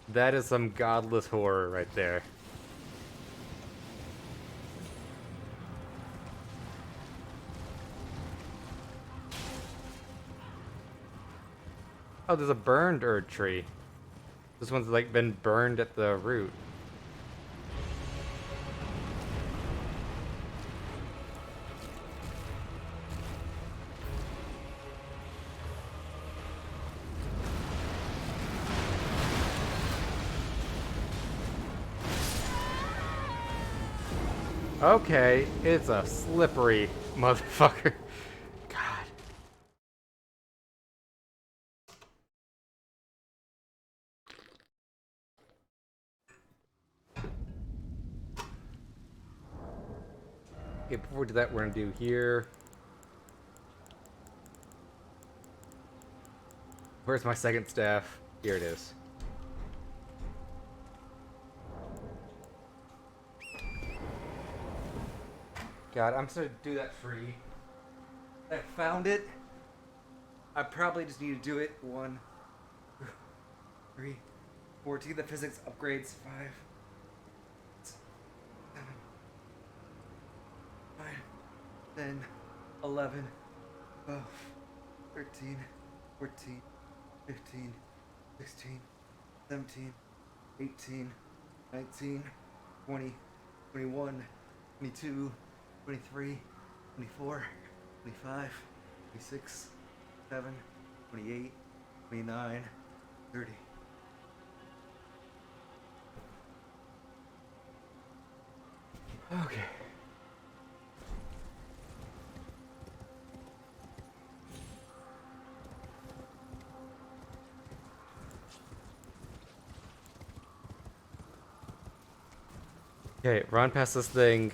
That is some godless horror right there. Oh, there's a burned Erd tree. This one's like been burned at the root. Okay, it's a slippery motherfucker. God. Okay, before we do that, we're gonna do here. Where's my second staff? Here it is. God, I'm starting to do that free. I found it. I probably just need to do it. 1, 2, 3, 4. To get the physics upgrades. 5, 6, 7, 9, 10, 11, 12, 13, 14, 15, 16, 17, 18, 19, 20, 21, 22, 23, 24, 25, 26, 27, 28, 29, 30. Okay. Okay, run past this thing.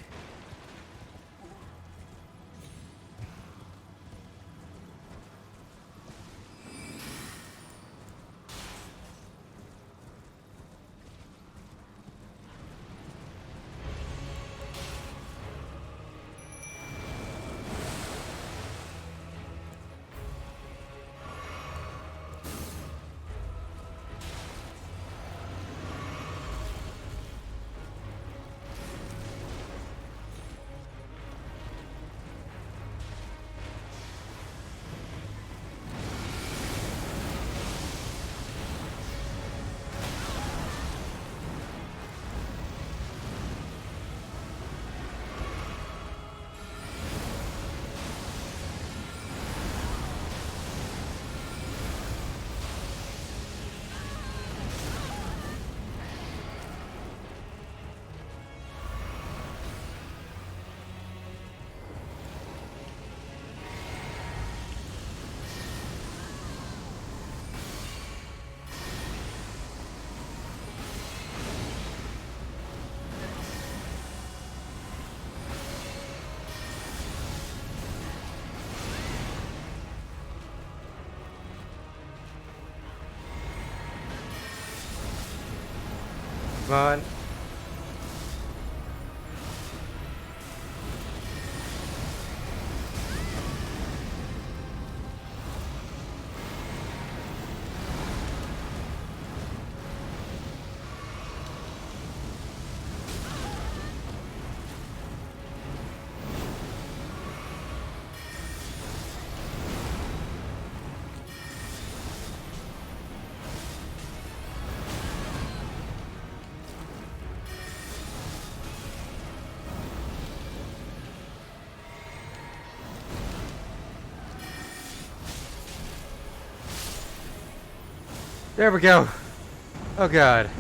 Come on. There we go. Oh god.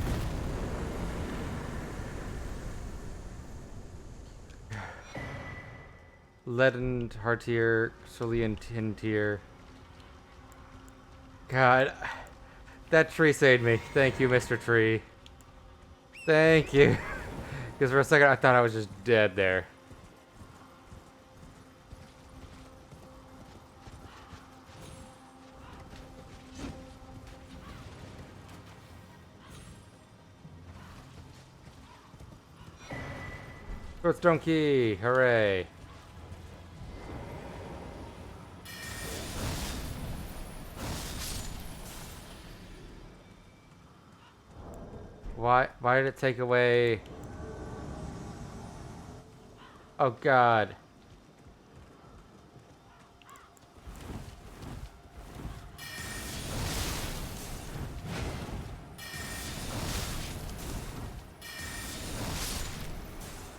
Leaden Heartier, Solian Tintier. God. That tree saved me. Thank you, Mr. Tree. Thank you. Because for a second I thought I was just dead there. Swordstone key! Hooray! Why did it take away? Oh god.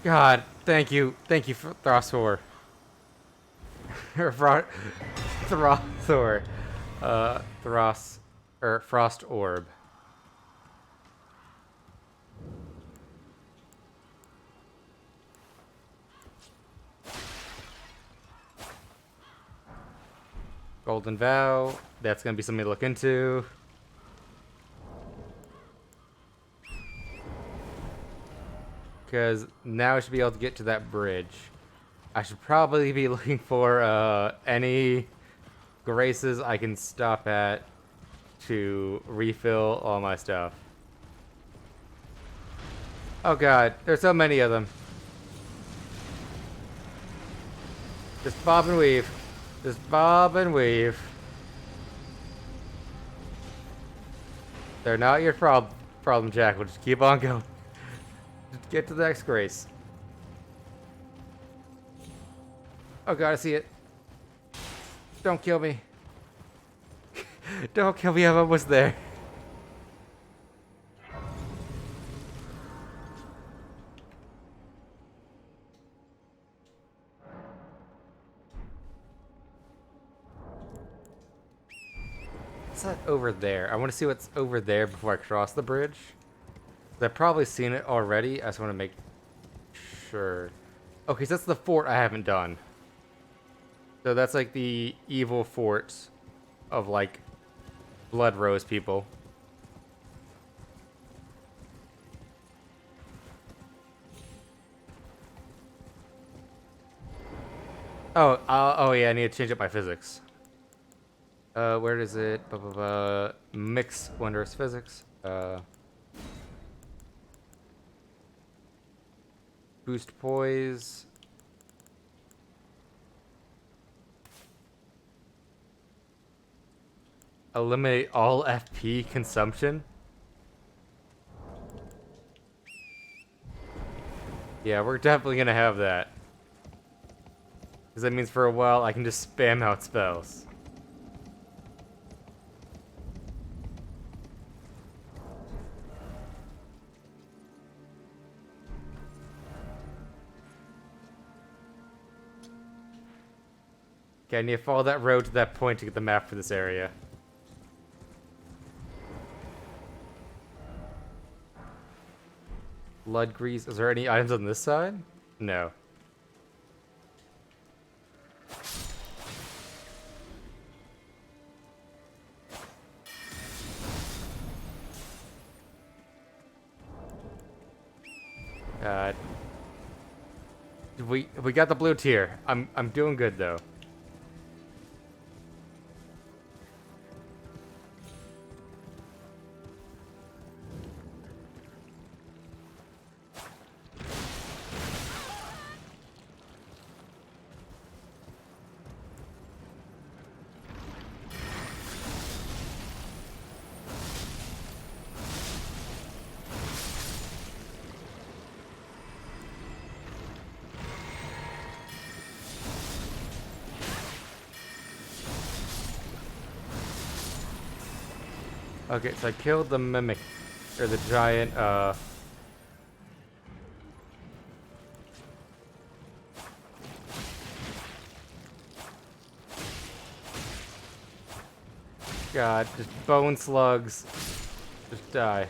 God, thank you for Throssor. Throssor. Frost Orb. Golden Vow. That's gonna be something to look into. Because now I should be able to get to that bridge. I should probably be looking for any graces I can stop at to refill all my stuff. Oh god, there's so many of them. Just bob and weave. Just bob and weave. They're not your problem, Jack. We'll just keep on going. Just get to the next grace. Oh god, I see it. Don't kill me. Don't kill me, I'm almost there. What's that over there? I want to see what's over there before I cross the bridge. I've probably seen it already. I just want to make sure. Okay, so that's the fort I haven't done. So that's like the evil fort of like Blood Rose people. Oh yeah, I need to change up my physics. Where is it? Mix wondrous physics. Boost poise. Eliminate all FP consumption. Yeah, we're definitely gonna have that. Because that means for a while I can just spam out spells. Okay, I need to follow that road to that point to get the map for this area. Blood grease. Is there any items on this side? No. We got the blue tier. I'm doing good though. Okay, so I killed the mimic, or the giant, God, just bone slugs. Just die.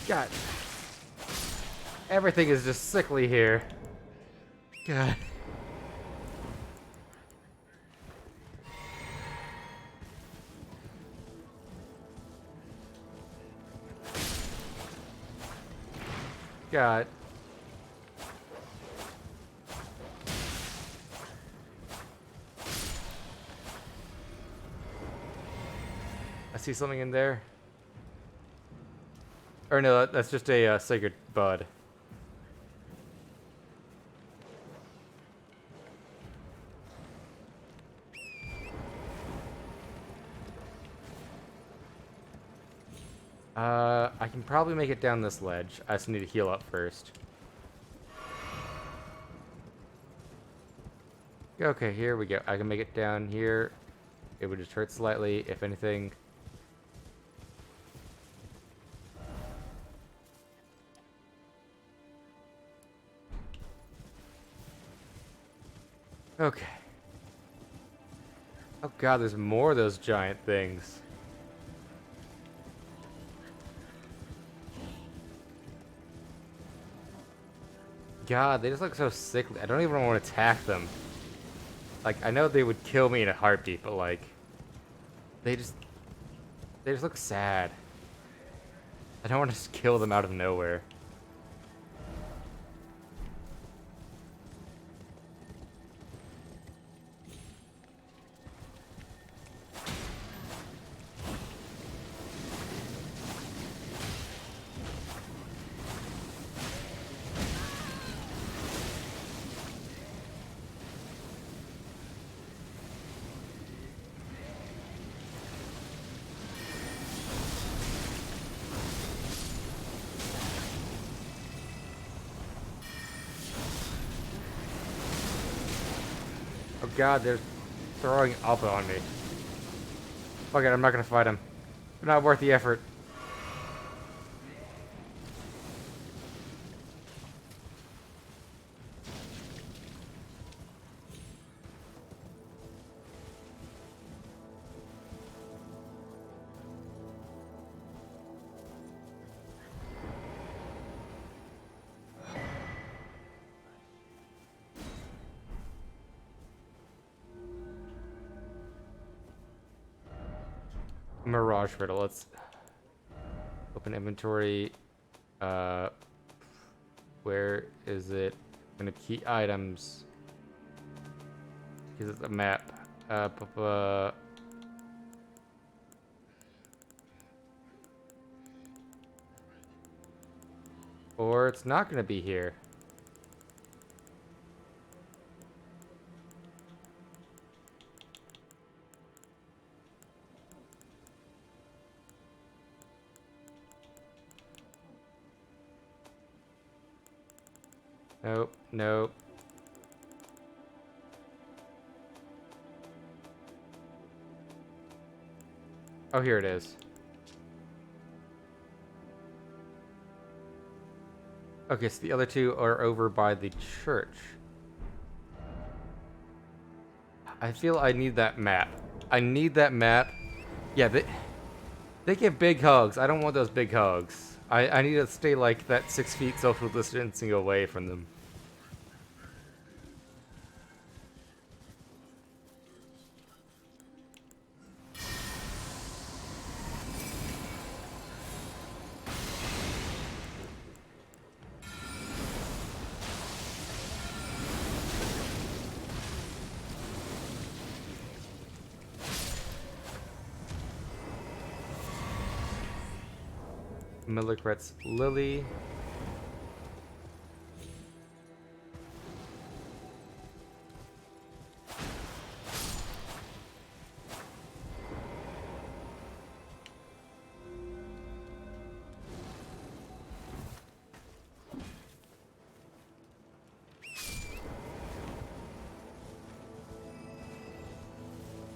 God. Everything is just sickly here. God. God. I see something in there. Or no, that's just a sacred bud. I can probably make it down this ledge. I just need to heal up first. Okay, here we go. I can make it down here. It would just hurt slightly, if anything. Okay. Oh god, there's more of those giant things. God, they just look so sickly. I don't even want to attack them. Like, I know they would kill me in a heartbeat, but like, they just look sad. I don't want to just kill them out of nowhere. Oh god, they're throwing up on me. Fuck it, I'm not gonna fight them. They're not worth the effort. Mirage Riddle. Let's open inventory. Where is it? I'm gonna key items. Because it's a map. Or it's not gonna be here. Nope, nope. Oh, here it is. Okay, so the other two are over by the church. I feel I need that map. I need that map. Yeah, they give big hugs. I don't want those big hugs. I need to stay like that 6 feet social distancing away from them. Millicret's Lily.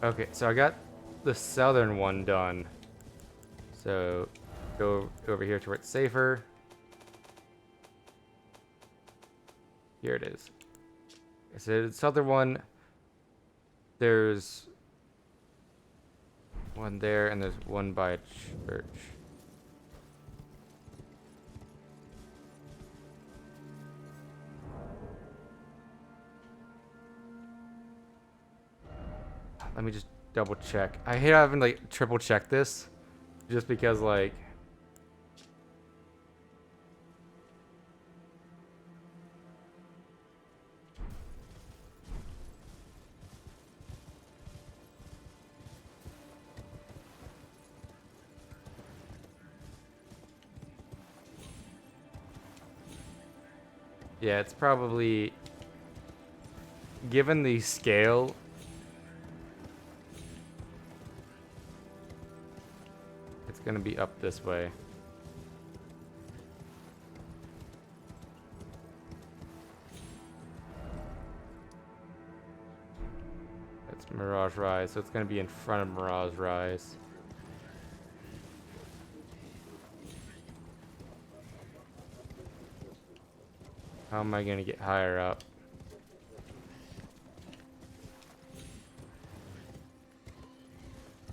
Okay, so I got the southern one done. So go over here to where it's safer. Here it is. So the southern one, there's one there and there's one by a church. Let me just double check. I hate having like triple check this just because like yeah, it's probably given the scale. It's gonna be up this way. That's Mirage Rise, so it's gonna be in front of Mirage Rise. How am I gonna get higher up?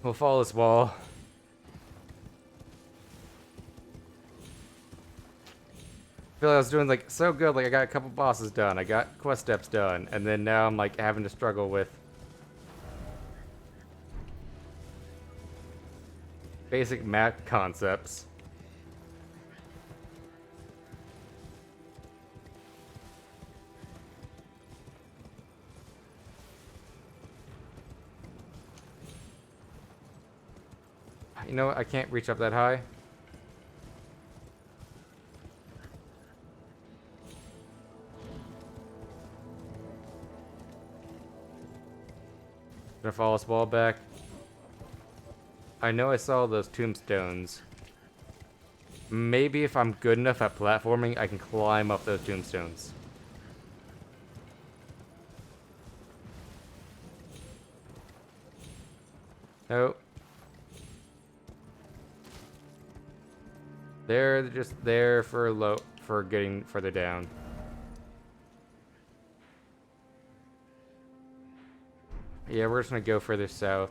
We'll follow this wall. I feel like I was doing like so good, like I got a couple bosses done, I got quest steps done, and then now I'm like having to struggle with basic map concepts. You know what? I can't reach up that high. Gonna follow this wall back. I know I saw those tombstones. Maybe if I'm good enough at platforming, I can climb up those tombstones. Nope. They're just there for getting further down. Yeah, we're just gonna go further south.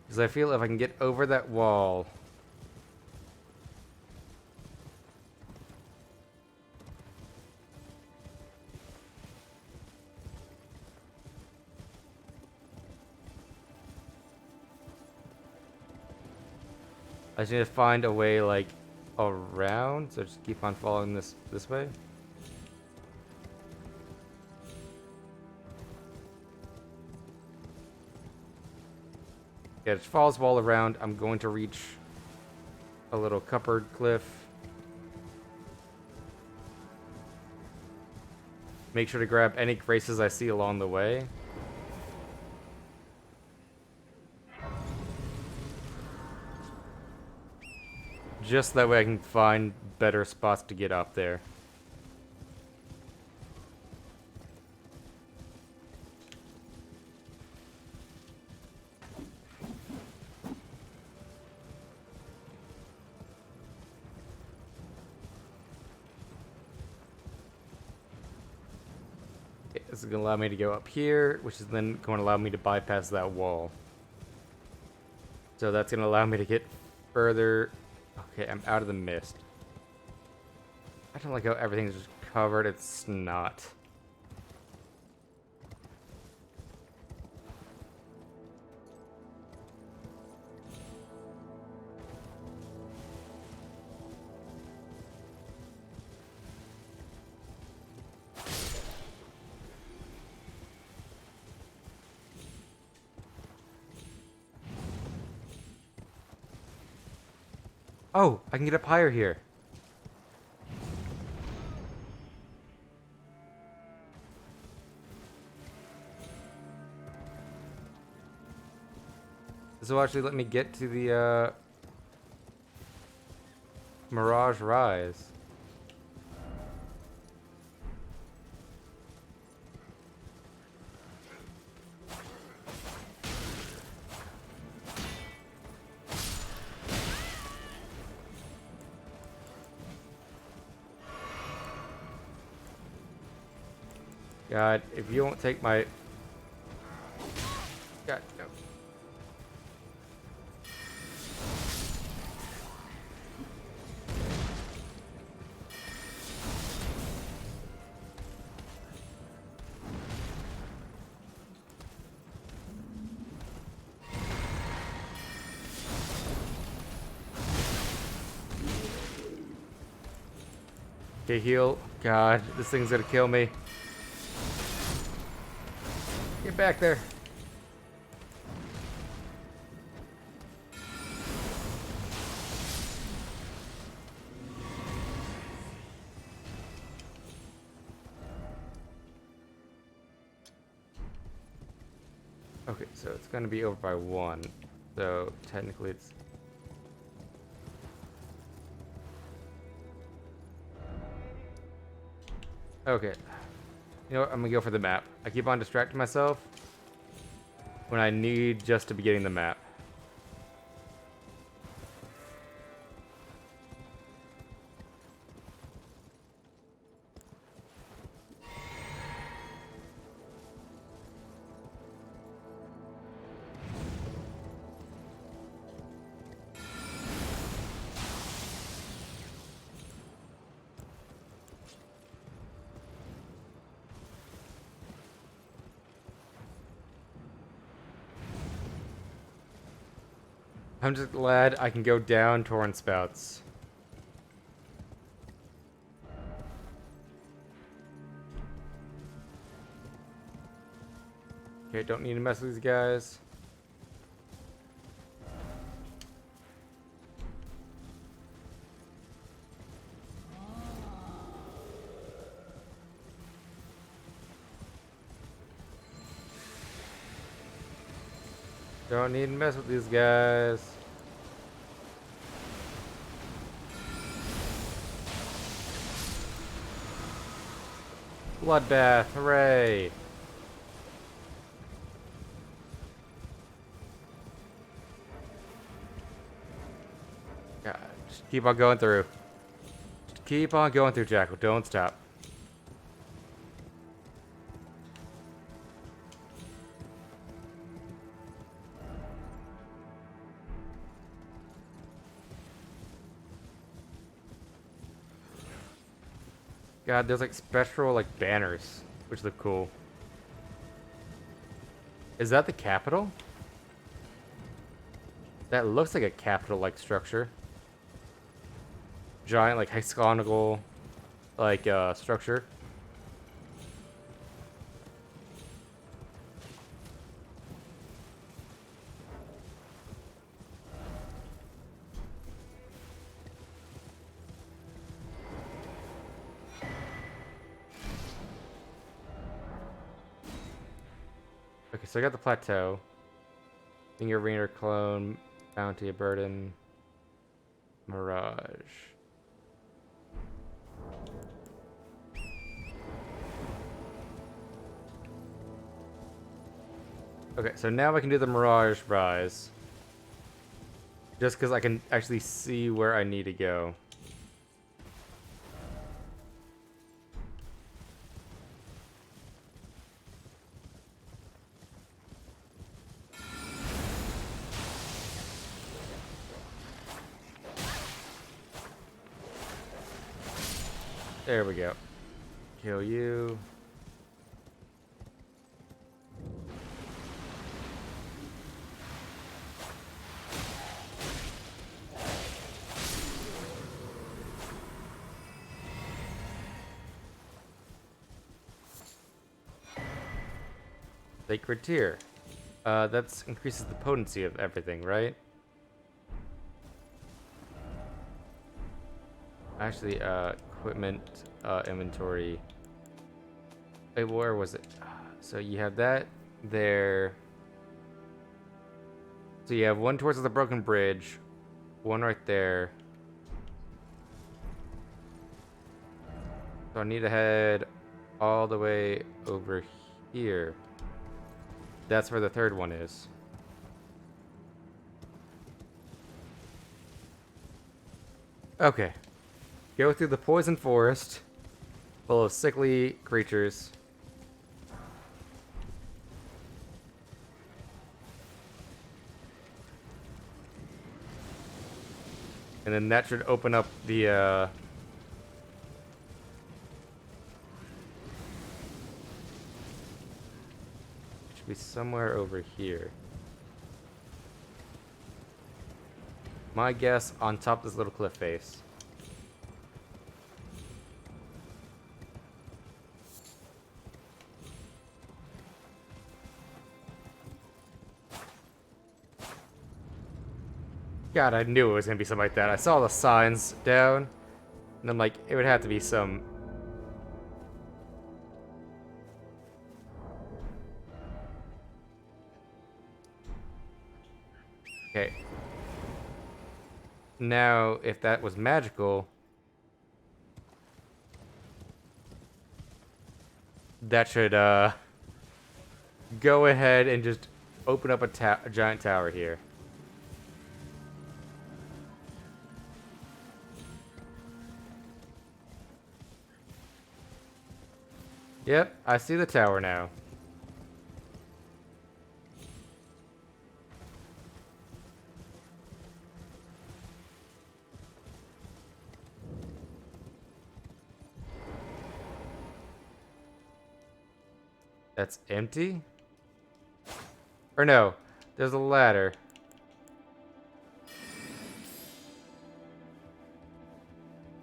Because I feel if I can get over that wall. I just need to find a way like around, so just keep on following this way. Yeah, just follow this wall around. I'm going to reach a little cupboard cliff. Make sure to grab any graces I see along the way. Just that way I can find better spots to get up there. Okay, this is going to allow me to go up here, which is then going to allow me to bypass that wall. So that's going to allow me to get further. Okay, I'm out of the mist. I don't like how everything's just covered. It's not. Oh, I can get up higher here. This will actually let me get to the Mirage Rise. God, if you won't take my... God, no. Okay, heal. God, this thing's gonna kill me. Get back there. Okay, so it's gonna be over by 1. So technically it's... Okay. You know what? I'm gonna go for the map. I keep on distracting myself when I need just to be getting the map. I'm just glad I can go down Torrent Spouts. Okay, don't need to mess with these guys. Don't need to mess with these guys. Bloodbath, hooray! God, just keep on going through. Just keep on going through, Jackal. Don't stop. God, there's like spectral like banners, which look cool. Is that the capital? That looks like a capital-like structure. Giant, like hexagonal, like structure. Okay, so I got the plateau. Finger Rainer clone, bounty, a burden, mirage. Okay, so now I can do the mirage rise. Just because I can actually see where I need to go. There we go. Kill you. Sacred Tier. That increases the potency of everything, right? Actually, equipment, inventory. Wait, where was it? So you have that there. So you have one towards the broken bridge, one right there. So I need to head all the way over here. That's where the third one is. Okay. Go through the poison forest full of sickly creatures. And then that should open up the, it should be somewhere over here. My guess, on top of this little cliff face. God, I knew it was gonna be something like that. I saw the signs down, and I'm like, it would have to be some... Okay. Now, if that was magical, that should, go ahead and just open up a giant tower here. Yep, I see the tower now. That's empty? Or no, there's a ladder.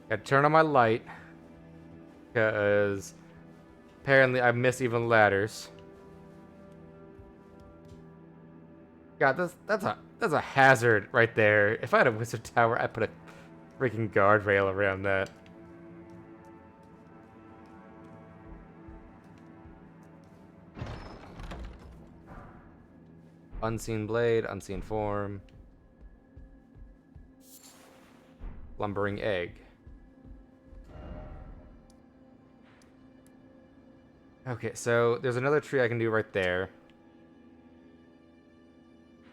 Gotta turn on my light. Because apparently I miss even ladders. God, that's a hazard right there. If I had a wizard tower, I'd put a freaking guardrail around that. Unseen blade, unseen form. Lumbering egg. Okay, so there's another tree I can do right there.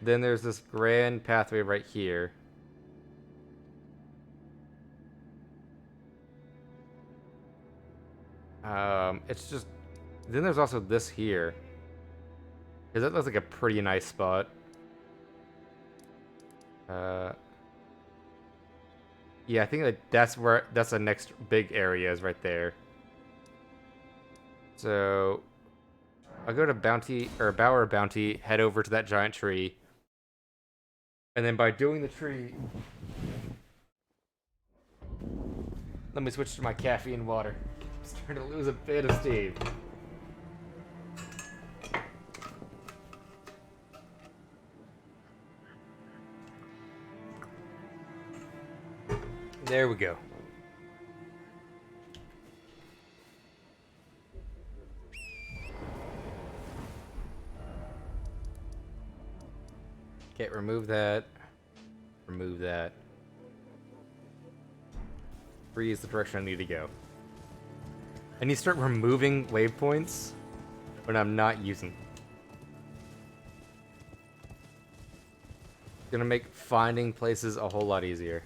Then there's this grand pathway right here. It's just... Then there's also this here. Because that looks like a pretty nice spot. Yeah, I think that's the next big area is right there. So I'll go to Bower Bounty, head over to that giant tree. And then by doing the tree, let me switch to my caffeine water. I'm starting to lose a bit of steam. There we go. Okay, remove that. Remove that. Freeze the direction I need to go. I need to start removing waypoints when I'm not using them. It's gonna make finding places a whole lot easier.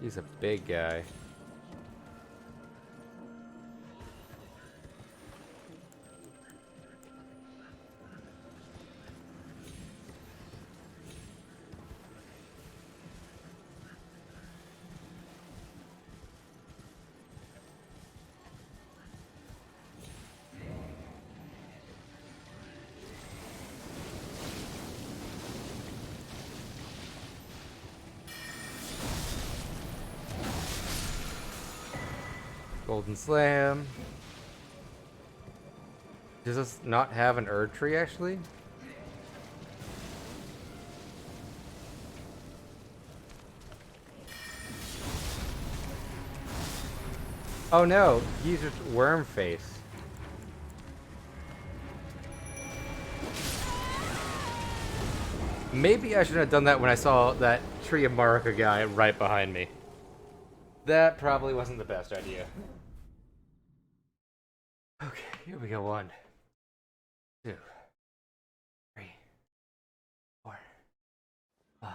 He's a big guy. Golden Slam. Does this not have an Erd tree, actually? Oh no, he's just worm face. Maybe I shouldn't have done that when I saw that Tree of Marika guy right behind me. That probably wasn't the best idea. Okay, here we go. 1, 2, 3, 4, 5.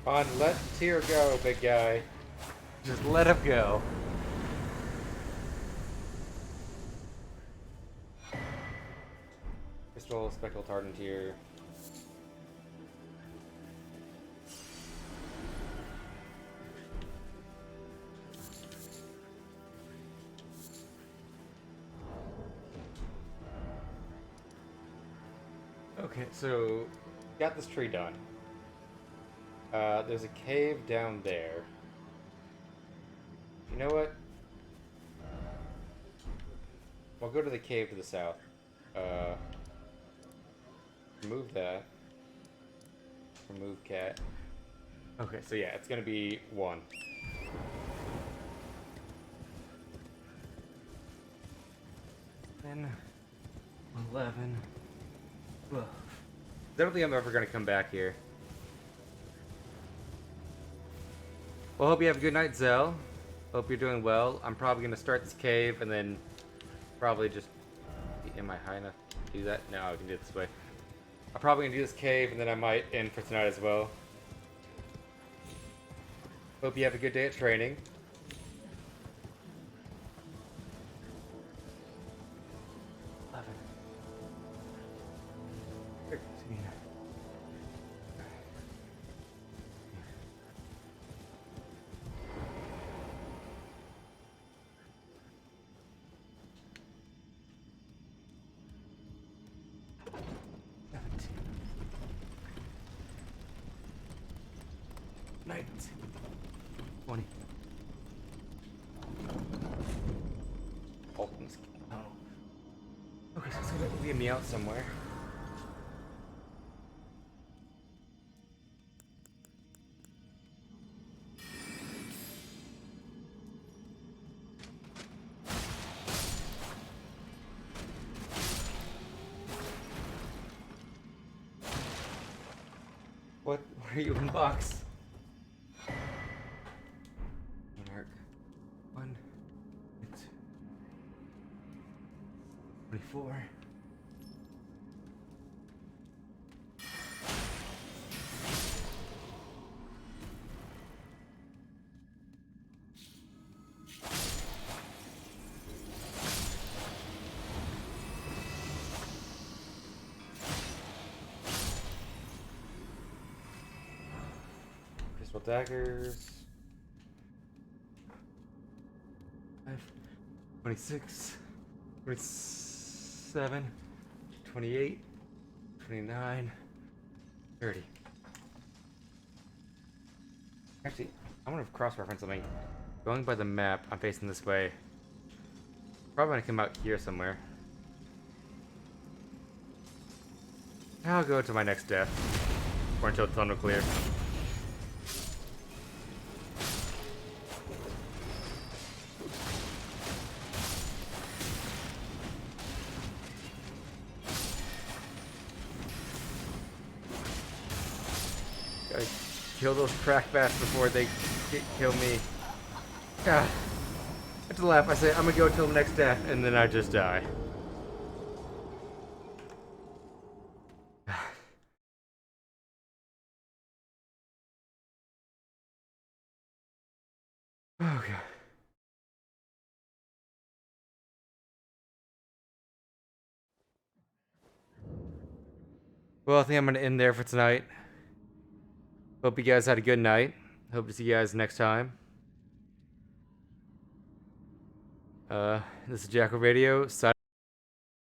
On, let Tyr go, big guy. Just let him go. Crystal, speckled hardened Tyr. Okay, so got this tree done. There's a cave down there. You know what? We'll go to the cave to the south. Remove that. Remove cat. Okay, so yeah, it's gonna be 1. Then 11. 12. I don't think I'm ever gonna come back here. Well, hope you have a good night, Zell. Hope you're doing well. I'm probably gonna start this cave and then probably just... Am I high enough to do that? No, I can do it this way. I'm probably gonna do this cave and then I might end for tonight as well. Hope you have a good day at training. Night. 20. Oh. Okay, so it's gonna leave me out somewhere. What were you in box? Monarch. 1. It's 24. Crystal daggers. 26, 27, 28, 29, 30. Actually, I want to cross-reference something. Going by the map, I'm facing this way. Probably gonna come out here somewhere. I'll go to my next death. Or until tunnel clear. Gotta kill those crack bats before they kill me. God. I have to laugh. I say, I'm gonna go till the next death, and then I just die. Okay. Well, I think I'm gonna end there for tonight. Hope you guys had a good night. Hope to see you guys next time. This is Jackal Radio.